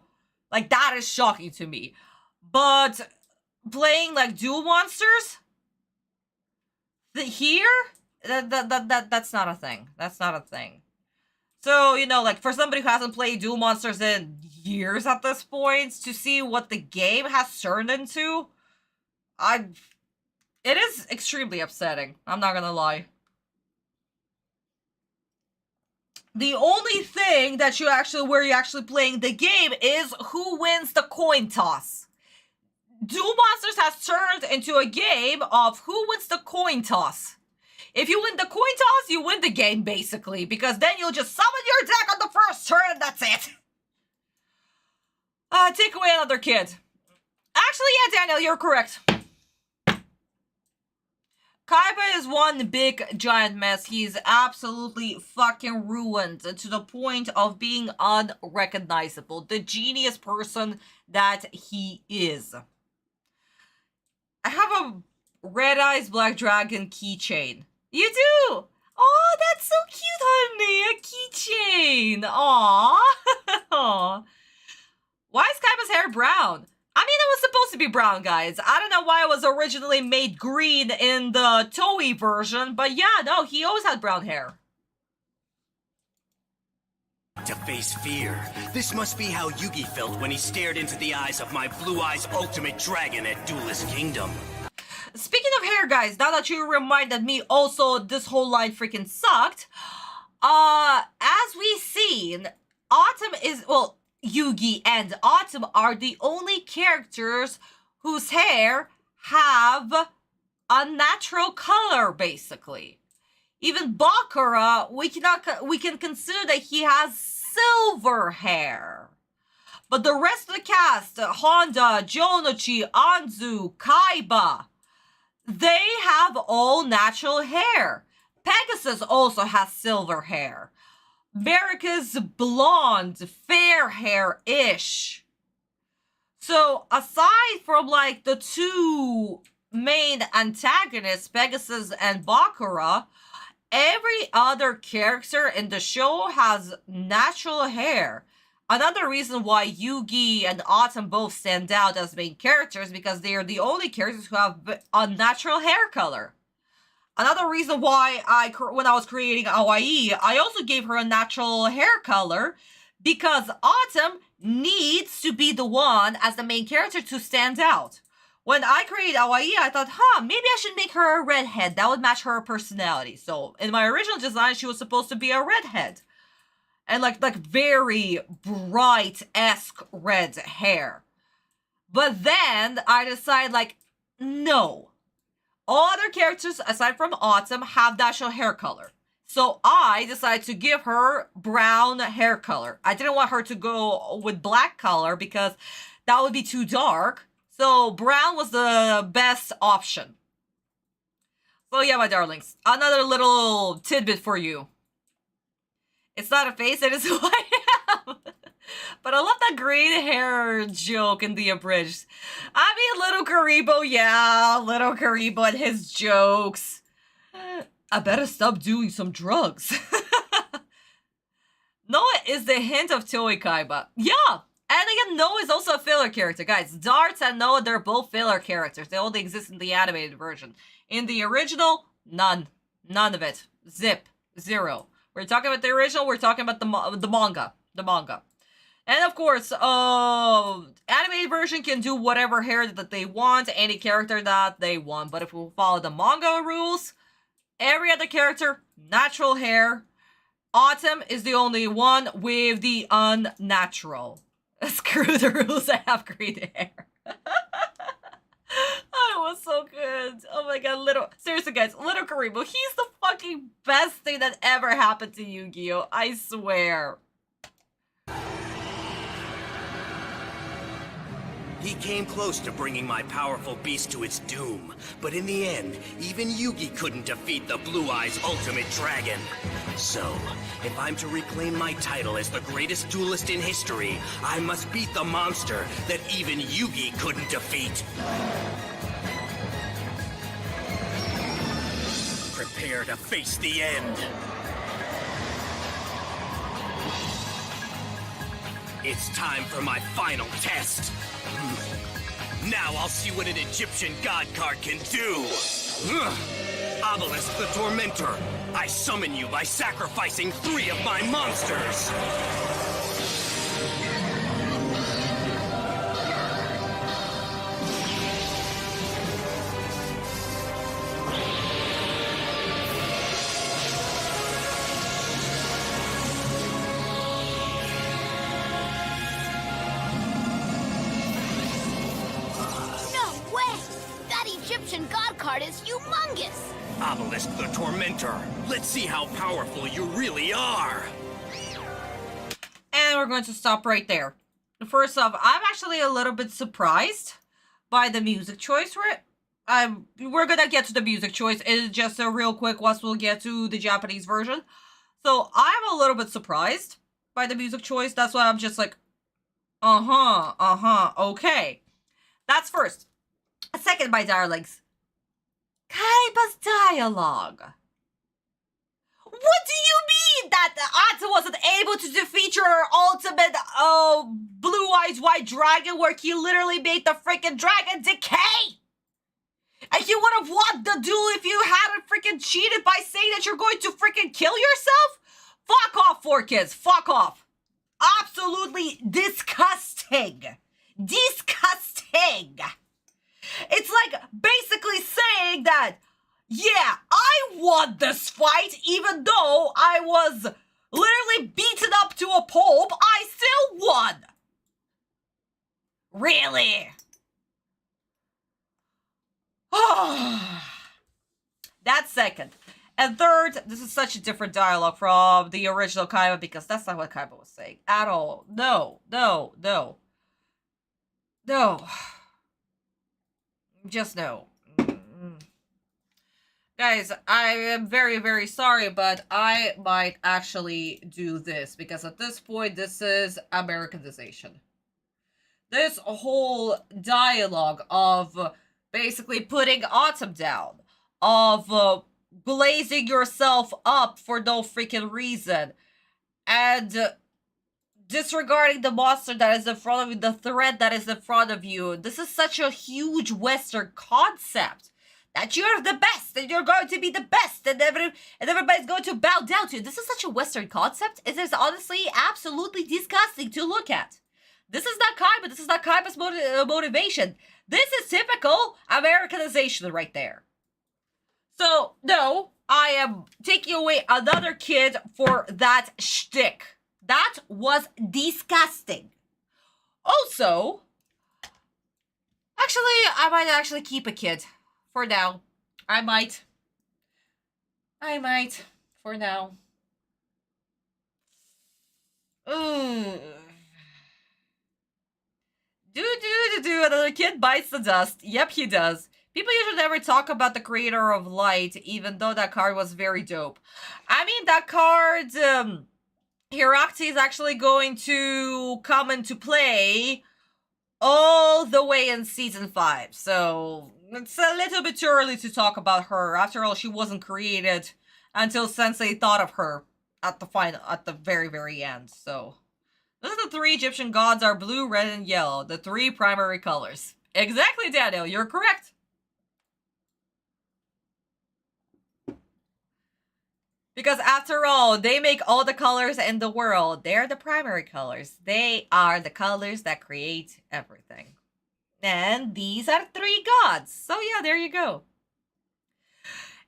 Speaker 1: Like, that is shocking to me. But playing, like, Duel Monsters? Here? That's not a thing. That's not a thing. So, you know, like, for somebody who hasn't played Duel Monsters in years at this point, to see what the game has turned into, it is extremely upsetting. I'm not gonna lie. The only thing that where you're actually playing the game is who wins the coin toss. Duel Monsters has turned into a game of who wins the coin toss. If you win the coin toss, you win the game, basically, because then you'll just summon your deck on the first turn and that's it. Take away another kid. Actually, yeah, Daniel, you're correct. Kaiba is one big giant mess. He's absolutely fucking ruined to the point of being unrecognizable. The genius person that he is. I have a Red Eyes Black Dragon keychain. You do? Oh, that's so cute, honey. A keychain. Aww. Why is Kaiba's hair brown? I mean, it was supposed to be brown, guys. I don't know why it was originally made green in the Toei version, but yeah, no, he always had brown hair.
Speaker 9: To face fear. This must be how Yugi felt when he stared into the eyes of my Blue Eyes Ultimate Dragon at Duelist Kingdom.
Speaker 1: Speaking of hair, guys, now that you reminded me, also, this whole line freaking sucked. As we've seen, Atem is, well, Yugi and Atem are the only characters whose hair have a natural color, basically. Even Bakura, we can consider that he has silver hair. But the rest of the cast, Honda, Jonochi, Anzu, Kaiba, they have all natural hair. Pegasus also has silver hair. Marika's blonde, fair hair-ish. So, aside from, like, the two main antagonists, Pegasus and Bakura, every other character in the show has natural hair. Another reason why Yugi and Atem both stand out as main characters, because they are the only characters who have a natural hair color. Another reason why when I was creating Aoi, I also gave her a natural hair color, because Atem needs to be the one as the main character to stand out. When I created Aoi, I thought, maybe I should make her a redhead. That would match her personality. So in my original design, she was supposed to be a redhead. And like very bright-esque red hair. But then I decided, like, no. All other characters, aside from Atem, have natural hair color. So I decided to give her brown hair color. I didn't want her to go with black color because that would be too dark. So brown was the best option. So yeah, my darlings, another little tidbit for you. It's not a face, it is who I am. But I love that green hair joke in the abridged. I mean, Little Karibo, yeah, Little Karibo and his jokes. I better stop doing some drugs. Noah is the hint of Toei Kaiba. Yeah, and again, Noah is also a filler character. Guys, Darts and Noah, they're both filler characters. They only exist in the animated version. In the original, none. None of it. Zip. Zero. We're talking about the original, we're talking about the manga. The manga. And of course, animated version can do whatever hair that they want, any character that they want. But if we follow the manga rules, every other character, natural hair. Atem is the only one with the unnatural. Screw the rules, I have green hair. Oh, it was so good. Oh my god, seriously guys, Little Karibo, he's the fucking best thing that ever happened to Yu-Gi-Oh! I swear.
Speaker 9: He came close to bringing my powerful beast to its doom, but in the end, even Yugi couldn't defeat the Blue Eyes' ultimate dragon. So, if I'm to reclaim my title as the greatest duelist in history, I must beat the monster that even Yugi couldn't defeat. Prepare to face the end. It's time for my final test. Now I'll see what an Egyptian god card can do. Obelisk the Tormentor, I summon you by sacrificing 3 of my monsters.
Speaker 2: Egyptian god card is humongous!
Speaker 9: Obelisk the Tormentor, let's see how powerful you really are!
Speaker 1: And we're going to stop right there. First off, I'm actually a little bit surprised by the music choice. We're gonna get to the music choice. It's just a real quick once we'll get to the Japanese version. So I'm a little bit surprised by the music choice. That's why I'm just like, okay. That's first. Second, my darlings, Kaiba's dialogue. What do you mean that Atem wasn't able to defeat your ultimate blue eyes white dragon where he literally made the freaking dragon decay? And you would have won the duel if you hadn't freaking cheated by saying that you're going to freaking kill yourself? Fuck off, 4Kids. Fuck off. Absolutely disgusting. Disgusting. It's like basically saying that, yeah, I won this fight even though I was literally beaten up to a pulp. I still won. Really? That's second. And third, this is such a different dialogue from the original Kaiba because that's not what Kaiba was saying at all. No. Just no. Guys, I am very, very sorry, but I might actually do this because at this point, this is Americanization. This whole dialogue of basically putting Atem down, of blazing yourself up for no freaking reason, and disregarding the monster that is in front of you, the threat that is in front of you. This is such a huge Western concept. That you're the best, and you're going to be the best, and everybody's going to bow down to you. This is such a Western concept. It is honestly absolutely disgusting to look at. This is not Kaiba. This is not Kaiba's motivation. This is typical Americanization right there. So, no, I am taking away another kid for that shtick. That was disgusting. Also, actually, I might actually keep a kid. For now. I might. For now. Another kid bites the dust. Yep, he does. People usually never talk about the creator of light, even though that card was very dope. I mean, that card, Hirakti is actually going to come into play all the way in Season 5. So, it's a little bit too early to talk about her. After all, she wasn't created until Sensei thought of her at the very, very end. So, those are the 3 Egyptian gods are blue, red, and yellow. The 3 primary colors. Exactly, Daniel. You're correct. Because after all, they make all the colors in the world. They're the primary colors. They are the colors that create everything. And these are 3 gods. So yeah, there you go.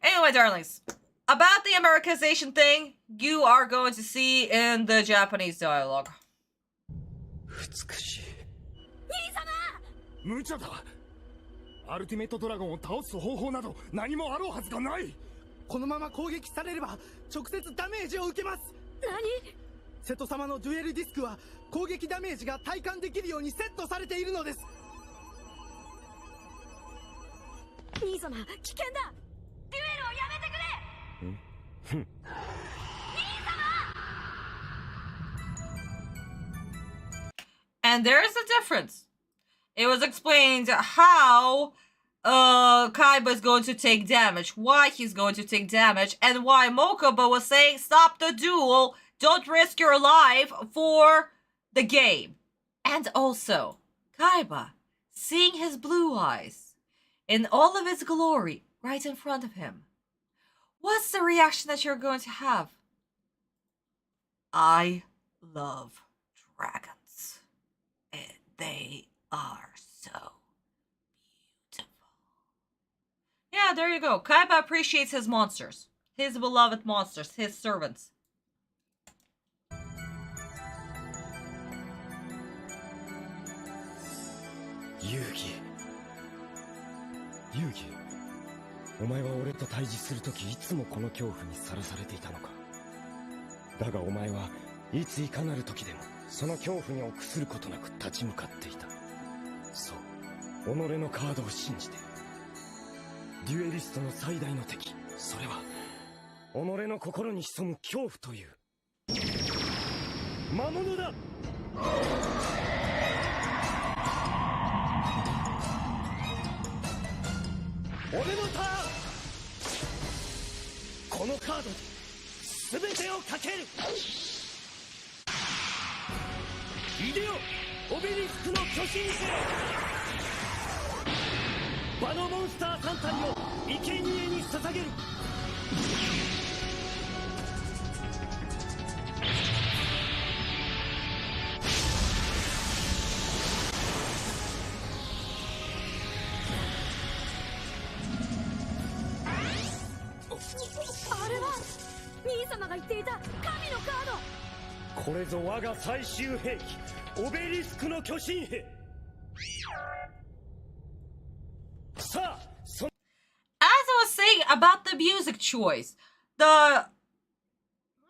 Speaker 1: Anyway, darlings. About the Americanization thing, you are going to see in the Japanese dialogue.
Speaker 10: 無茶だ。アルティメットドラゴンを倒す方法など何もあろうはずがない。
Speaker 11: このまま攻撃されれば直接ダメージを受けます。何？瀬戸様のデュエルディスクは攻撃ダメージが体感できるようにセットされているのです。
Speaker 7: 兄様、危険だ。デュエルをやめてくれ。
Speaker 1: And there's a difference. It was explained how Kaiba is going to take damage, why he's going to take damage, and why Mokuba was saying, stop the duel, don't risk your life for the game. And also, Kaiba, seeing his blue eyes in all of its glory right in front of him. What's the reaction that you're going to have? I love dragons. They are so beautiful. Yeah, there you go. Kaiba appreciates his monsters. His beloved monsters. His servants.
Speaker 5: Yugi. お前は俺と対峙するときいつもこの恐怖にさらされていたのか。だがお前はいついかなる時でもその恐怖に臆することなく立ち向かっていた。そう、己のカードを信じて。デュエリストの最大の敵、それは己の心に潜む恐怖という魔物だ。俺のターン。このカードに全てをかける。いでよ、オベリスクの巨神兵。場のモンスター3体を生贄に捧げる。
Speaker 7: あれは兄様が言っていた神のカード。
Speaker 5: これぞ我が最終兵器、オベリスクの巨神兵。さあ、
Speaker 1: As I was saying about the music choice, the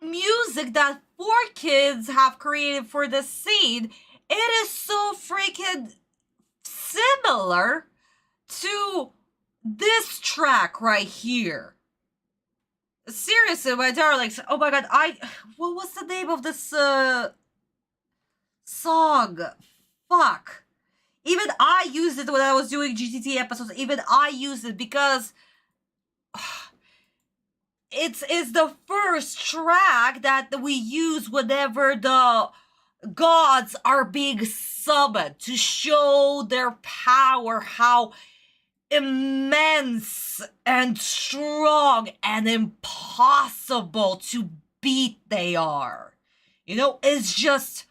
Speaker 1: music that 4Kids have created for this scene, it is so freaking similar to this track right here. Seriously, my darlings, oh my god, what was the name of this song? Fuck. Even I used it when I was doing GTT episodes. Even I used it because it's the first track that we use whenever the gods are being summoned to show their power, how immense and strong and impossible to beat they are. You know, it's just...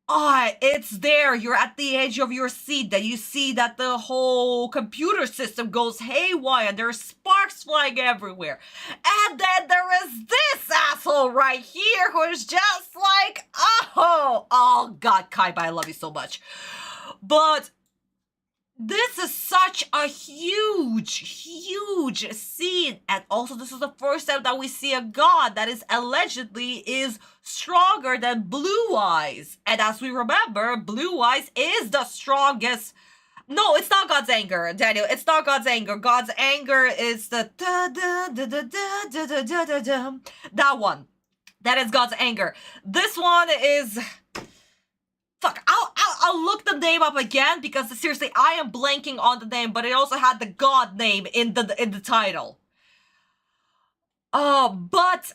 Speaker 1: it's there. You're at the edge of your seat. Then you see that the whole computer system goes haywire. There's sparks flying everywhere. And then there is this asshole right here who is just like, oh god, Kaiba, I love you so much. But this is such a huge scene. And also this is the first time that we see a god that is allegedly stronger than Blue Eyes. And as we remember, Blue Eyes is the strongest. No, it's not God's anger, Daniel. It's not God's anger. God's anger is the that one. That is God's anger. This one is... Fuck, I'll look the name up again because seriously, I am blanking on the name, but it also had the god name in the title. But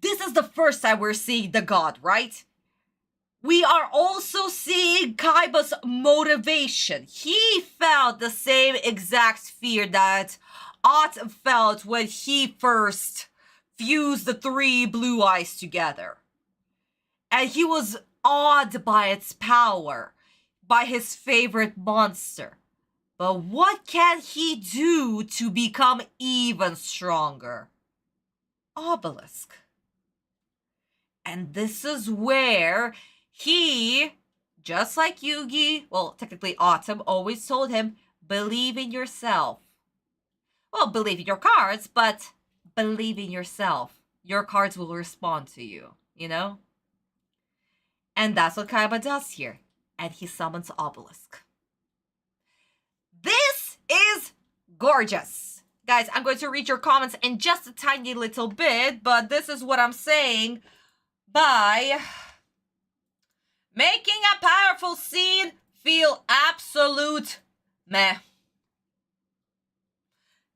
Speaker 1: this is the first time we're seeing the god, right? We are also seeing Kaiba's motivation. He felt the same exact fear that Atem felt when he first fused the 3 blue eyes together. And he was awed by its power, by his favorite monster. But what can he do to become even stronger? Obelisk. And this is where he, just like Yugi, well, technically Atem always told him, believe in yourself. Well, believe in your cards, but believe in yourself. Your cards will respond to you, you know? And that's what Kaiba does here. And he summons Obelisk. gorgeous. Guys, I'm going to read your comments in just a tiny little bit, but this is what I'm saying by making a powerful scene feel absolute meh.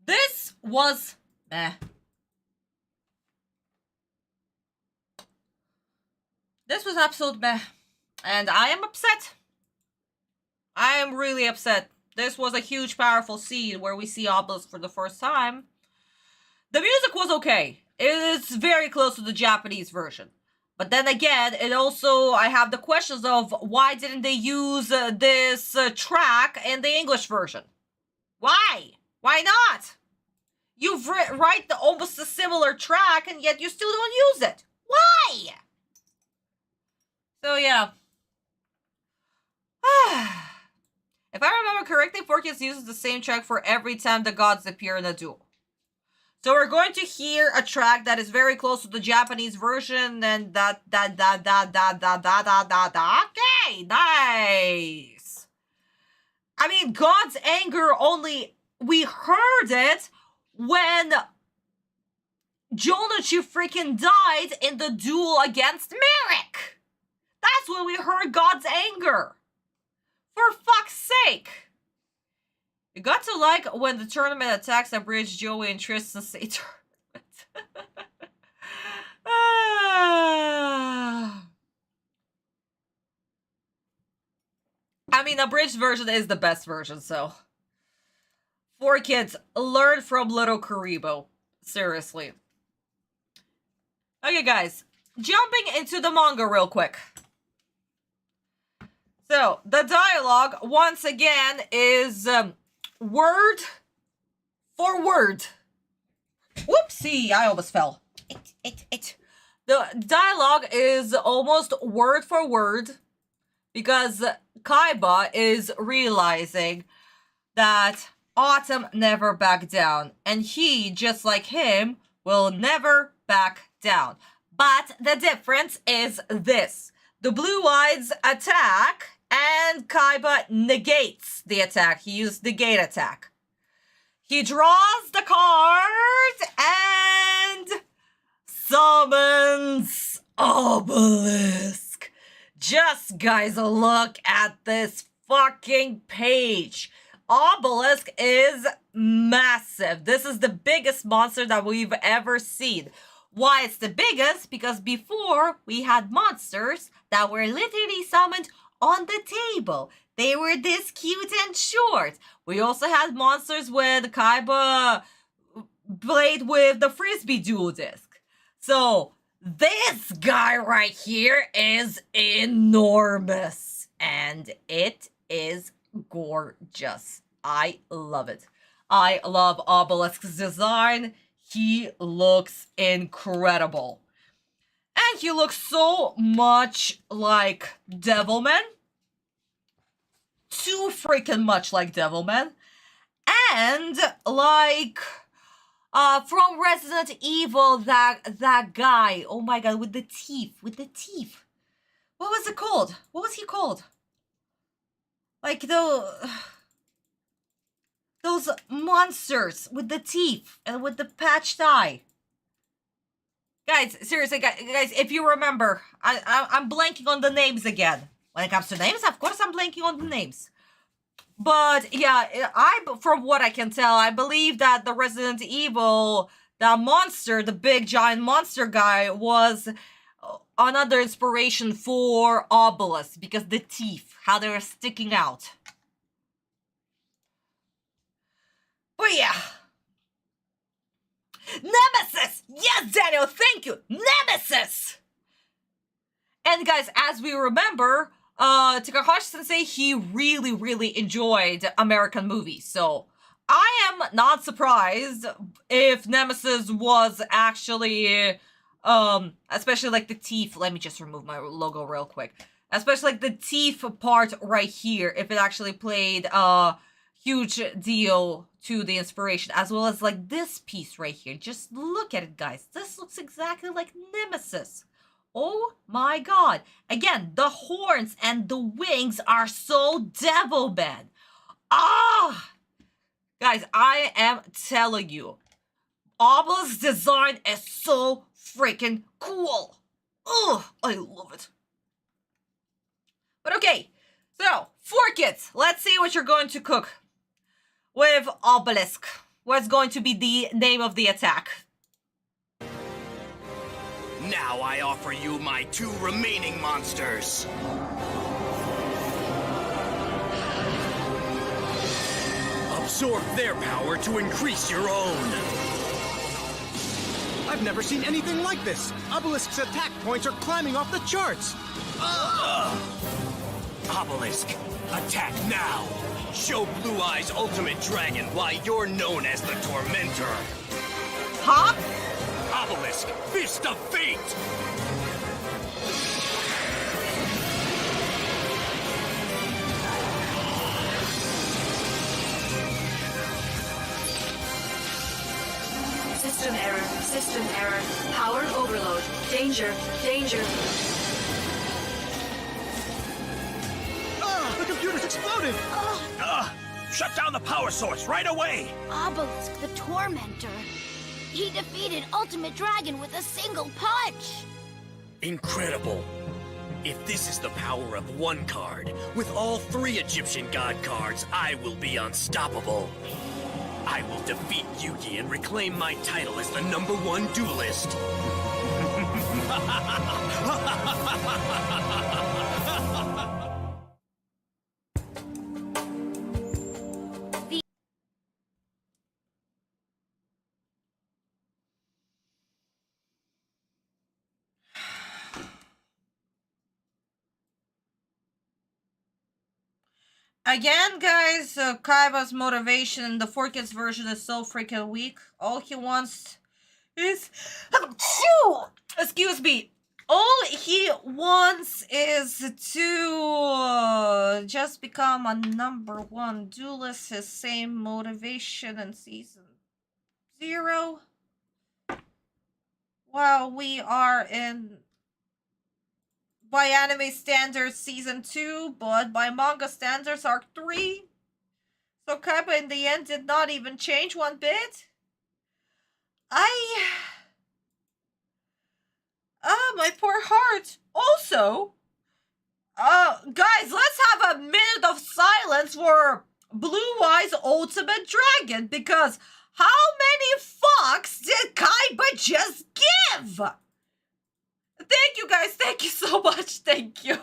Speaker 1: This was meh. This was absolute meh. And I am upset. I am really upset. This was a huge, powerful scene where we see Obelisk for the first time. The music was okay. It is very close to the Japanese version. But then again, it also, I have the questions of why didn't they use this track in the English version? Why? Why not? You write almost a similar track and yet you still don't use it. Why? So yeah. If I remember correctly, 4Kids uses the same track for every time the gods appear in a duel. So we're going to hear a track that is very close to the Japanese version, and okay, nice. I mean, God's anger only, we heard it when Jonuchi freaking died in the duel against Merrick. That's when we heard God's anger. For fuck's sake! You got to like when the tournament attacks that bridge Joey and Tristan say tournament. I mean, the abridged version is the best version, so. 4Kids, learn from little Karibo. Seriously. Okay, guys. Jumping into the manga real quick. So, the dialogue, once again, is word for word. Whoopsie, I almost fell. The dialogue is almost word for word because Kaiba is realizing that Atem never backed down. And he, just like him, will never back down. But the difference is this. The Blue Eyes attack, and Kaiba negates the attack. He used negate attack. He draws the card and summons Obelisk. Just, guys, look at this fucking page. Obelisk is massive. This is the biggest monster that we've ever seen. Why it's the biggest? Because before we had monsters that were literally summoned on the table. They were this cute and short. We also had monsters when Kaiba played with the Frisbee dual disc. So this guy right here is enormous. And it is gorgeous. I love it. I love Obelisk's design. He looks incredible. And he looks so much like Devilman. Too freaking much like Devilman. And like from Resident Evil, that guy. Oh my god, with the teeth. What was it called? What was he called? Like those monsters with the teeth and with the patched eye. Guys, seriously, guys, if you remember, I'm blanking on the names again. When it comes to names, of course I'm blanking on the names. But yeah, from what I can tell, I believe that the Resident Evil, the monster, the big giant monster guy, was another inspiration for Obelisk because the teeth, how they were sticking out. But yeah. Nemesis! Yes, Daniel, thank you! Nemesis! And guys, as we remember, Takahashi-sensei, he really, really enjoyed American movies. So, I am not surprised if Nemesis was actually, especially like the teeth. Let me just remove my logo real quick. Especially like the teeth part right here, if it actually played a huge deal to the inspiration, as well as like this piece right here. Just look at it, guys. This looks exactly like Nemesis. Oh my god. Again, the horns and the wings are so Devilman. Ah! Guys, I am telling you, Obelisk's design is so freaking cool. Ugh, I love it. But okay, so, fork it. Let's see what you're going to cook with Obelisk. What's going to be the name of the attack?
Speaker 9: Now I offer you my 2 remaining monsters. Absorb their power to increase your own.
Speaker 8: I've never seen anything like this. Obelisk's attack points are climbing off the charts.
Speaker 9: Obelisk, attack now. Show Blue Eye's ultimate dragon why you're known as the Tormentor.
Speaker 1: Huh?
Speaker 9: Obelisk, Fist of Fate!
Speaker 4: System error, power overload, danger, danger.
Speaker 10: The computer's exploded! Shut down the power source right away!
Speaker 2: Obelisk the Tormentor. He defeated Ultimate Dragon with a single punch.
Speaker 9: Incredible. If this is the power of one card, with all 3 Egyptian god cards, I will be unstoppable. I will defeat Yugi and reclaim my title as the #1 duelist.
Speaker 1: Again, guys, Kaiba's motivation in the 4Kids version is so freaking weak. All he wants is... Excuse me. All he wants is to just become a #1 duelist. His same motivation in Season 0. While we are in... by anime standards, Season 2, but by manga standards, Arc 3. So Kaiba in the end did not even change one bit. My poor heart. Also, guys, let's have a minute of silence for Blue Eye's Ultimate Dragon, because how many fucks did Kaiba just give? Thank you, guys. Thank you so much. Thank you.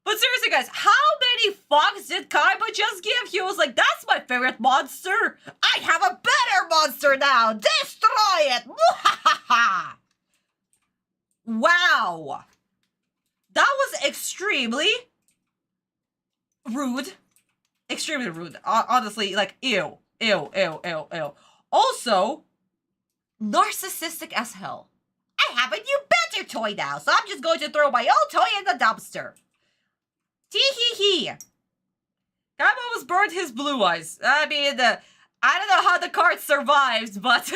Speaker 1: But seriously, guys, how many fucks did Kaiba just give? He was like, that's my favorite monster. I have a better monster now. Destroy it. Wow. That was extremely rude. Extremely rude. Honestly, like, ew. Ew, ew, ew, ew. Also, narcissistic as hell. I have a new better toy now, so I'm just going to throw my old toy in the dumpster. Tee-hee-hee. Kaiba almost burned his blue eyes. I mean, I don't know how the card survived, but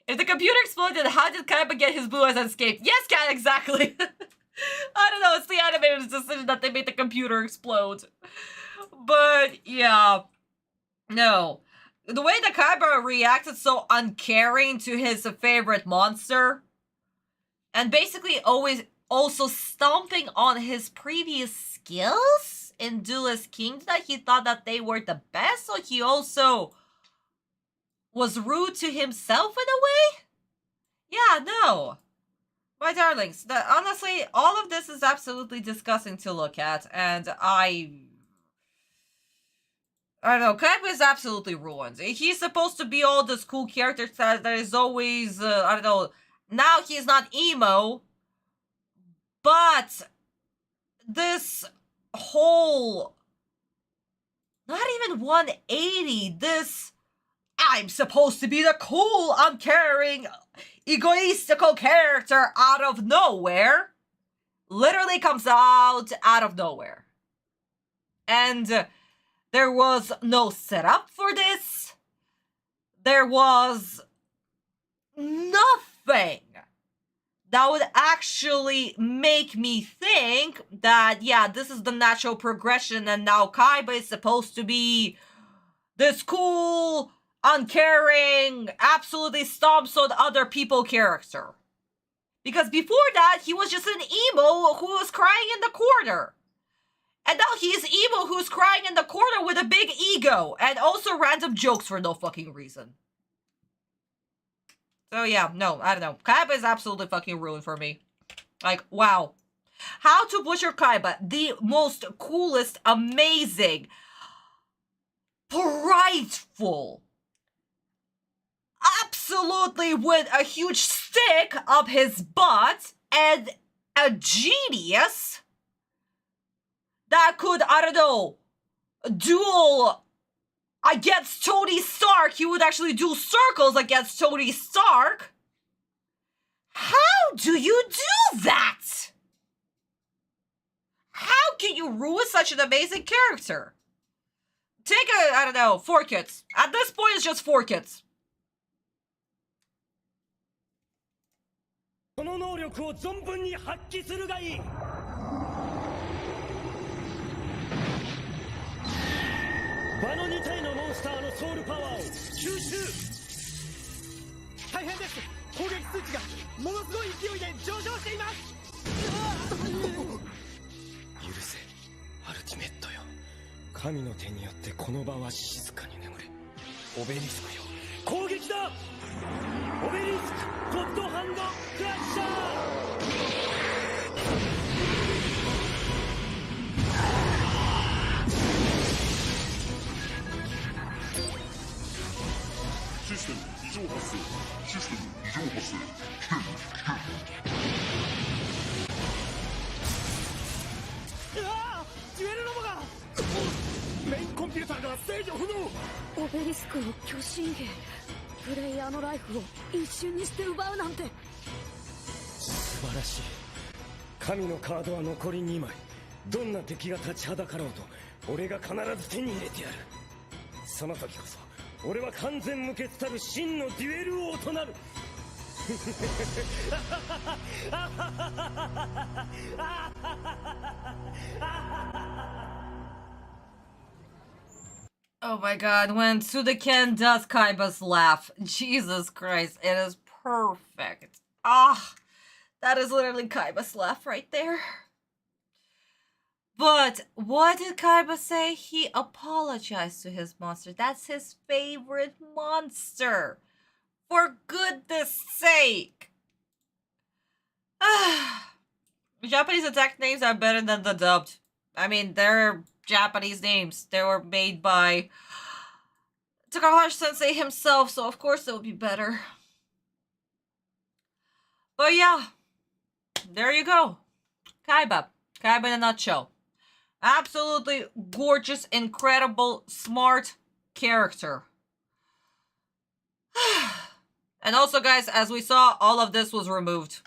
Speaker 1: if the computer exploded, how did Kaiba get his blue eyes unscathed? Yes, Cat, exactly. I don't know, it's the animator's decision that they made the computer explode. But, yeah. No. The way that Kaiba reacted so uncaring to his favorite monster, and basically always also stomping on his previous skills in Duelist Kingdom, that he thought that they were the best, so he also was rude to himself in a way? Yeah, no. My darlings, honestly, all of this is absolutely disgusting to look at, and I don't know, Kaiba is absolutely ruined. He's supposed to be all this cool character that is always, I don't know, now he's not emo, but this whole, not even 180, this, I'm supposed to be the cool, uncaring, egoistical character out of nowhere, literally comes out of nowhere. And there was no setup for this. There was nothing that would actually make me think that, yeah, this is the natural progression and now Kaiba is supposed to be this cool, uncaring, absolutely stomps on other people character. Because before that, he was just an emo who was crying in the corner. And now he's emo who's crying in the corner with a big ego. And also random jokes for no fucking reason. So yeah, no, I don't know. Kaiba is absolutely fucking ruined for me. Like, wow. How to Butcher Kaiba. The most coolest, amazing, prideful, absolutely with a huge stick up his butt, and a genius that could, I don't know, duel against Tony Stark. He would actually do circles against Tony Stark. How do you do that? How can you ruin such an amazing character? Take a, I don't know, 4 kids. At this point, it's just 4 kids.
Speaker 5: その能力を存分に発揮するがいい。場の2体のモンスターのソウルパワーを吸収。
Speaker 11: 大変です。攻撃数値がものすごい勢いで上昇しています。
Speaker 5: 許せ、アルティメットよ。神の手によってこの場は静かに眠れ。オベリスクよ、攻撃だ。オベリスクゴッドハンドクラッシャー。
Speaker 12: システム異常発生。システム異常発生。危険。
Speaker 11: うわー、ジュエルロボがメインコンピューターが制御不能。
Speaker 7: オベリスクの巨神兵、プレイヤーのライフを一瞬にして奪うなんて。
Speaker 5: 素晴らしい。神のカードは残り2枚。どんな敵が立ちはだかろうと俺が必ず手に入れてやる。その時こそ俺は完全無欠たる真のデュエル王となる。
Speaker 1: Oh my god, when Sudaken does Kaiba's laugh, Jesus Christ, it is perfect. Ah, that is literally Kaiba's laugh right there. But what did Kaiba say? He apologized to his monster. That's his favorite monster. For goodness sake. The Japanese attack names are better than the dubbed. I mean, they're Japanese names. They were made by Takahashi-sensei himself, so of course it would be better. But yeah, there you go. Kaiba. Kaiba in a nutshell. Absolutely gorgeous, incredible, smart character. And also, guys, as we saw, all of this was removed.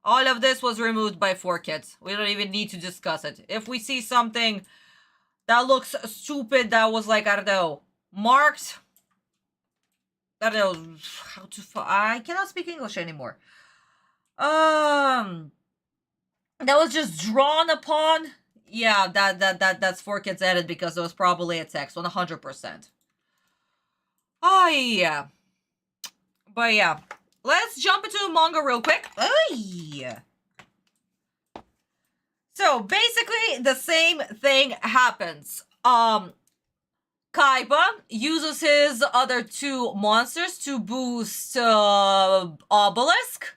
Speaker 1: All of this was removed by 4kids. We don't even need to discuss it. If we see something that looks stupid, that was like, I don't know, marked. I don't know how to. I cannot speak English anymore. That was just drawn upon. Yeah, that's 4kids edit because it was probably a text 100%. Oh yeah. But yeah, let's jump into the manga real quick. Oh yeah. So basically, the same thing happens. Kaiba uses his other 2 monsters to boost Obelisk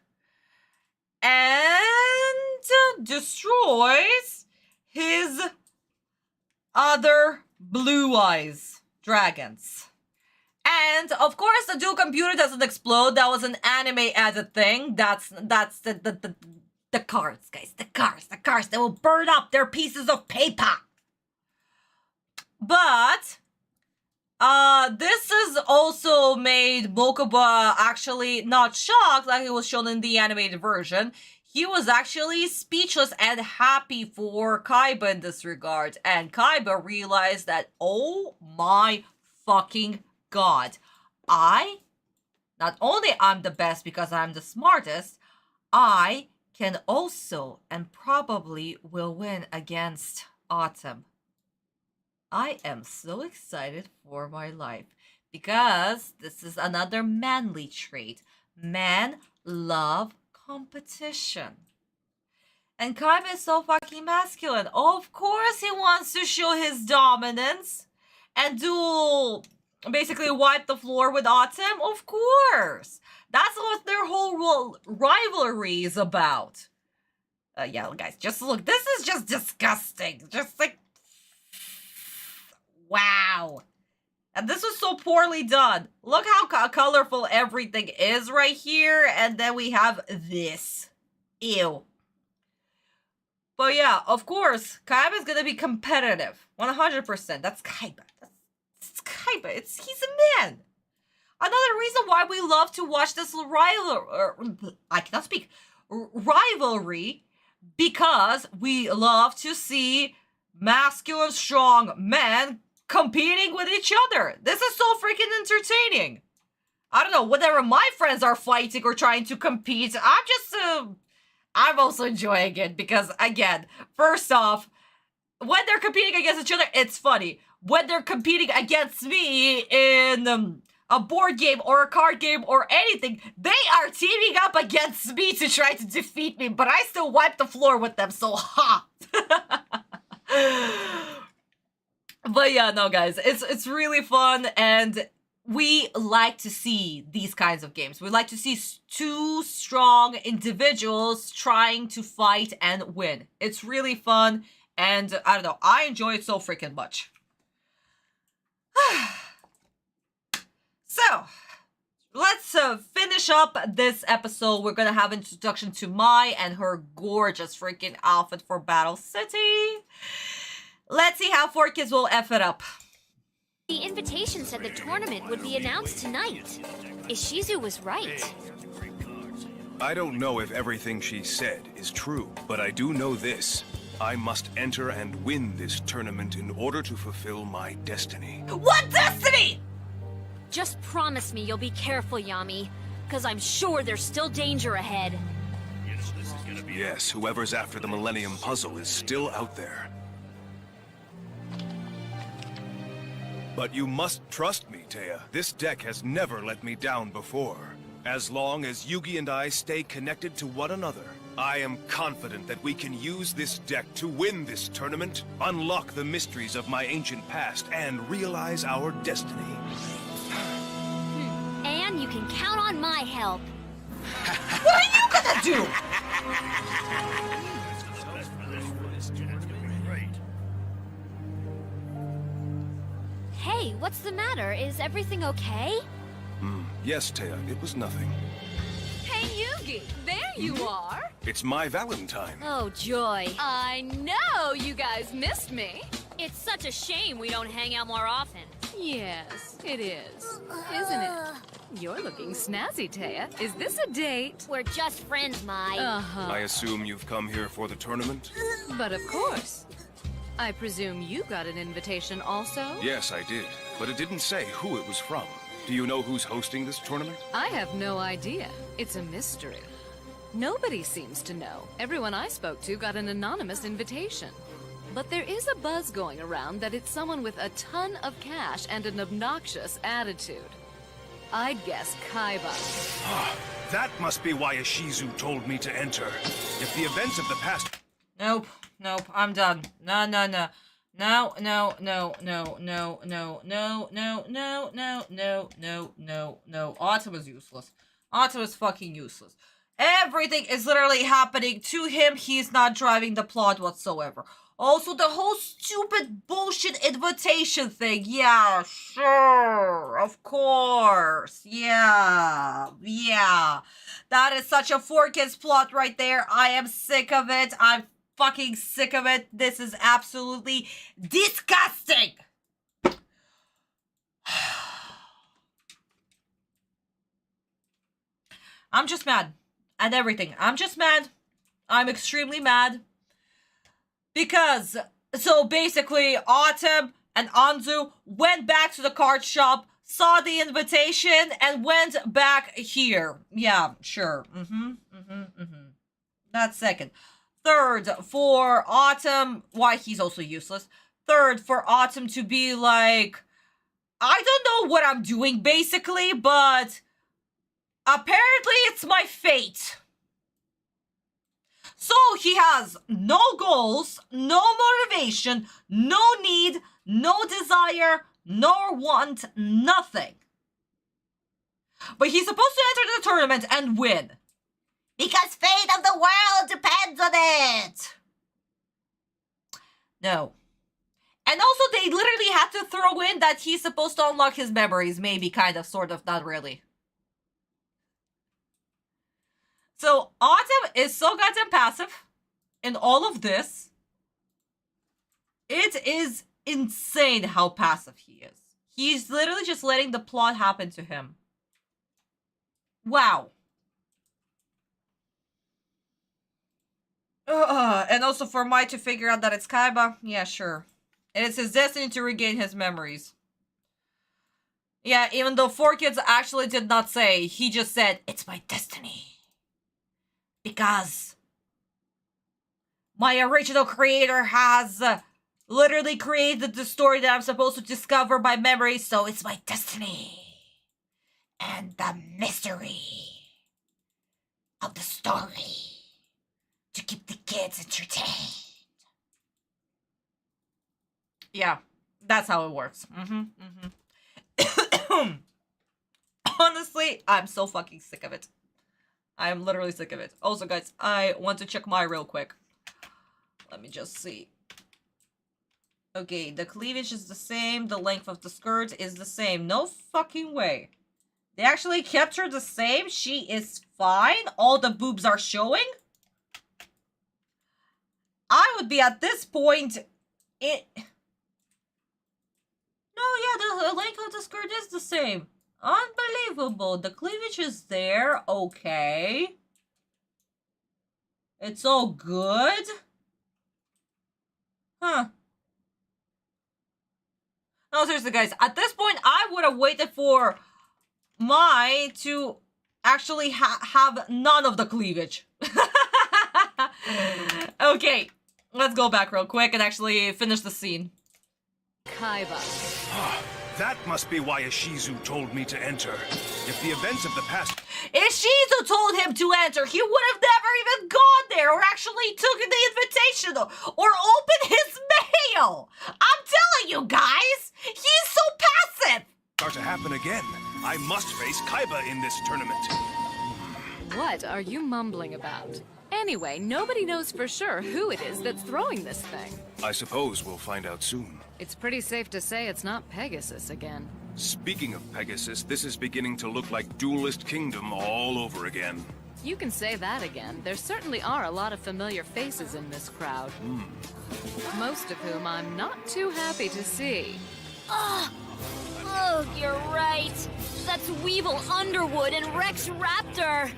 Speaker 1: and destroys his other Blue Eyes dragons. And of course, the dual computer doesn't explode. That was an anime added thing. That's the cards, guys. The cards. They will burn up. They're pieces of paper. But this is also made Mokuba actually not shocked like it was shown in the animated version. He was actually speechless and happy for Kaiba in this regard. And Kaiba realized that, oh my fucking god, not only I'm the best because I'm the smartest, I can also and probably will win against Atem. I am so excited for my life because this is another manly trait. Men love competition. And Kaiba is so fucking masculine. Of course he wants to show his dominance and basically wipe the floor with Atem. Of course. That's what their whole rivalry is about. Yeah, guys, just look. This is just disgusting. Just like, wow. And this was so poorly done. Look how colorful everything is right here. And then we have this. Ew. But yeah, of course, Kaiba is gonna be competitive. 100%. That's Kaiba. It's Kaiba. He's a man. Another reason why we love to watch this rivalry, because we love to see masculine, strong men competing with each other. This is so freaking entertaining. I don't know, whenever my friends are fighting or trying to compete, I'm also enjoying it because, again, first off, when they're competing against each other, it's funny. When they're competing against me in a board game or a card game or anything, they are teaming up against me to try to defeat me, but I still wipe the floor with them, so ha! But yeah, no guys, it's really fun, and we like to see these kinds of games. We like to see two strong individuals trying to fight and win. It's really fun, and I don't know, I enjoy it so freaking much. So, let's finish up this episode. We're gonna have introduction to Mai and her gorgeous freaking outfit for Battle City. Let's see how 4Kids will F it up.
Speaker 2: The invitation said the tournament would be announced tonight. Ishizu was right.
Speaker 3: I don't know if everything she said is true, but I do know this. I must enter and win this tournament in order to fulfill my destiny.
Speaker 1: What destiny?
Speaker 2: Just promise me you'll be careful, Yami, because I'm sure there's still danger ahead.
Speaker 3: Yes, whoever's after the Millennium Puzzle is still out there. But you must trust me, Taya. This deck has never let me down before. As long as Yugi and I stay connected to one another, I am confident that we can use this deck to win this tournament, unlock the mysteries of my ancient past, and realize our destiny.
Speaker 2: And you can count on my help.
Speaker 1: What are you gonna do?
Speaker 2: Hey, what's the matter? Is everything okay?
Speaker 3: Yes, Taya, it was nothing.
Speaker 4: Hey, Yugi, there you are.
Speaker 3: It's my Valentine.
Speaker 2: Oh, joy.
Speaker 4: I know you guys missed me.
Speaker 2: It's such a shame we don't hang out more often.
Speaker 4: Yes, it is. Isn't it? You're looking snazzy, Taya. Is this a date?
Speaker 2: We're just friends, Mai.
Speaker 3: I assume you've come here for the tournament?
Speaker 4: But of course. I presume you got an invitation also?
Speaker 3: Yes, I did. But it didn't say who it was from. Do you know who's hosting this tournament?
Speaker 4: I have no idea. It's a mystery. Nobody seems to know. Everyone I spoke to got an anonymous invitation. But there is a buzz going around that it's someone with a ton of cash and an obnoxious attitude. I'd guess Kaiba.
Speaker 3: That must be why Ishizu told me to enter. If the events of the past...
Speaker 1: Nope, I'm done. No. No. Atem is useless. Atem is fucking useless. Everything is literally happening to him. He's not driving the plot whatsoever. Also, the whole stupid bullshit invitation thing. Yeah, sure. Of course. Yeah. That is such a 4Kids plot right there. I am sick of it. I'm fucking sick of it. This is absolutely disgusting. I'm just mad at everything. I'm just mad. I'm extremely mad. Because, so basically, Atem and Anzu went back to the card shop, saw the invitation, and went back here. Yeah, sure. That's second. Third, for Atem, why he's also useless. third for Atem to be like, I don't know what I'm doing basically, but apparently it's my fate. So he has no goals, no motivation, no need, no desire, nor want, nothing. But he's supposed to enter the tournament and win. Because fate of the world depends on it. No. And also they literally had to throw in that he's supposed to unlock his memories. Maybe, kind of, sort of, not really. So Atem is so goddamn passive in all of this. It is insane how passive he is. He's literally just letting the plot happen to him. Wow. And also for Mai to figure out that it's Kaiba. Yeah, sure. And it's his destiny to regain his memories. Yeah, even though 4Kids actually did not say, he just said, it's my destiny. Because my original creator has literally created the story that I'm supposed to discover by memory, so it's my destiny. And the mystery of the story to keep the kids entertained. Yeah, that's how it works. Honestly, I'm so fucking sick of it. I'm literally sick of it. Also, guys, I want to check my real quick. Let me just see. Okay, the cleavage is the same. The length of the skirt is the same. No fucking way. They actually kept her the same. She is fine. All the boobs are showing. I would be at this point... No, yeah, the length of the skirt is the same. Unbelievable. The cleavage is there. Okay. It's all good. Huh. No, seriously, guys. At this point, I would have waited for Mai to actually have none of the cleavage. Okay. Let's go back real quick and actually finish the scene.
Speaker 3: Kaiba. That must be why Ishizu told me to enter. If the events of the past...
Speaker 1: Ishizu told him to enter, he would have never even gone there or actually took the invitation or opened his mail. I'm telling you guys, he's so passive.
Speaker 3: Start to happen again. I must face Kaiba in this tournament.
Speaker 13: What are you mumbling about? Anyway, nobody knows for sure who it is that's throwing this thing.
Speaker 3: I suppose we'll find out soon.
Speaker 13: It's pretty safe to say it's not Pegasus again.
Speaker 3: Speaking of Pegasus, this is beginning to look like Duelist Kingdom all over again.
Speaker 13: You can say that again. There certainly are a lot of familiar faces in this crowd. Most of whom I'm not too happy to see.
Speaker 2: Oh, you're right. That's Weevil Underwood and Rex Raptor.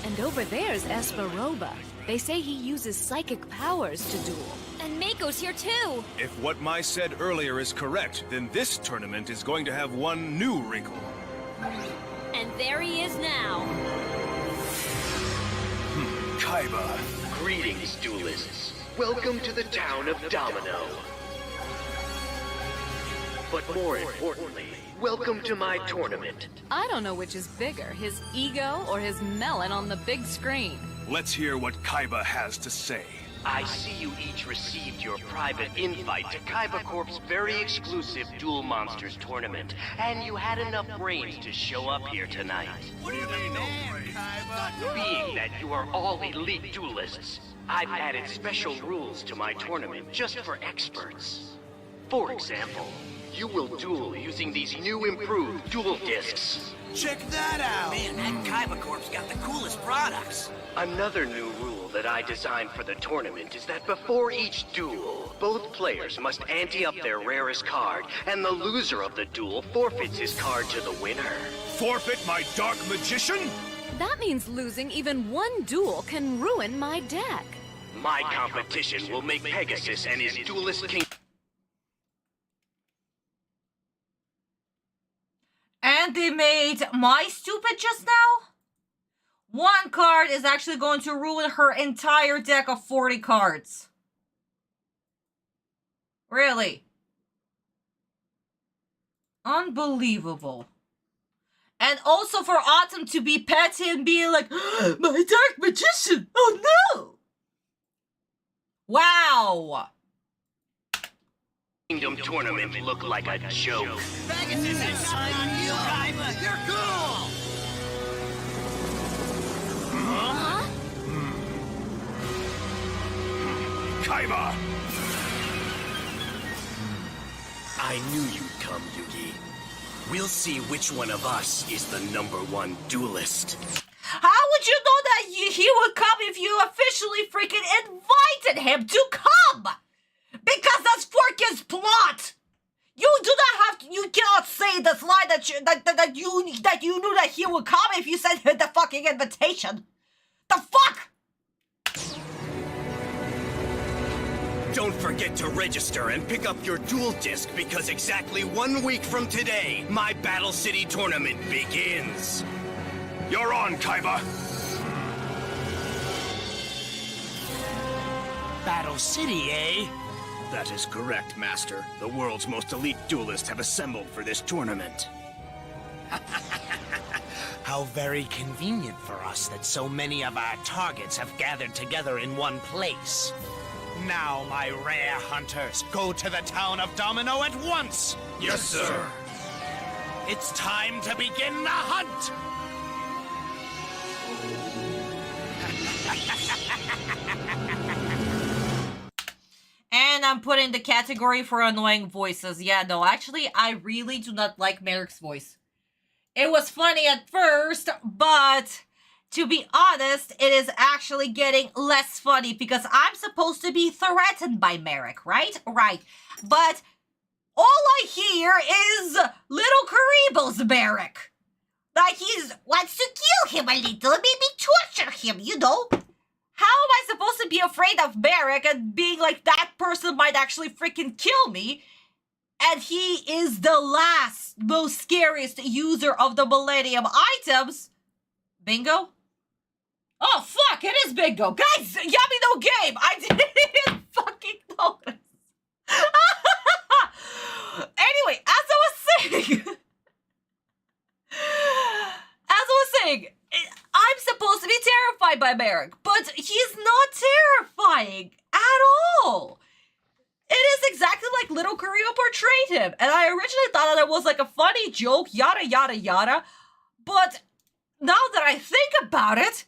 Speaker 13: And over there's Esperoba. They say he uses psychic powers to duel.
Speaker 2: And Mako's here too.
Speaker 3: If what Mai said earlier is correct, then this tournament is going to have one new wrinkle.
Speaker 2: And there he is now.
Speaker 9: Kaiba. Greetings, duelists. Welcome to the town of Domino. But more importantly, welcome to my tournament.
Speaker 13: I don't know which is bigger, his ego or his melon on the big screen.
Speaker 3: Let's hear what Kaiba has to say.
Speaker 9: I see you each received your private invite to Kaiba Corp's very exclusive Duel Monsters tournament, and you had enough brains to show up here tonight.
Speaker 10: What do you mean, Kaiba?
Speaker 9: Being that you are all elite duelists, I've added special rules to my tournament just for experts. For example, you will duel using these new improved duel discs.
Speaker 10: Check that out!
Speaker 14: Man, that Kaiba Corp's got the coolest products.
Speaker 9: Another new rule that I designed for the tournament is that before each duel, both players must ante up their rarest card, and the loser of the duel forfeits his card to the winner.
Speaker 3: Forfeit my Dark Magician?
Speaker 13: That means losing even one duel can ruin my deck.
Speaker 9: My competition will make Pegasus and his duelist king...
Speaker 1: And they made Mai stupid just now? One card is actually going to ruin her entire deck of 40 cards. Really. Unbelievable. And also for Atem to be petty and be like, my dark magician! Oh no! Wow!
Speaker 9: Kingdom tournament look like a joke.
Speaker 14: Pegasus is on you, Kaiba! You're cool!
Speaker 3: Kaiba!
Speaker 9: I knew you'd come, Yugi. We'll see which one of us is the #1 duelist.
Speaker 1: How would you know that he would come if you officially freaking invited him to come? Because that's Forky's plot. You do not have to, you cannot say this line that you knew that he would come if you sent him the fucking invitation. The fuck?
Speaker 9: Don't forget to register and pick up your duel disc because exactly 1 week from today, my Battle City tournament begins.
Speaker 3: You're on, Kaiba!
Speaker 10: Battle City, eh? That is correct, Master. The world's most elite duelists have assembled for this tournament.
Speaker 11: How very convenient for us that so many of our targets have gathered together in one place. Now, my rare hunters, go to the town of Domino at once!
Speaker 3: Yes, sir.
Speaker 11: It's time to begin the hunt!
Speaker 1: And I'm putting the category for annoying voices. Yeah, no, actually, I really do not like Merrick's voice. It was funny at first, but to be honest, it is actually getting less funny because I'm supposed to be threatened by Merrick, right? Right. But all I hear is little Karibo's Merrick. Like he wants to kill him a little, maybe torture him, you know? How am I supposed to be afraid of Merrick and being like that person might actually freaking kill me? And he is the last, most scariest user of the Millennium items. Bingo? Oh, fuck, it is bingo. Guys, Yummy no game. I didn't fucking notice. Anyway, as I was saying, I'm supposed to be terrified by Merrick, but he's not terrifying at all. It is exactly like Little Kurio portrayed him, and I originally thought that it was like a funny joke, yada yada yada, but now that I think about it,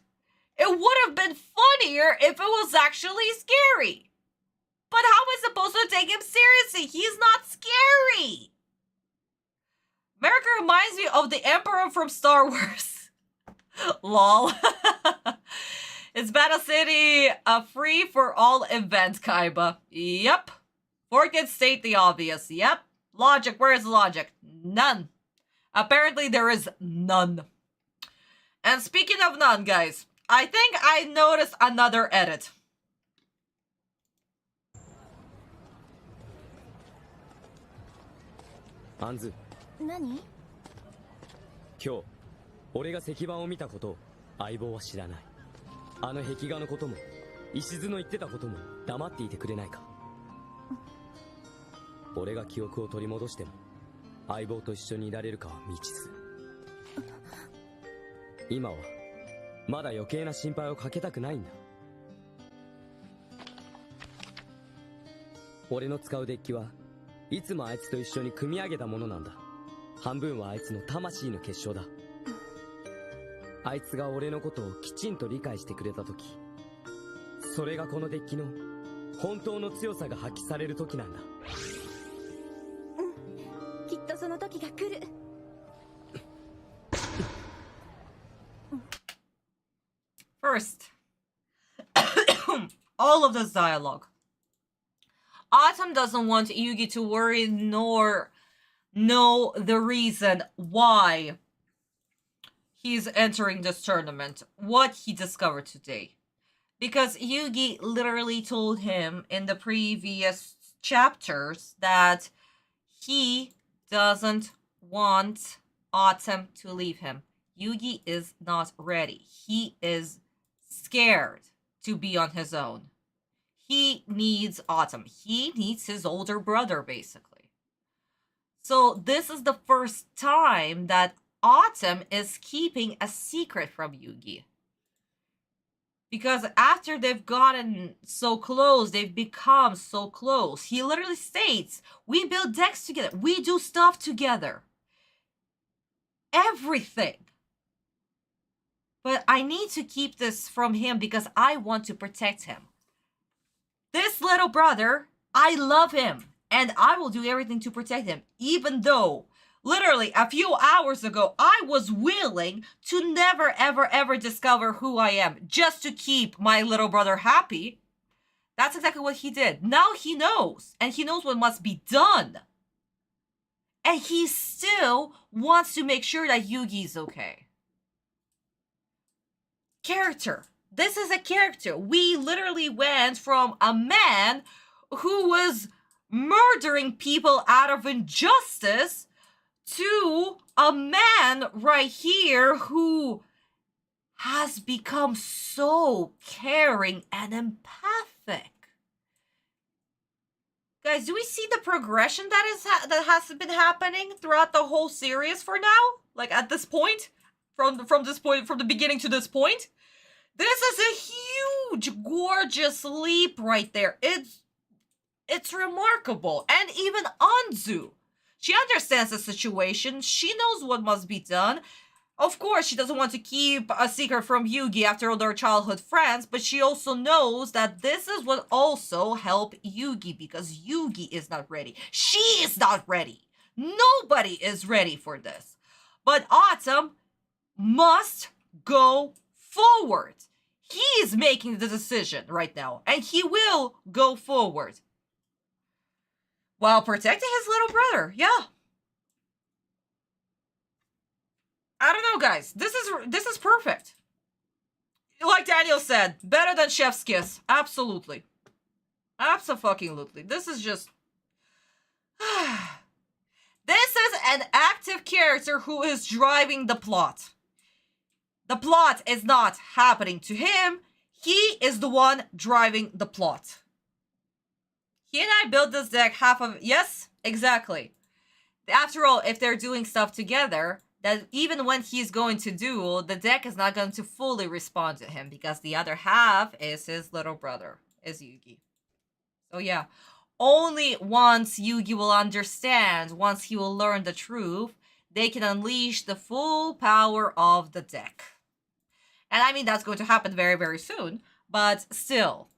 Speaker 1: it would have been funnier if it was actually scary. But how am I supposed to take him seriously? He's not scary. Merrick reminds me of the Emperor from Star Wars. Lol. Is Battle City a free for all event, Kaiba? Yep. Forget state the obvious. Yep. Logic, where is the logic? None. Apparently there is none. And speaking of none, guys, I think I noticed another edit.
Speaker 5: Anzu.
Speaker 7: 何？
Speaker 5: 今日俺が石板を見たことを相棒は知らない。あの壁画のことも石津の言ってたことも黙っていてくれないか。俺が記憶を取り戻しても相棒と一緒にいられるかは未知数。今はまだ余計な心配をかけたくないんだ。俺の使うデッキはいつもあいつと一緒に組み上げたものなんだ。半分はあいつの魂の結晶だ。あいつが俺のことをきちんと理解してくれた時、それがこのデッキの本当の強さが発揮される時なんだ。
Speaker 7: きっとその時が来る。
Speaker 1: First, all of this dialogue. Atem doesn't want Yugi to worry nor know the reason why he's entering this tournament, what he discovered today. Because Yugi literally told him in the previous chapters that he doesn't want Atem to leave him. Yugi is not ready. He is scared to be on his own. he needs Atem. He needs his older brother, basically. So this is the first time that Atem is keeping a secret from Yugi. Because after they've gotten so close, they've become so close. He literally states, we build decks together. We do stuff together. Everything. But I need to keep this from him because I want to protect him. This little brother, I love him. And I will do everything to protect him. Even though, literally, a few hours ago, I was willing to never, ever, ever discover who I am. Just to keep my little brother happy. That's exactly what he did. Now he knows. And he knows what must be done. And he still wants to make sure that Yugi's okay. Character. This is a character. We literally went from a man who was murdering people out of injustice to a man right here who has become so caring and empathic. Guys, do we see the progression that has been happening throughout the whole series for now? Like at this point? From the beginning to this point? This is a huge, gorgeous leap right there. It's remarkable. And even Anzu, she understands the situation. She knows what must be done. Of course, she doesn't want to keep a secret from Yugi after all their childhood friends, but she also knows that this is what also helped Yugi because Yugi is not ready. She is not ready. Nobody is ready for this. But Atem must go forward. He is making the decision right now, and he will go forward. While protecting his little brother, yeah. I don't know, guys. This is perfect. Like Daniel said, better than Chef's Kiss. Absolutely. Abso-fucking-lutely. This is just... This is an active character who is driving the plot. The plot is not happening to him. He is the one driving the plot. He and I built this deck half of... Yes, exactly. After all, if they're doing stuff together, that even when he's going to duel, the deck is not going to fully respond to him because the other half is his little brother, is Yugi. So yeah, only once Yugi will understand, once he will learn the truth, they can unleash the full power of the deck. And I mean, that's going to happen very, very soon. But still,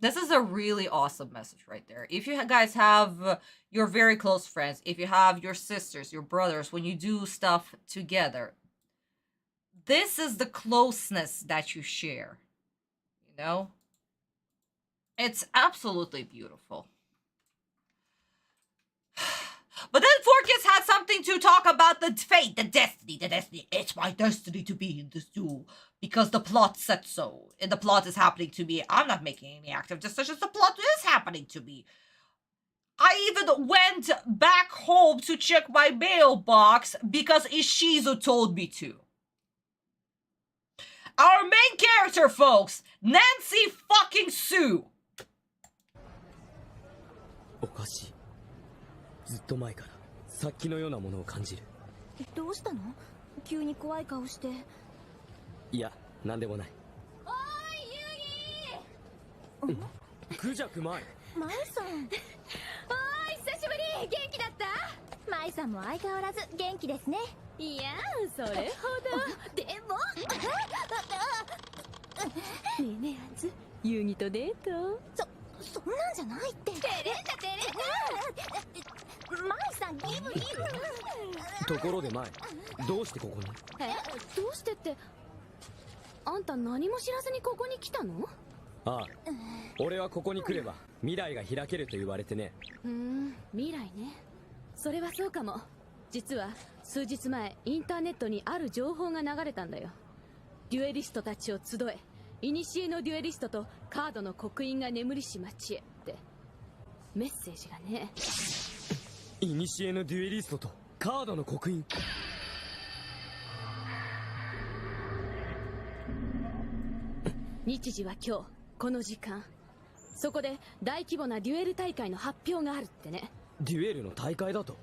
Speaker 1: this is a really awesome message right there. If you guys have your very close friends, if you have your sisters, your brothers, when you do stuff together, this is the closeness that you share. You know? It's absolutely beautiful. But then Forkis had something to talk about the fate, the destiny. It's my destiny to be in this duel because the plot said so. And the plot is happening to me. I'm not making any active decisions. The plot is happening to me. I even went back home to check my mailbox because Ishizu told me to. Our main character, folks, Nancy fucking Sue.
Speaker 5: おかしい。ずっと前から殺気のようなものを感じる。
Speaker 7: どうしたの？急に怖い顔して。
Speaker 5: いや、なんでもない。
Speaker 7: おーい、ユギー。
Speaker 5: クジャクマイ。
Speaker 7: マイさん。おーい、久しぶり。元気だった？マイさんも相変わらず元気ですね。いや、それほど。でも。ねえねえ、あんず、ユギとデート？そんなんじゃないって。照れんだ照れんだ。マイさんギブギブ。
Speaker 5: ところでマイ、どうしてここに？
Speaker 7: どうしてって、あんた何も知らずにここに来たの？
Speaker 5: ああ、俺はここに来れば未来が開けると言われてね。
Speaker 7: 未来ね。それはそうかも。実は数日前インターネットにある情報が流れたんだよ。デュエリストたちを集え、古のデュエリストとカードの刻印が眠りし町へってメッセージがね。
Speaker 5: 古のデュエリストとカードの刻印。日
Speaker 7: 時は今日この時間。そこで大規模なデュエル大会の発表があるってね。
Speaker 5: デュエルの大会だと？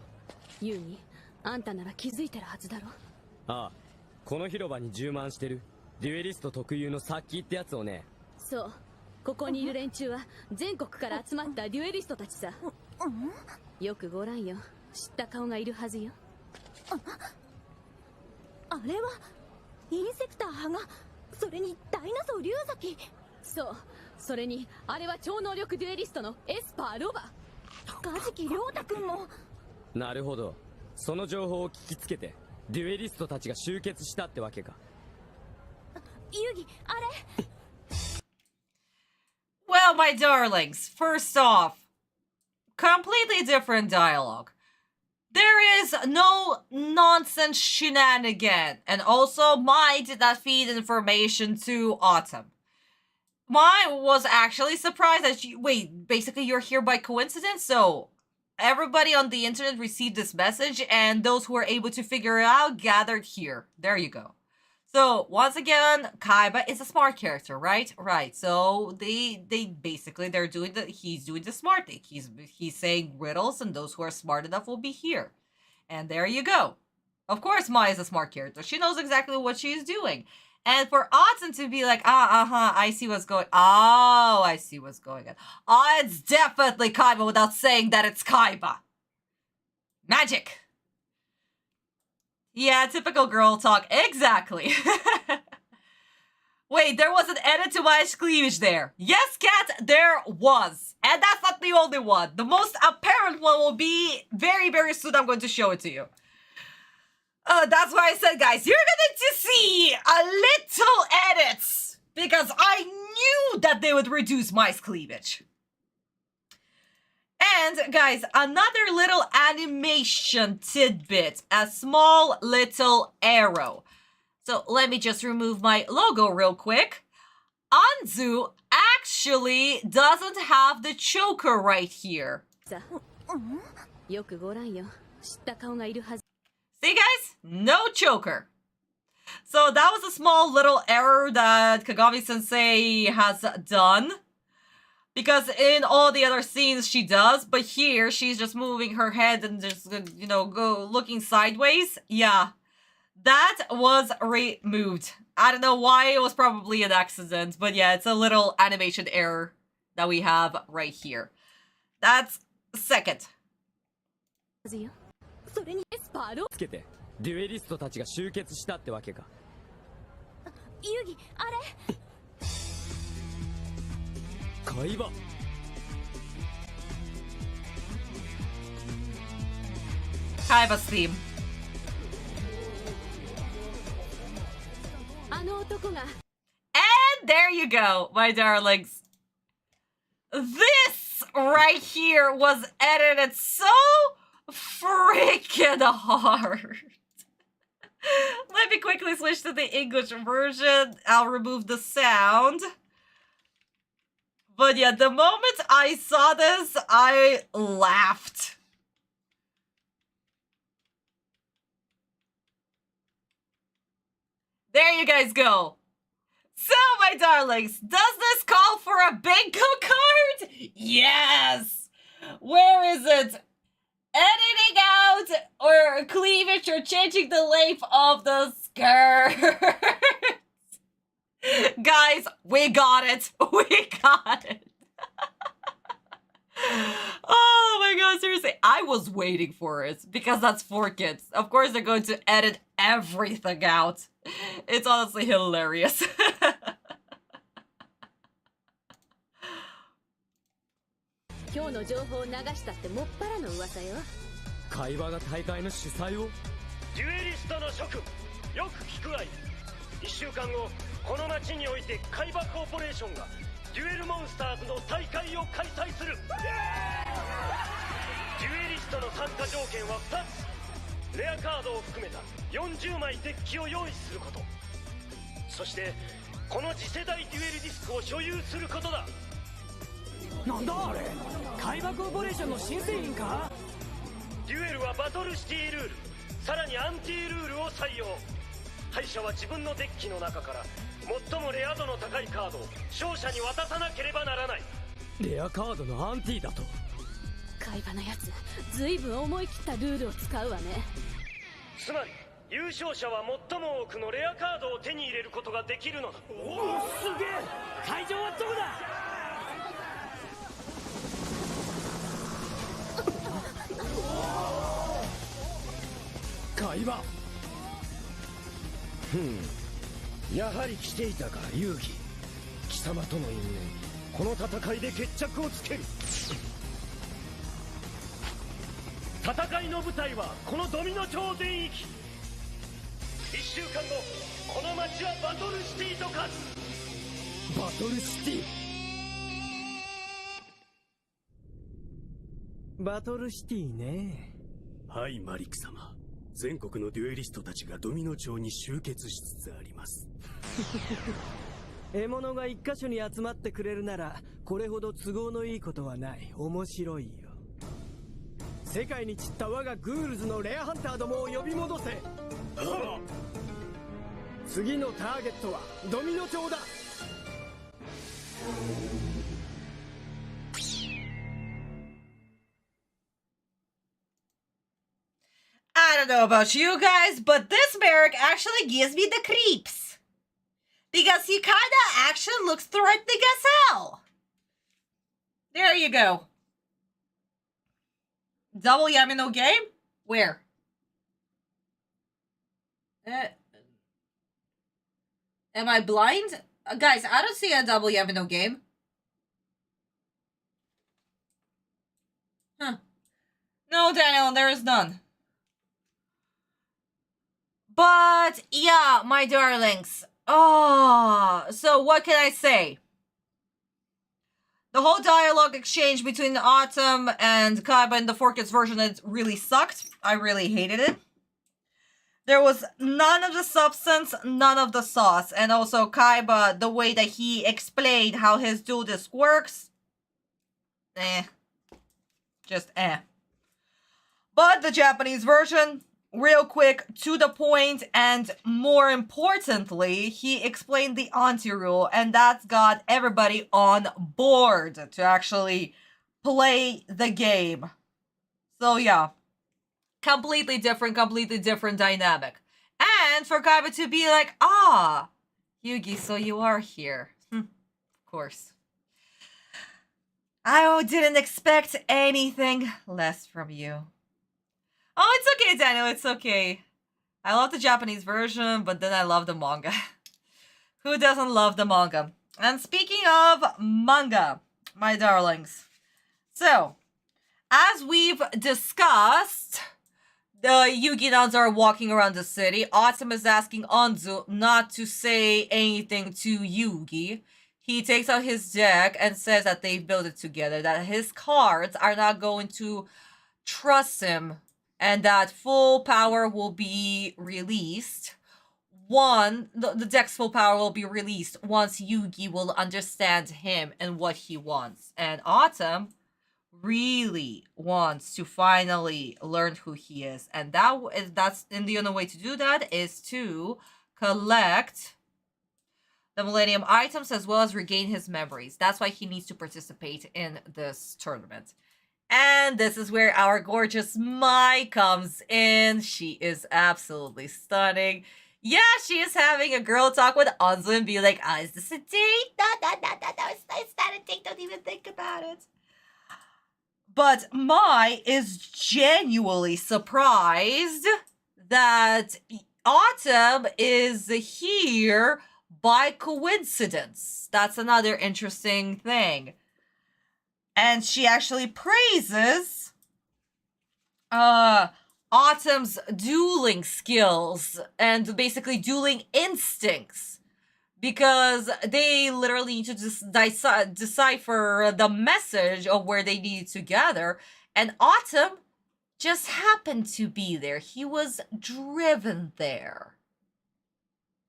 Speaker 7: ユウに、あんたなら気づいてるはずだろ。
Speaker 5: ああ、この広場に充満してるデュエリスト特有の殺気ってやつをね。
Speaker 7: そう、ここにいる連中は全国から集まったデュエリストたちさ。よくご覧よ、知った顔がいるはずよ。
Speaker 6: あれはインセクター派が、それにダイナソー龍崎。
Speaker 7: そう、それにあれは超能力デュエリストのエスパーロバ。
Speaker 6: 梶木亮太君も。
Speaker 5: なるほど、その情報を聞きつけてデュエリストたちが集結したってわけか。
Speaker 6: ユギ、あれ。
Speaker 1: Well, my darlings, first off, completely different dialogue. There is no nonsense shenanigan, and also Mai did not feed information to Atem. Mai was actually surprised that wait, basically you're here by coincidence? So everybody on the internet received this message, and those who were able to figure it out gathered here. There you go. So once again, Kaiba is a smart character, right? Right. So they basically he's doing the smart thing. He's saying riddles, and those who are smart enough will be here. And there you go. Of course, Mai is a smart character. She knows exactly what she's doing. And for Atem to be like, I see what's going. Oh, I see what's going on. Oh, it's definitely Kaiba without saying that it's Kaiba. Magic. Yeah, typical girl talk. Exactly. Wait, there was an edit to Mai's cleavage there. Yes, Cat, there was. And that's not the only one. The most apparent one will be very, very soon. I'm going to show it to you. That's why I said, guys, you're going to see a little edits. Because I knew that they would reduce Mai's cleavage. And guys, another little animation tidbit, a small little arrow. So let me just remove my logo real quick. Anzu actually doesn't have the choker right here. See guys? No choker. So that was a small little error that Kagami-sensei has done. Because in all the other scenes she does, but here she's just moving her head and just, you know, looking sideways. Yeah, that was removed. I don't know why, it was probably an accident, but yeah, it's a little animation error that we have right here. That's second.
Speaker 5: つけてデュエリストたちが集結したってわけか。
Speaker 6: ユギ、あれ。
Speaker 5: Kaiba.
Speaker 1: Kaiba's theme. And there you go, my darlings. This right here was edited so freaking hard. Let me quickly switch to the English version. I'll remove the sound. But yeah, the moment I saw this, I laughed. There you guys go. So, my darlings, does this call for a bingo card? Yes! Where is it? Editing out or cleavage or changing the length of the skirt. Guys, we got it. We got it. Oh my god, seriously. I was waiting for it because that's for kids. Of course, they're going to edit everything out. It's honestly hilarious.
Speaker 7: 今日の情報を流したってもっぱらの噂よ。
Speaker 5: 会話が大会の主催を？
Speaker 15: デュエリストの諸君、よく聞くがいい。1週間後、この町においてカイバコーポレーションがデュエルモンスターズの大会を開催する。デュエリストの参加条件は2つ。レアカードを含めた40枚デッキを用意すること。そしてこの次世代デュエルディスクを所有することだ。
Speaker 16: なんだあれ、カイバコーポレーションの新製品か。
Speaker 15: デュエルはバトルシティルール、さらにアンティルールを採用。敗者は自分のデッキの中から最もレア度の高いカードを勝者に渡さなければならない。
Speaker 5: レアカードのアンティだと。
Speaker 7: 海馬のやつずいぶん思い切ったルールを使うわね。
Speaker 15: つまり優勝者は最も多くのレアカードを手に入れることができるのだ。
Speaker 16: おお、すげえ。会場はどこだ。
Speaker 5: 海馬。やはり来ていたか、遊戯。貴様との因縁、この戦いで決着をつける。
Speaker 15: 戦いの舞台はこのドミノ超全域。1週間後、この街はバトルシティと化す。
Speaker 5: バトルシティ。
Speaker 16: バトルシティね。
Speaker 5: はい、マリック様。全国のデュエリストたちがドミノ町に集結しつつあります。
Speaker 16: 獲物が一箇所に集まってくれるなら、これほど都合のいいことはない。面白いよ。世界に散った我がグールズのレアハンターどもを呼び戻せ。次のターゲットはドミノ町だ。
Speaker 1: I don't know about you guys, but this Merrick actually gives me the creeps. Because he kinda actually looks threatening as hell. There you go. Double Yamino game? Where? Am I blind? Guys, I don't see a double Yamino game. Huh. No, Daniel, there is none. But, yeah, my darlings. Oh, so what can I say? The whole dialogue exchange between Atem and Kaiba in the 4Kids version, it really sucked. I really hated it. There was none of the substance, none of the sauce. And also Kaiba, the way that he explained how his dual disc works. Just eh. But the Japanese version, real quick, to the point, and more importantly, he explained the auntie rule, and that's got everybody on board to actually play the game. So yeah, completely different dynamic. And for Kaiba to be like, ah, Yugi, so you are here. Of course. I didn't expect anything less from you. Oh, it's okay, Daniel, it's okay. I love the Japanese version, but then I love the manga. Who doesn't love the manga? And speaking of manga, my darlings. So, as we've discussed, the Yugi-nans are walking around the city. Atem is asking Anzu not to say anything to Yugi. He takes out his deck and says that they've built it together, that his cards are not going to trust him, and that full power will be released. The deck's full power will be released once Yugi will understand him and what he wants. And Atem really wants to finally learn who he is. And the only way to do that is to collect the Millennium items as well as regain his memories. That's why he needs to participate in this tournament. And this is where our gorgeous Mai comes in. She is absolutely stunning. Yeah, she is having a girl talk with Anzu and be like, oh, is this a date? No, it's not a date. Don't even think about it. But Mai is genuinely surprised that Atem is here by coincidence. That's another interesting thing. And she actually praises Atem's dueling skills and basically dueling instincts, because they literally need to just decipher the message of where they need to gather, and Atem just happened to be there. He was driven there.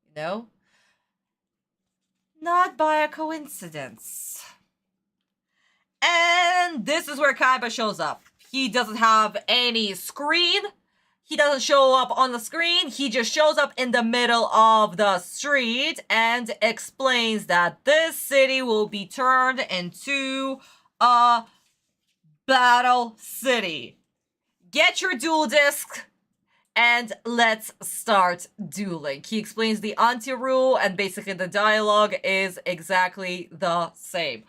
Speaker 1: You know? Not by a coincidence. And this is where Kaiba shows up. He doesn't have any screen. He doesn't show up on the screen. He just shows up in the middle of the street and explains that this city will be turned into a battle city. Get your duel disc and let's start dueling. He explains the anti-rule and basically the dialogue is exactly the same.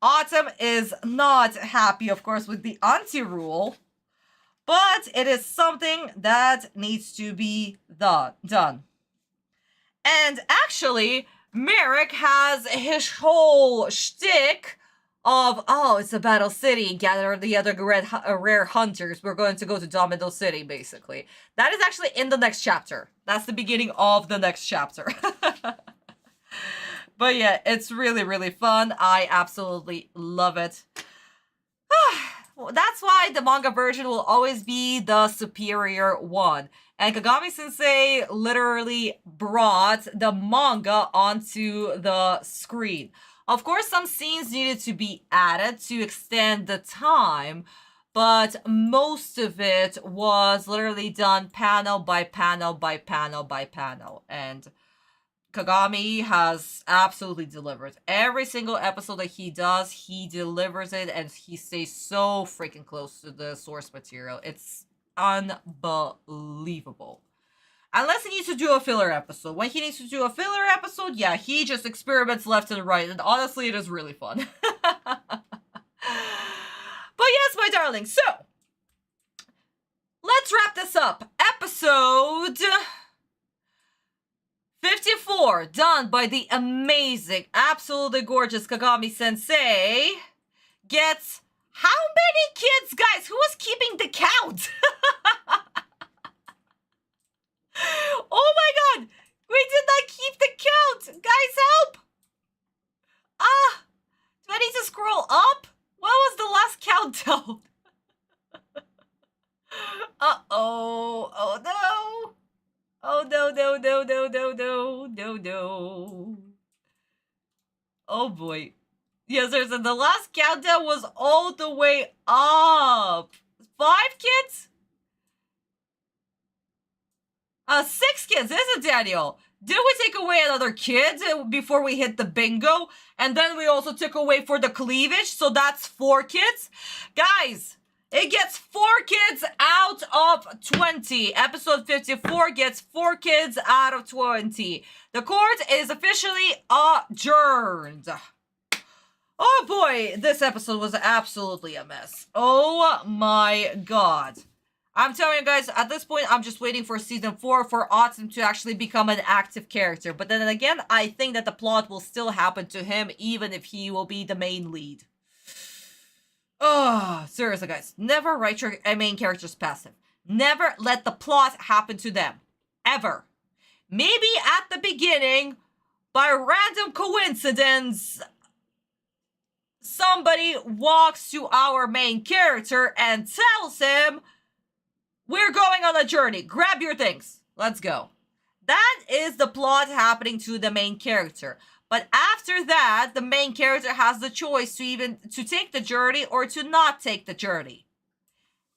Speaker 1: Atem is not happy, of course, with the anti-rule, but it is something that needs to be done. And actually, Merrick has his whole shtick of, oh, it's a battle city, gather the other rare hunters, we're going to go to Domino City, basically. That is actually in the next chapter. That's the beginning of the next chapter. But yeah, it's really, really fun. I absolutely love it. That's why the manga version will always be the superior one. And Kagami-sensei literally brought the manga onto the screen. Of course, some scenes needed to be added to extend the time, but most of it was literally done panel by panel by panel by panel. And Kagami has absolutely delivered. Every single episode that he does, he delivers it, and he stays so freaking close to the source material. It's unbelievable. Unless he needs to do a filler episode. When he needs to do a filler episode, yeah, he just experiments left and right, and honestly, it is really fun. But yes, my darling, so let's wrap this up. Episode 54, done by the amazing, absolutely gorgeous Kagami-sensei, gets how many kids, guys? Who was keeping the count? Oh my god! We did not keep the count! Guys, help! Do I need to scroll up? What was the last countdown? Uh-oh. Oh no! Oh no, no, no, no, no, no, no, no. Oh boy. Yes, the last countdown was all the way up. 5 kids? 6 kids, isn't it, Daniel? Did we take away another kid before we hit the bingo? And then we also took away for the cleavage, so that's 4 kids? Guys, it gets 4 kids out of 20. Episode 54 gets 4 kids out of 20. The court is officially adjourned. Oh boy, this episode was absolutely a mess. Oh my god. I'm telling you guys, at this point, I'm just waiting for season 4 for Atem to actually become an active character. But then again, I think that the plot will still happen to him, even if he will be the main lead. Oh, seriously, guys. Never write your main characters passive. Never let the plot happen to them. Ever. Maybe at the beginning, by random coincidence, somebody walks to our main character and tells him, we're going on a journey. Grab your things. Let's go. That is the plot happening to the main character. But after that, the main character has the choice to take the journey or to not take the journey.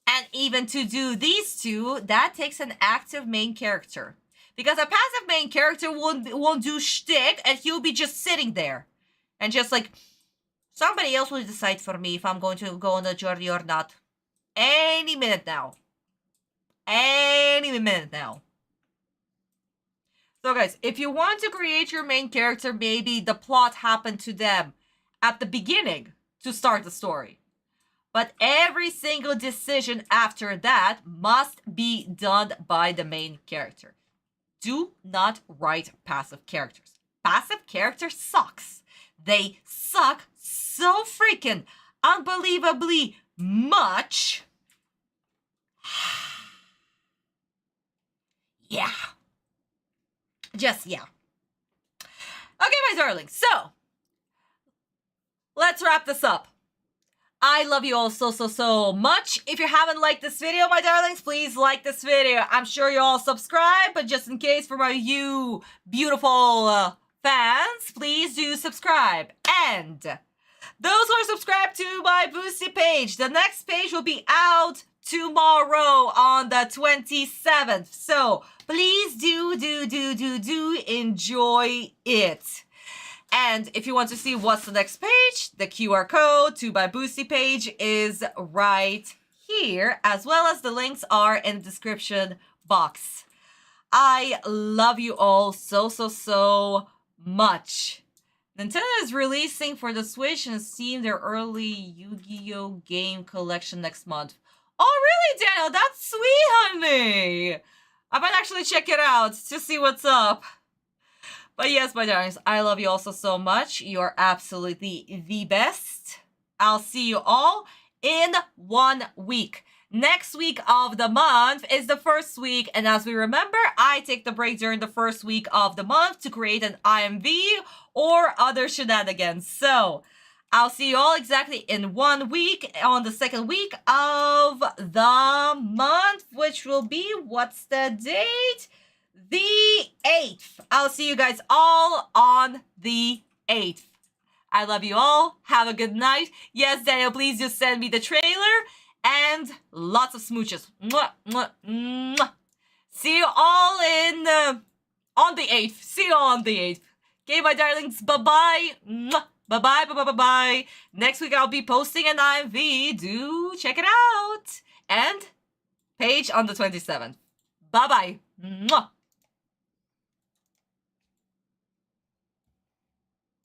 Speaker 1: And even to do these two, that takes an active main character. Because a passive main character won't do shtick and he'll be just sitting there. And just like, somebody else will decide for me if I'm going to go on the journey or not. Any minute now. Any minute now. So guys, if you want to create your main character, maybe the plot happened to them at the beginning to start the story. But every single decision after that must be done by the main character. Do not write passive characters. Passive characters sucks. They suck so freaking unbelievably much. Yeah. Just, yeah. Okay, my darlings, so let's wrap this up. I love you all so much. If you haven't liked this video, my darlings, please like this video. I'm sure you all subscribe, but just in case for my you beautiful fans, please do subscribe. And those who are subscribed to my Boosty page, the next page will be out tomorrow on the 27th. So please do enjoy it. And if you want to see what's the next page, the QR code to my Boosty page is right here, as well as the links are in the description box. I love you all so much. Nintendo is releasing for the Switch and Steam their early Yu-Gi-Oh! Game collection next month. Oh, really, Daniel? That's sweet, honey. I might actually check it out to see what's up. But yes, my darlings, I love you all so much. You're absolutely the best. I'll see you all in 1 week. Next week of the month is the first week, and as we remember, I take the break during the first week of the month to create an IMV or other shenanigans. So, I'll see you all exactly in 1 week on the second week of the month, which will be, what's the date? The 8th. I'll see you guys all on the 8th. I love you all. Have a good night. Yes, Daniel, please just send me the trailer. And lots of smooches. Mwah, mwah, mwah. See you all in on the 8th. See you all on the 8th. Okay, my darlings. Bye-bye. Mwah. Bye-bye, bye-bye, bye-bye. Next week I'll be posting an IMV. Do check it out. And page on the 27th. Bye-bye. Mwah.